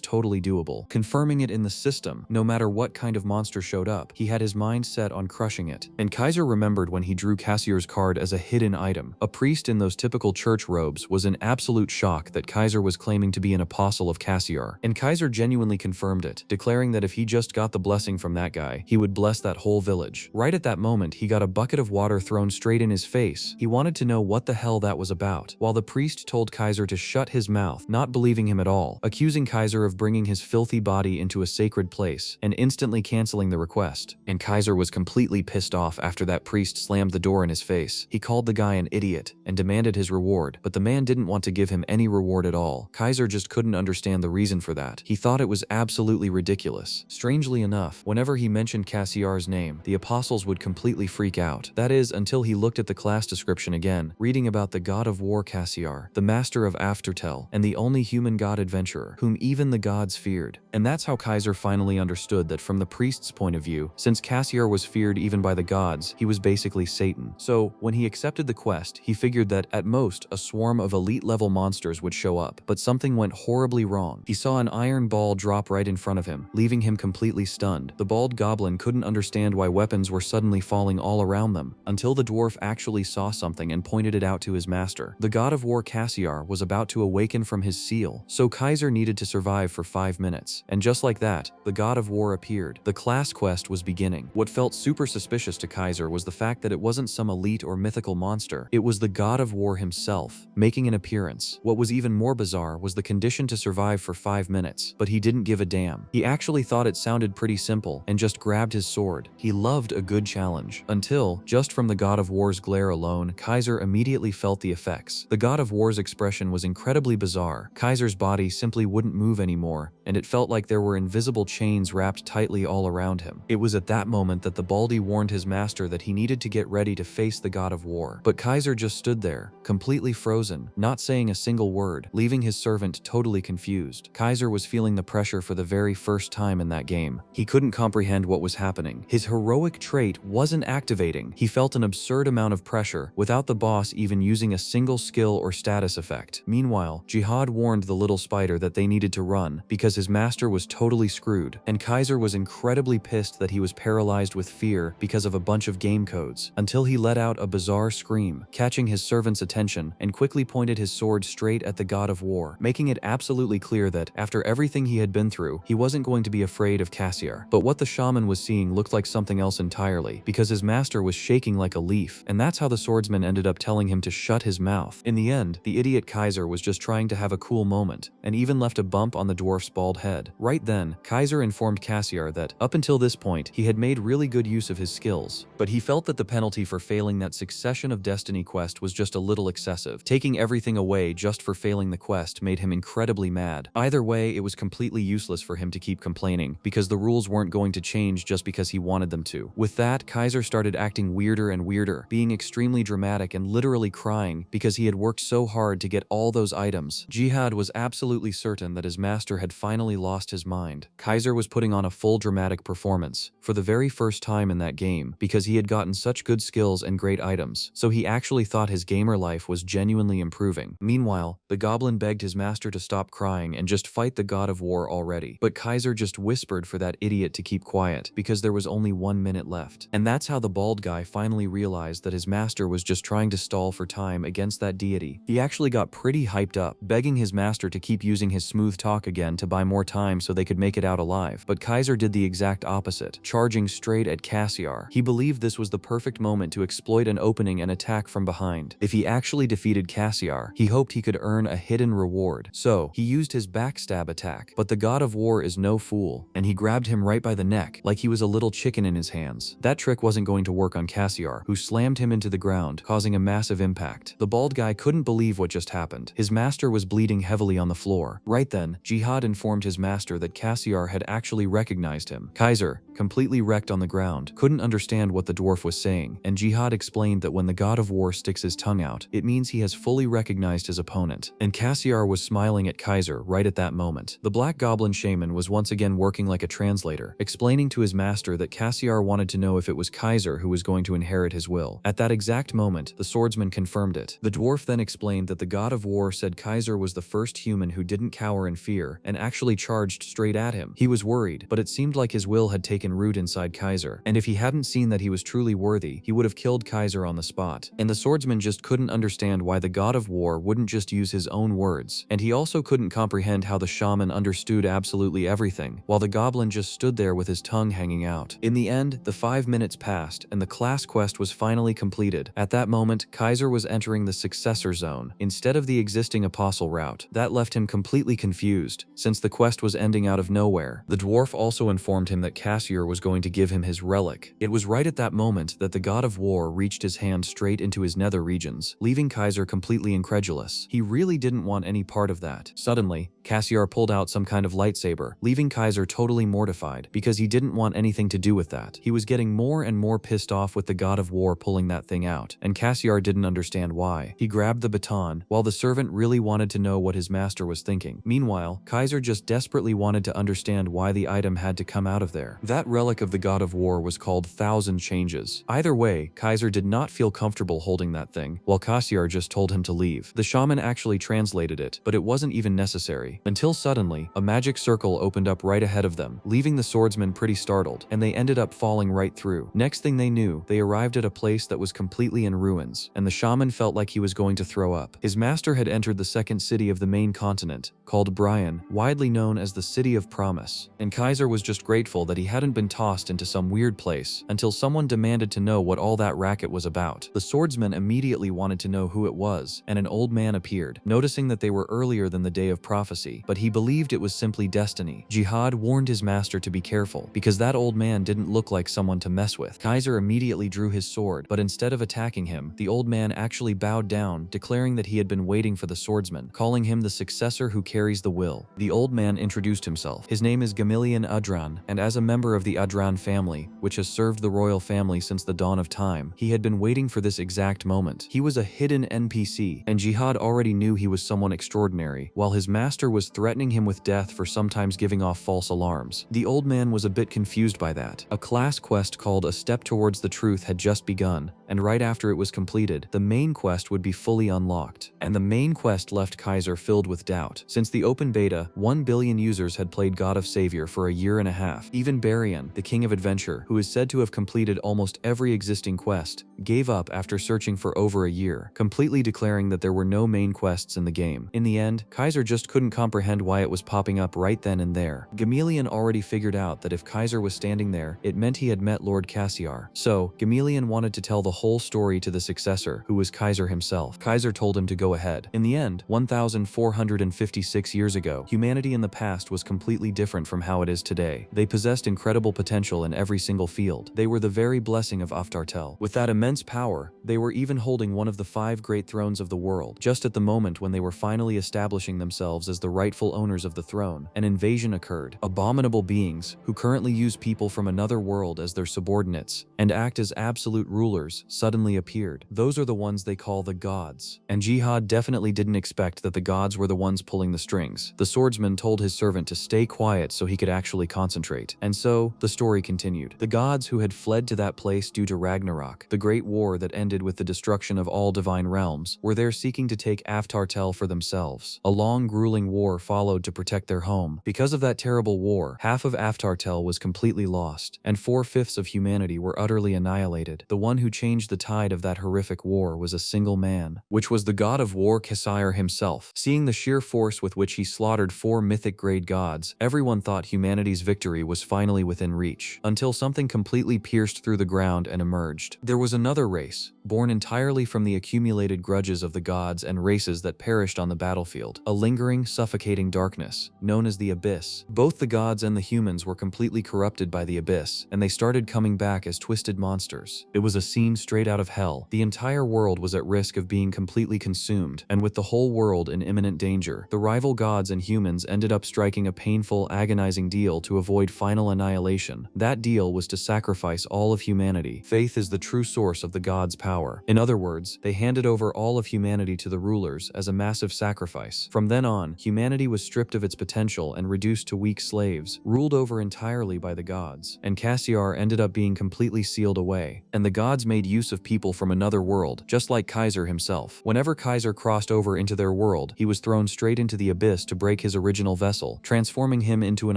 totally doable. Confirming it in the system, no matter what kind of monster showed up, he had his mind set on crushing it. And Kaiser remembered when he drew Cassiar's card as a hidden item. A priest in those typical church robes was in absolute shock that Kaiser was claiming to be an apostle of Cassiar, and Kaiser genuinely confirmed it, declaring that if he just got the blessing from that guy, he would bless that whole village. Right at that moment, he got a bucket of water thrown straight in his face. He wanted to know what the hell that was about, while the priest told Kaiser to shut his mouth, not believing him at all, accusing Kaiser of bringing his filthy body into a sacred place, and instantly canceling the request. And Kaiser was completely pissed off after that priest slammed the door in his face. He called the guy an idiot and demanded his reward, but the man didn't want to give him any reward at all. Kaiser just couldn't understand the reason for that. He thought it was absolutely ridiculous. Strangely enough, whenever he mentioned Cassiar's name, the apostles would completely freak out. That is, until he looked at the class description again, reading about the god of war Cassiar, the master of Aftertell, and the only human god adventurer, whom even the gods feared. And that's how Kaiser finally understood that from the priest's point of view, since Cassiar was feared even by the gods, he was basically Satan. So, when he accepted the quest, he figured that, at most, a swarm of elite-level monsters would show up, but something went horribly wrong. He saw an iron ball drop right in front of him, leaving him completely stunned. The bald goblin couldn't understand why weapons were suddenly falling all around them, until the dwarf actually saw something and pointed it out to his master. The god of war Cassiar was about to awaken from his seal, so Kaiser needed to survive for 5 minutes. And just like that, the god of war appeared. The class quest was beginning. What felt super suspicious to Kaiser was the fact that it wasn't some elite or mythical monster. It was the god of war himself, making an appearance. What was even more bizarre was the condition to survive for 5 minutes, but he didn't give a damn. He actually thought it sounded pretty simple and just grabbed his sword. He loved a good challenge. Until, just from the god of war's glare alone, Kaiser immediately felt the effects. The god of war's expression was incredibly bizarre. Kaiser's body simply wouldn't move anymore, and it felt like there were invisible chains wrapped tightly all around him. It was at that moment that the baldy warned his master that he needed to get ready to face the god of war. But Kaiser just stood there, completely frozen, not saying a single word, leaving his servant totally confused. Kaiser was feeling the pressure for the very first time in that game. He couldn't comprehend what was happening. His heroic trait wasn't activating. He felt an absurd amount of pressure, without the boss even using a single skill or status effect. Meanwhile, Jihad warned the little spider that they needed to run, because his master was totally screwed, and Kaiser was incredibly pissed that he was paralyzed with fear because of a bunch of game codes, until he let out a bizarre scream, catching his servant's attention, and quickly pointed his sword straight at the god of war, making it absolutely clear that, after everything he had been through, he wasn't going to be afraid of Cassiar. But what the shaman was seeing looked like something else entirely, because his master was shaking like a leaf, and that's how the swordsman ended up telling him to shut his mouth. In the end, the idiot Kaiser was just trying to have a cool moment, and even left a bump on the dwarf's bald head. Right then, Kaiser informed Cassiar that, up until this point, he had made really good use of his skills, but he felt that the penalty for failing that succession of destiny quest was just a little excessive. Taking everything away just for failing the quest made him incredibly mad. Either way, it was completely useless for him to keep complaining, because the rules weren't going to change just because he wanted them to. With that, Kaiser started acting weirder and weirder, being extremely dramatic and literally crying because he had worked so hard to get all those items. Jihad was absolutely certain that his master had finally lost his mind. Kaiser was putting on a full dramatic performance, for the very first time in that game, because he had gotten such good skills and great items, so he actually thought his gamer life was genuinely improving. Meanwhile, the goblin begged his master to stop crying and just fight the god of war already, but Kaiser just whispered for that idiot to to keep quiet because there was only 1 minute left. And that's how the bald guy finally realized that his master was just trying to stall for time against that deity. He actually got pretty hyped up, begging his master to keep using his smooth talk again to buy more time so they could make it out alive. But Kaiser did the exact opposite, charging straight at Cassiar. He believed this was the perfect moment to exploit an opening and attack from behind. If he actually defeated Cassiar, he hoped he could earn a hidden reward. So, he used his backstab attack. But the god of war is no fool, and he grabbed him right by the neck, like he was a little chicken in his hands. That trick wasn't going to work on Cassiar, who slammed him into the ground, causing a massive impact. The bald guy couldn't believe what just happened. His master was bleeding heavily on the floor. Right then, Jihad informed his master that Cassiar had actually recognized him. Kaiser, completely wrecked on the ground, couldn't understand what the dwarf was saying, and Jihad explained that when the god of war sticks his tongue out, it means he has fully recognized his opponent. And Cassiar was smiling at Kaiser right at that moment. The black goblin shaman was once again working like a translator, explaining to his master that Cassiar wanted to know if it was Kaiser who was going to inherit his will. At that exact moment, the swordsman confirmed it. The dwarf then explained that the god of war said Kaiser was the first human who didn't cower in fear and actually charged straight at him. He was worried, but it seemed like his will had taken root inside Kaiser, and if he hadn't seen that he was truly worthy, he would have killed Kaiser on the spot. And the swordsman just couldn't understand why the god of war wouldn't just use his own words, and he also couldn't comprehend how the shaman understood absolutely everything, while the goblin just stood there with his tongue hanging out. In the end, the 5 minutes passed, and the class quest was finally completed. At that moment, Kaiser was entering the successor zone, instead of the existing apostle route. That left him completely confused, since the quest was ending out of nowhere. The dwarf also informed him that Cassiar was going to give him his relic. It was right at that moment that the god of war reached his hand straight into his nether regions, leaving Kaiser completely incredulous. He really didn't want any part of that. Suddenly, Cassiar pulled out some kind of lightsaber, leaving Kaiser totally mortified because he didn't want anything to do with that. He was getting more and more pissed off with the god of war pulling that thing out, and Cassiar didn't understand why. He grabbed the baton, while the servant really wanted to know what his master was thinking. Meanwhile, Kaiser just desperately wanted to understand why the item had to come out of there. That relic of the god of war was called 1,000 Changes. Either way, Kaiser did not feel comfortable holding that thing, while Cassiar just told him to leave. The shaman actually translated it, but it wasn't even necessary. Until suddenly, a magic circle opened up right ahead of them, leaving the swordsman pretty startled, and they ended up falling right through. Next thing they knew, they arrived at a place that was completely in ruins, and the shaman felt like he was going to throw up. His master had entered the second city of the main continent, called Brian, widely known as the City of Promise, and Kaiser was just grateful that he hadn't been tossed into some weird place until someone demanded to know what all that racket was about. The swordsman immediately wanted to know who it was, and an old man appeared, noticing that they were earlier than the day of prophecy, but he believed it was simply destiny. Jihad warned his master to be careful, because that old man didn't look like someone to mess with. Kaiser immediately drew his sword, but instead of attacking him, the old man actually bowed down, declaring that he had been waiting for the swordsman, calling him the successor who carries the will. The old man introduced himself. His name is Gamilian Adran, and as a member of the Adran family, which has served the royal family since the dawn of time, he had been waiting for this exact moment. He was a hidden NPC, and Jihad already knew he was someone extraordinary, while his master was threatening him with death for sometimes giving off false alarms. The old man was a bit confused by that. A class quest called A Step Towards the Truth had just begun, and right after it was completed, the main quest would be fully unlocked. And the main quest left Kaiser filled with doubt. Since the open beta, 1 billion users had played God of Savior for a year and a half. Even Barian, the king of adventure, who is said to have completed almost every existing quest, gave up after searching for over a year, completely declaring that there were no main quests in the game. In the end, Kaiser just couldn't comprehend why it was popping up right then and there. Gamilian already figured out that if Kaiser was standing there, it meant he had met Lord Cassiar. So, Gamilian wanted to tell the whole story to the successor, who was Kaiser himself. Kaiser told him to go ahead. In the end, 1,456 years ago, humanity in the past was completely different from how it is today. They possessed incredible potential in every single field. They were the very blessing of Aftartel. With that immense power, they were even holding one of the 5 great thrones of the world. Just at the moment when they were finally establishing themselves as the rightful owners of the throne, an invasion occurred. Abominable beings, who currently use people from another world as their subordinates, and act as absolute rulers, suddenly appeared. Those are the ones they call the gods. And Jihad definitely didn't expect that the gods were the ones pulling the strings. The swordsman told his servant to stay quiet so he could actually concentrate. And so, the story continued. The gods who had fled to that place due to Ragnarok, the great war that ended with the destruction of all divine realms, were there seeking to take Aftartel for themselves. A long, grueling war followed to protect their home. Because of that terrible war, half of Aftartel was completely lost, and 4/5 of humanity were utterly annihilated. The one who changed the tide of that horrific war was a single man, which was the god of war Caesar himself. Seeing the sheer force with which he slaughtered 4 mythic-grade gods, everyone thought humanity's victory was finally within reach, until something completely pierced through the ground and emerged. There was another race, born entirely from the accumulated grudges of the gods and races that perished on the battlefield, a lingering, suffocating darkness, known as the Abyss. Both the gods and the humans were completely corrupted by the Abyss, and they started coming back as twisted monsters. It was a scene straight out of hell. The entire world was at risk of being completely consumed, and with the whole world in imminent danger, the rival gods and humans ended up striking a painful, agonizing deal to avoid final annihilation. That deal was to sacrifice all of humanity. Faith is the true source of the gods' power. In other words, they handed over all of humanity to the rulers as a massive sacrifice. From then on, humanity was stripped of its potential and reduced to weak slaves, ruled over entirely by the gods. And Cassiar ended up being completely sealed away. And the gods made use of people from another world, just like Kaiser himself. Whenever Kaiser crossed over into their world, he was thrown straight into the abyss to break his original vessel, transforming him into an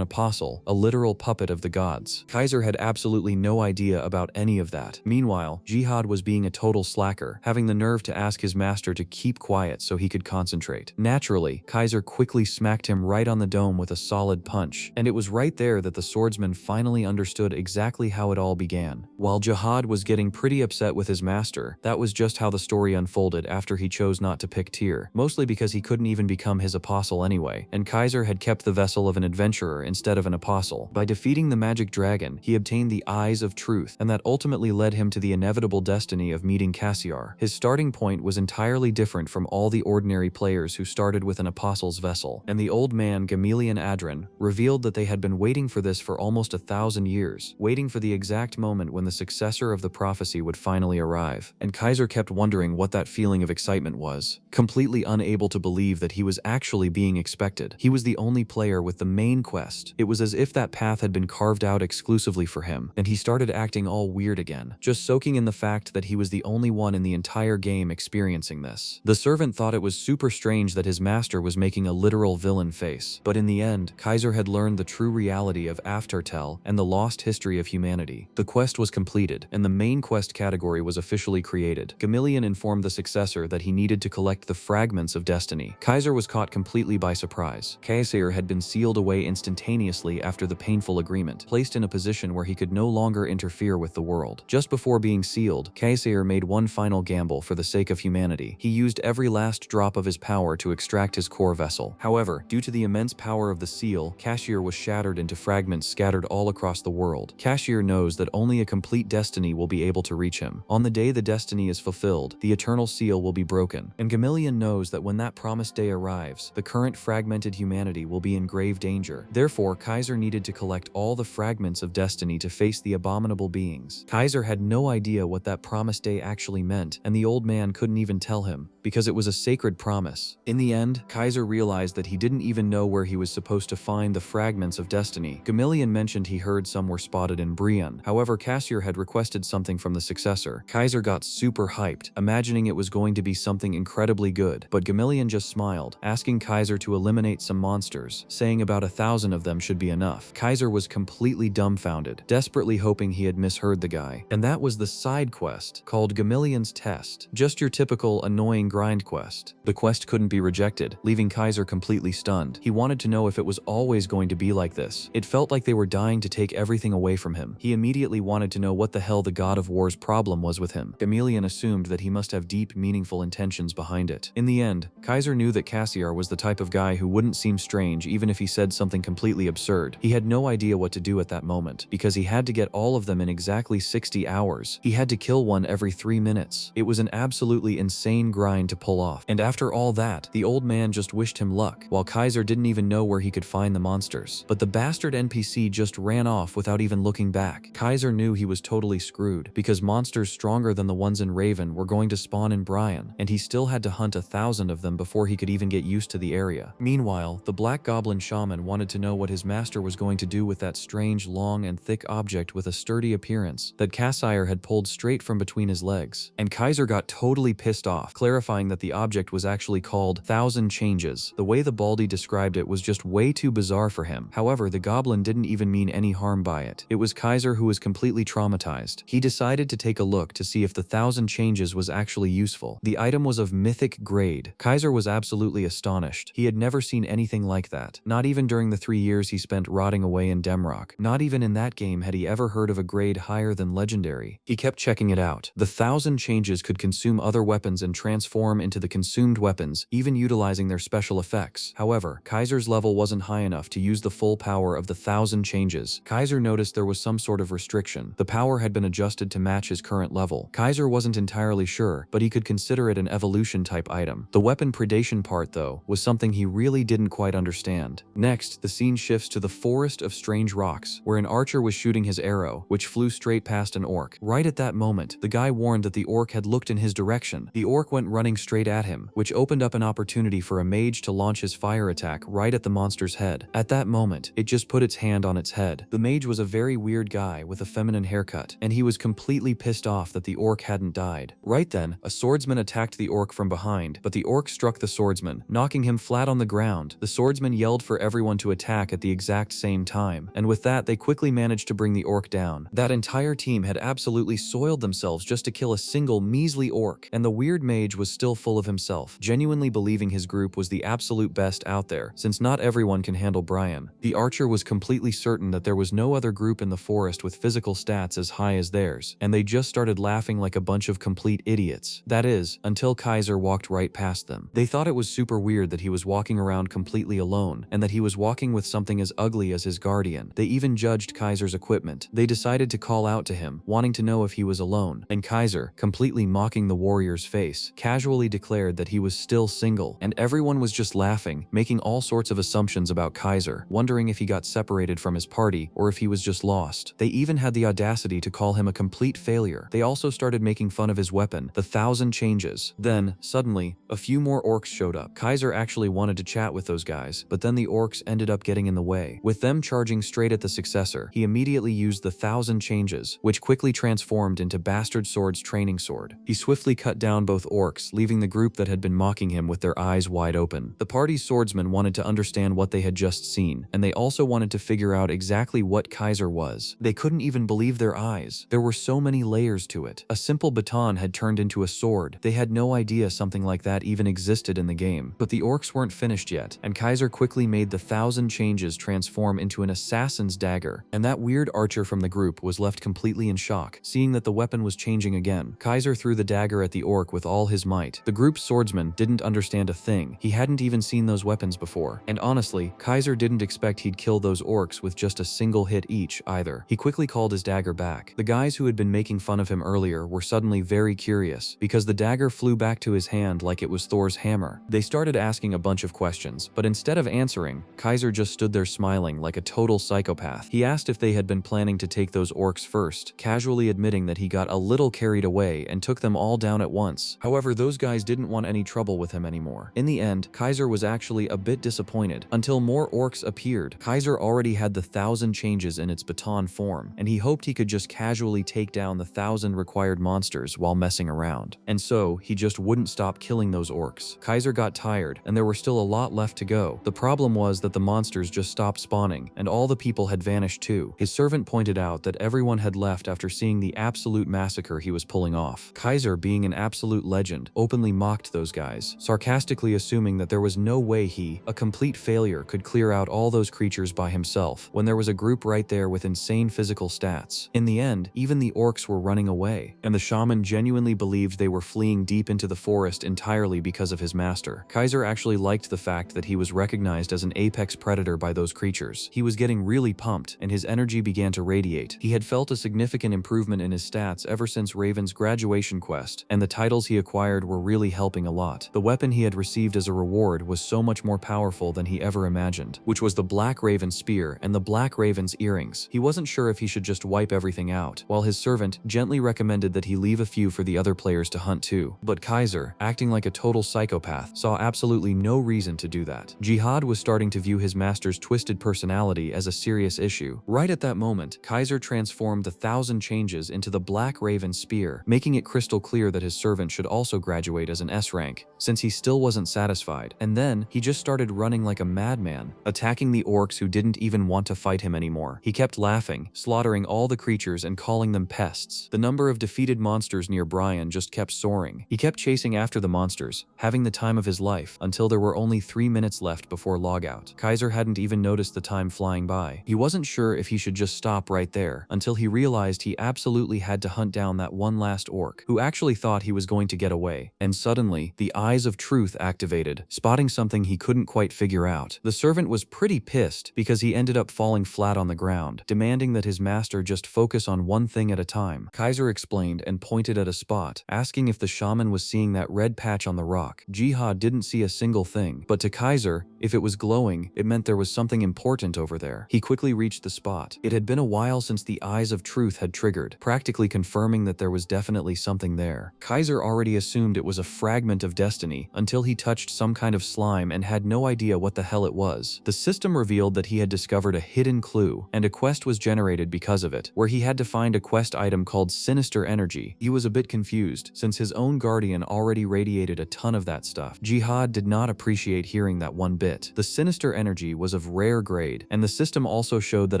apostle, a literal puppet of the gods. Kaiser had absolutely no idea about any of that. Meanwhile, Jihad was being a total slacker, having the nerve to ask his master to keep quiet so he could concentrate. Naturally, Kaiser quickly smacked him right on the dome with a solid punch, and it was right there that the swordsman finally understood exactly how it all began. While Jihad was getting pretty upset with his master, that was just how the story unfolded after he chose not to pick Tyr, mostly because he couldn't even become his apostle anyway, and Kaiser had kept the vessel of an adventurer instead of an apostle. By defeating the magic dragon, he obtained the Eyes of Truth, and that ultimately led him to the inevitable destiny of meeting Cassiar. His starting point was entirely different from all the ordinary players who started with an apostle's vessel, and the old man Gamelian Adran revealed that they had been waiting for this for almost 1,000 years, waiting for the exact moment when the successor of the prophecy would finally arrive. And Kaiser kept wondering what that feeling of excitement was, completely unable to believe that he was actually being expected. He was the only player with the main quest. It was as if that path had been carved out exclusively for him, and he started acting all weird again, just soaking in the fact that he was the only one in the entire game experiencing this. The servant thought it was super strange that his master was making a literal villain face, but in the end, Kaiser had learned the true reality of Aftartel and the lost history of humanity. The quest was completed, and the main quest category was officially created. Gamelian informed the successor that he needed to collect the fragments of destiny. Kaiser was caught completely by surprise. Kaiser had been sealed away instantaneously after the painful agreement, placed in a position where he could no longer interfere with the world. Just before being sealed, Kaiser made one final gamble for the sake of humanity. He used every last drop of his power to extract his core vessel. However, due to the immense power of the seal, Kaiser was shattered into fragments scattered all across the world. Kaiser knows that only a complete destiny will be able to reach him. On the day the destiny is fulfilled, the eternal seal will be broken, and Gamelian knows that when that promised day arrives, the current fragmented humanity will be in grave danger. Therefore, Kaiser needed to collect all the fragments of destiny to face the abominable beings. Kaiser had no idea what that promised day actually meant, and the old man couldn't even tell him, because it was a sacred promise. In the end, Kaiser realized that he didn't even know where he was supposed to find the fragments of destiny. Gamelian mentioned he heard some were spotted in Brion. However, Cassiar had requested something from the successor. Kaiser got super hyped, imagining it was going to be something incredibly good, but Gamelian just smiled, asking Kaiser to eliminate some monsters, saying about 1,000 of them should be enough. Kaiser was completely dumbfounded, desperately hoping he had misheard the guy. And that was the side quest, called Gamelian's Test. Just your typical annoying grind quest. The quest couldn't be rejected, leaving Kaiser completely stunned. He wanted to know if it was always going to be like this. It felt like they were dying to take everything away from him. He immediately wanted to know what the hell the God of War's problem was with him. Gamelian assumed that he must have deep, meaningful intentions behind it. In the end, Kaiser knew that Cassiar was the type of guy who wouldn't seem strange even if he said something completely absurd. He had no idea what to do at that moment, because he had to get all of them in exactly 60 hours. He had to kill one every 3 minutes. It was an absolutely insane grind to pull off. And after all that, the old man just wished him luck, while Kaiser didn't even know where he could find the monsters. But the bastard NPC just ran off without even looking back. Kaiser knew he was totally screwed, because monsters monsters stronger than the ones in Raven were going to spawn in Brian, and he still had to hunt 1,000 of them before he could even get used to the area. Meanwhile, the Black Goblin Shaman wanted to know what his master was going to do with that strange, long and thick object with a sturdy appearance that Cassire had pulled straight from between his legs. And Kaiser got totally pissed off, clarifying that the object was actually called 1,000 Changes. The way the Baldy described it was just way too bizarre for him. However, the goblin didn't even mean any harm by it. It was Kaiser who was completely traumatized. He decided to take a look to see if the 1,000 Changes was actually useful. The item was of mythic grade. Kaiser was absolutely astonished. He had never seen anything like that. Not even during the 3 years he spent rotting away in Demrock. Not even in that game had he ever heard of a grade higher than legendary. He kept checking it out. The 1,000 Changes could consume other weapons and transform into the consumed weapons, even utilizing their special effects. However, Kaiser's level wasn't high enough to use the full power of the 1,000 Changes. Kaiser noticed there was some sort of restriction. The power had been adjusted to match his current level. Kaiser wasn't entirely sure, but he could consider it an evolution type item. The weapon predation part, though, was something he really didn't quite understand. Next, the scene shifts to the Forest of Strange Rocks, where an archer was shooting his arrow, which flew straight past an orc. Right at that moment, the guy warned that the orc had looked in his direction. The orc went running straight at him, which opened up an opportunity for a mage to launch his fire attack right at the monster's head. At that moment, it just put its hand on its head. The mage was a very weird guy with a feminine haircut, and he was completely pissed off that the orc hadn't died. Right then, a swordsman attacked the orc from behind, but the orc struck the swordsman, knocking him flat on the ground. The swordsman yelled for everyone to attack at the exact same time, and with that they quickly managed to bring the orc down. That entire team had absolutely soiled themselves just to kill a single measly orc, and the weird mage was still full of himself, genuinely believing his group was the absolute best out there, since not everyone can handle Brian. The archer was completely certain that there was no other group in the forest with physical stats as high as theirs, and they just started laughing like a bunch of complete idiots. That is, until Kaiser walked right past them. They thought it was super weird that he was walking around completely alone, and that he was walking with something as ugly as his guardian. They even judged Kaiser's equipment. They decided to call out to him, wanting to know if he was alone, and Kaiser, completely mocking the warrior's face, casually declared that he was still single, and everyone was just laughing, making all sorts of assumptions about Kaiser, wondering if he got separated from his party or if he was just lost. They even had the audacity to call him a complete failure. They also started making fun of his weapon, the 1,000 Changes. Then, suddenly, a few more orcs showed up. Kaiser actually wanted to chat with those guys, but then the orcs ended up getting in the way. With them charging straight at the successor, he immediately used the 1,000 Changes, which quickly transformed into Bastard Sword's training sword. He swiftly cut down both orcs, leaving the group that had been mocking him with their eyes wide open. The party's swordsmen wanted to understand what they had just seen, and they also wanted to figure out exactly what Kaiser was. They couldn't even believe their eyes. There were so many layers to it. A simple baton had turned into a sword. They had no idea something like that even existed in the game. But the orcs weren't finished yet, and Kaiser quickly made the 1,000 Changes transform into an assassin's dagger, and that weird archer from the group was left completely in shock, seeing that the weapon was changing again. Kaiser threw the dagger at the orc with all his might. The group's swordsman didn't understand a thing. He hadn't even seen those weapons before, and honestly, Kaiser didn't expect he'd kill those orcs with just a single hit each either. He quickly called his dagger back. The guys who had been making fun of him earlier were suddenly very curious, because the dagger flew back to his hand like it was Thor's hammer. They started asking a bunch of questions, but instead of answering, Kaiser just stood there smiling like a total psychopath. He asked if they had been planning to take those orcs first, casually admitting that he got a little carried away and took them all down at once. However, those guys didn't want any trouble with him anymore. In the end, Kaiser was actually a bit disappointed, until more orcs appeared. Kaiser already had the 1,000 Changes in its baton form, and he hoped he could just casually take down the 1,000 required monsters while messing around. And so, he just wouldn't stop killing those orcs. Kaiser got tired, and there were still a lot left to go. The problem was that the monsters just stopped spawning, and all the people had vanished too. His servant pointed out that everyone had left after seeing the absolute massacre he was pulling off. Kaiser, being an absolute legend, openly mocked those guys, sarcastically assuming that there was no way he, a complete failure, could clear out all those creatures by himself, when there was a group right there with insane physical stats. In the end, even the orcs were running away, and the shaman genuinely believed they were fleeing deep into the forest entirely because of his master. Kaiser actually liked the fact that he was recognized as an apex predator by those creatures. He was getting really pumped, and his energy began to radiate. He had felt a significant improvement in his stats ever since Raven's graduation quest, and the titles he acquired were really helping a lot. The weapon he had received as a reward was so much more powerful than he ever imagined, which was the Black Raven spear and the Black Raven's earrings. He wasn't sure if he should just wipe everything out, while his servant gently gently recommended that he leave a few for the other players to hunt too. But Kaiser, acting like a total psychopath, saw absolutely no reason to do that. Jihad was starting to view his master's twisted personality as a serious issue. Right at that moment, Kaiser transformed the 1,000 changes into the Black Raven spear, making it crystal clear that his servant should also graduate as an S rank, since he still wasn't satisfied. And then, he just started running like a madman, attacking the orcs who didn't even want to fight him anymore. He kept laughing, slaughtering all the creatures and calling them pests. The number of defeated monsters near Brian just kept soaring. He kept chasing after the monsters, having the time of his life, until there were only 3 minutes left before logout. Kaiser hadn't even noticed the time flying by. He wasn't sure if he should just stop right there, until he realized he absolutely had to hunt down that one last orc, who actually thought he was going to get away. And suddenly, the eyes of truth activated, spotting something he couldn't quite figure out. The servant was pretty pissed because he ended up falling flat on the ground, demanding that his master just focus on one thing at a time. Kaiser explained and pointed at a spot, asking if the shaman was seeing that red patch on the rock. Jihad didn't see a single thing, but to Kaiser, if it was glowing, it meant there was something important over there. He quickly reached the spot. It had been a while since the eyes of truth had triggered, practically confirming that there was definitely something there. Kaiser already assumed it was a fragment of destiny until he touched some kind of slime and had no idea what the hell it was. The system revealed that he had discovered a hidden clue, and a quest was generated because of it, where he had to find a quest item called Sinister Energy. He was a bit confused, since his own guardian already radiated a ton of that stuff. Jihad did not appreciate hearing that one bit. The Sinister Energy was of rare grade, and the system also showed that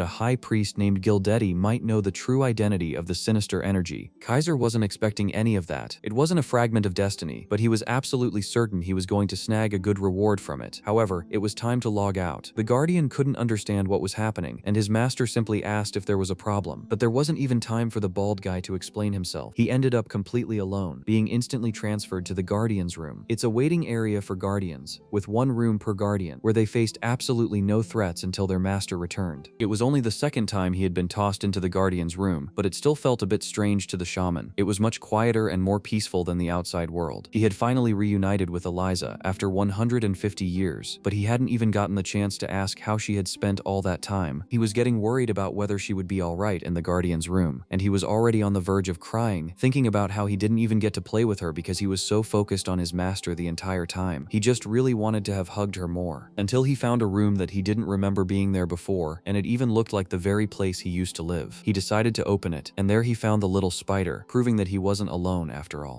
a high priest named Gildetti might know the true identity of the Sinister Energy. Kaiser wasn't expecting any of that. It wasn't a fragment of destiny, but he was absolutely certain he was going to snag a good reward from it. However, it was time to log out. The Guardian couldn't understand what was happening, and his master simply asked if there was a problem. But there wasn't even time for the bald guy to explain himself. He ended up completely alone, being instantly transferred to the Guardian's room. It's a waiting area for Guardians, with one room per Guardian, where they faced absolutely no threats until their master returned. It was only the second time he had been tossed into the Guardian's room, but it still felt a bit strange to the shaman. It was much quieter and more peaceful than the outside world. He had finally reunited with Eliza after 150 years, but he hadn't even gotten the chance to ask how she had spent all that time. He was getting worried about whether she would be alright in the Guardian's room, and he was already on the verge of crying, thinking about how he didn't even get to play with her because he was so focused on his master the entire time. He just really wanted to have hugged her more, until he found a room that he didn't remember being there before, and it even looked like the very place he used to live. He decided to open it, and there he found the little spider, proving that he wasn't alone after all.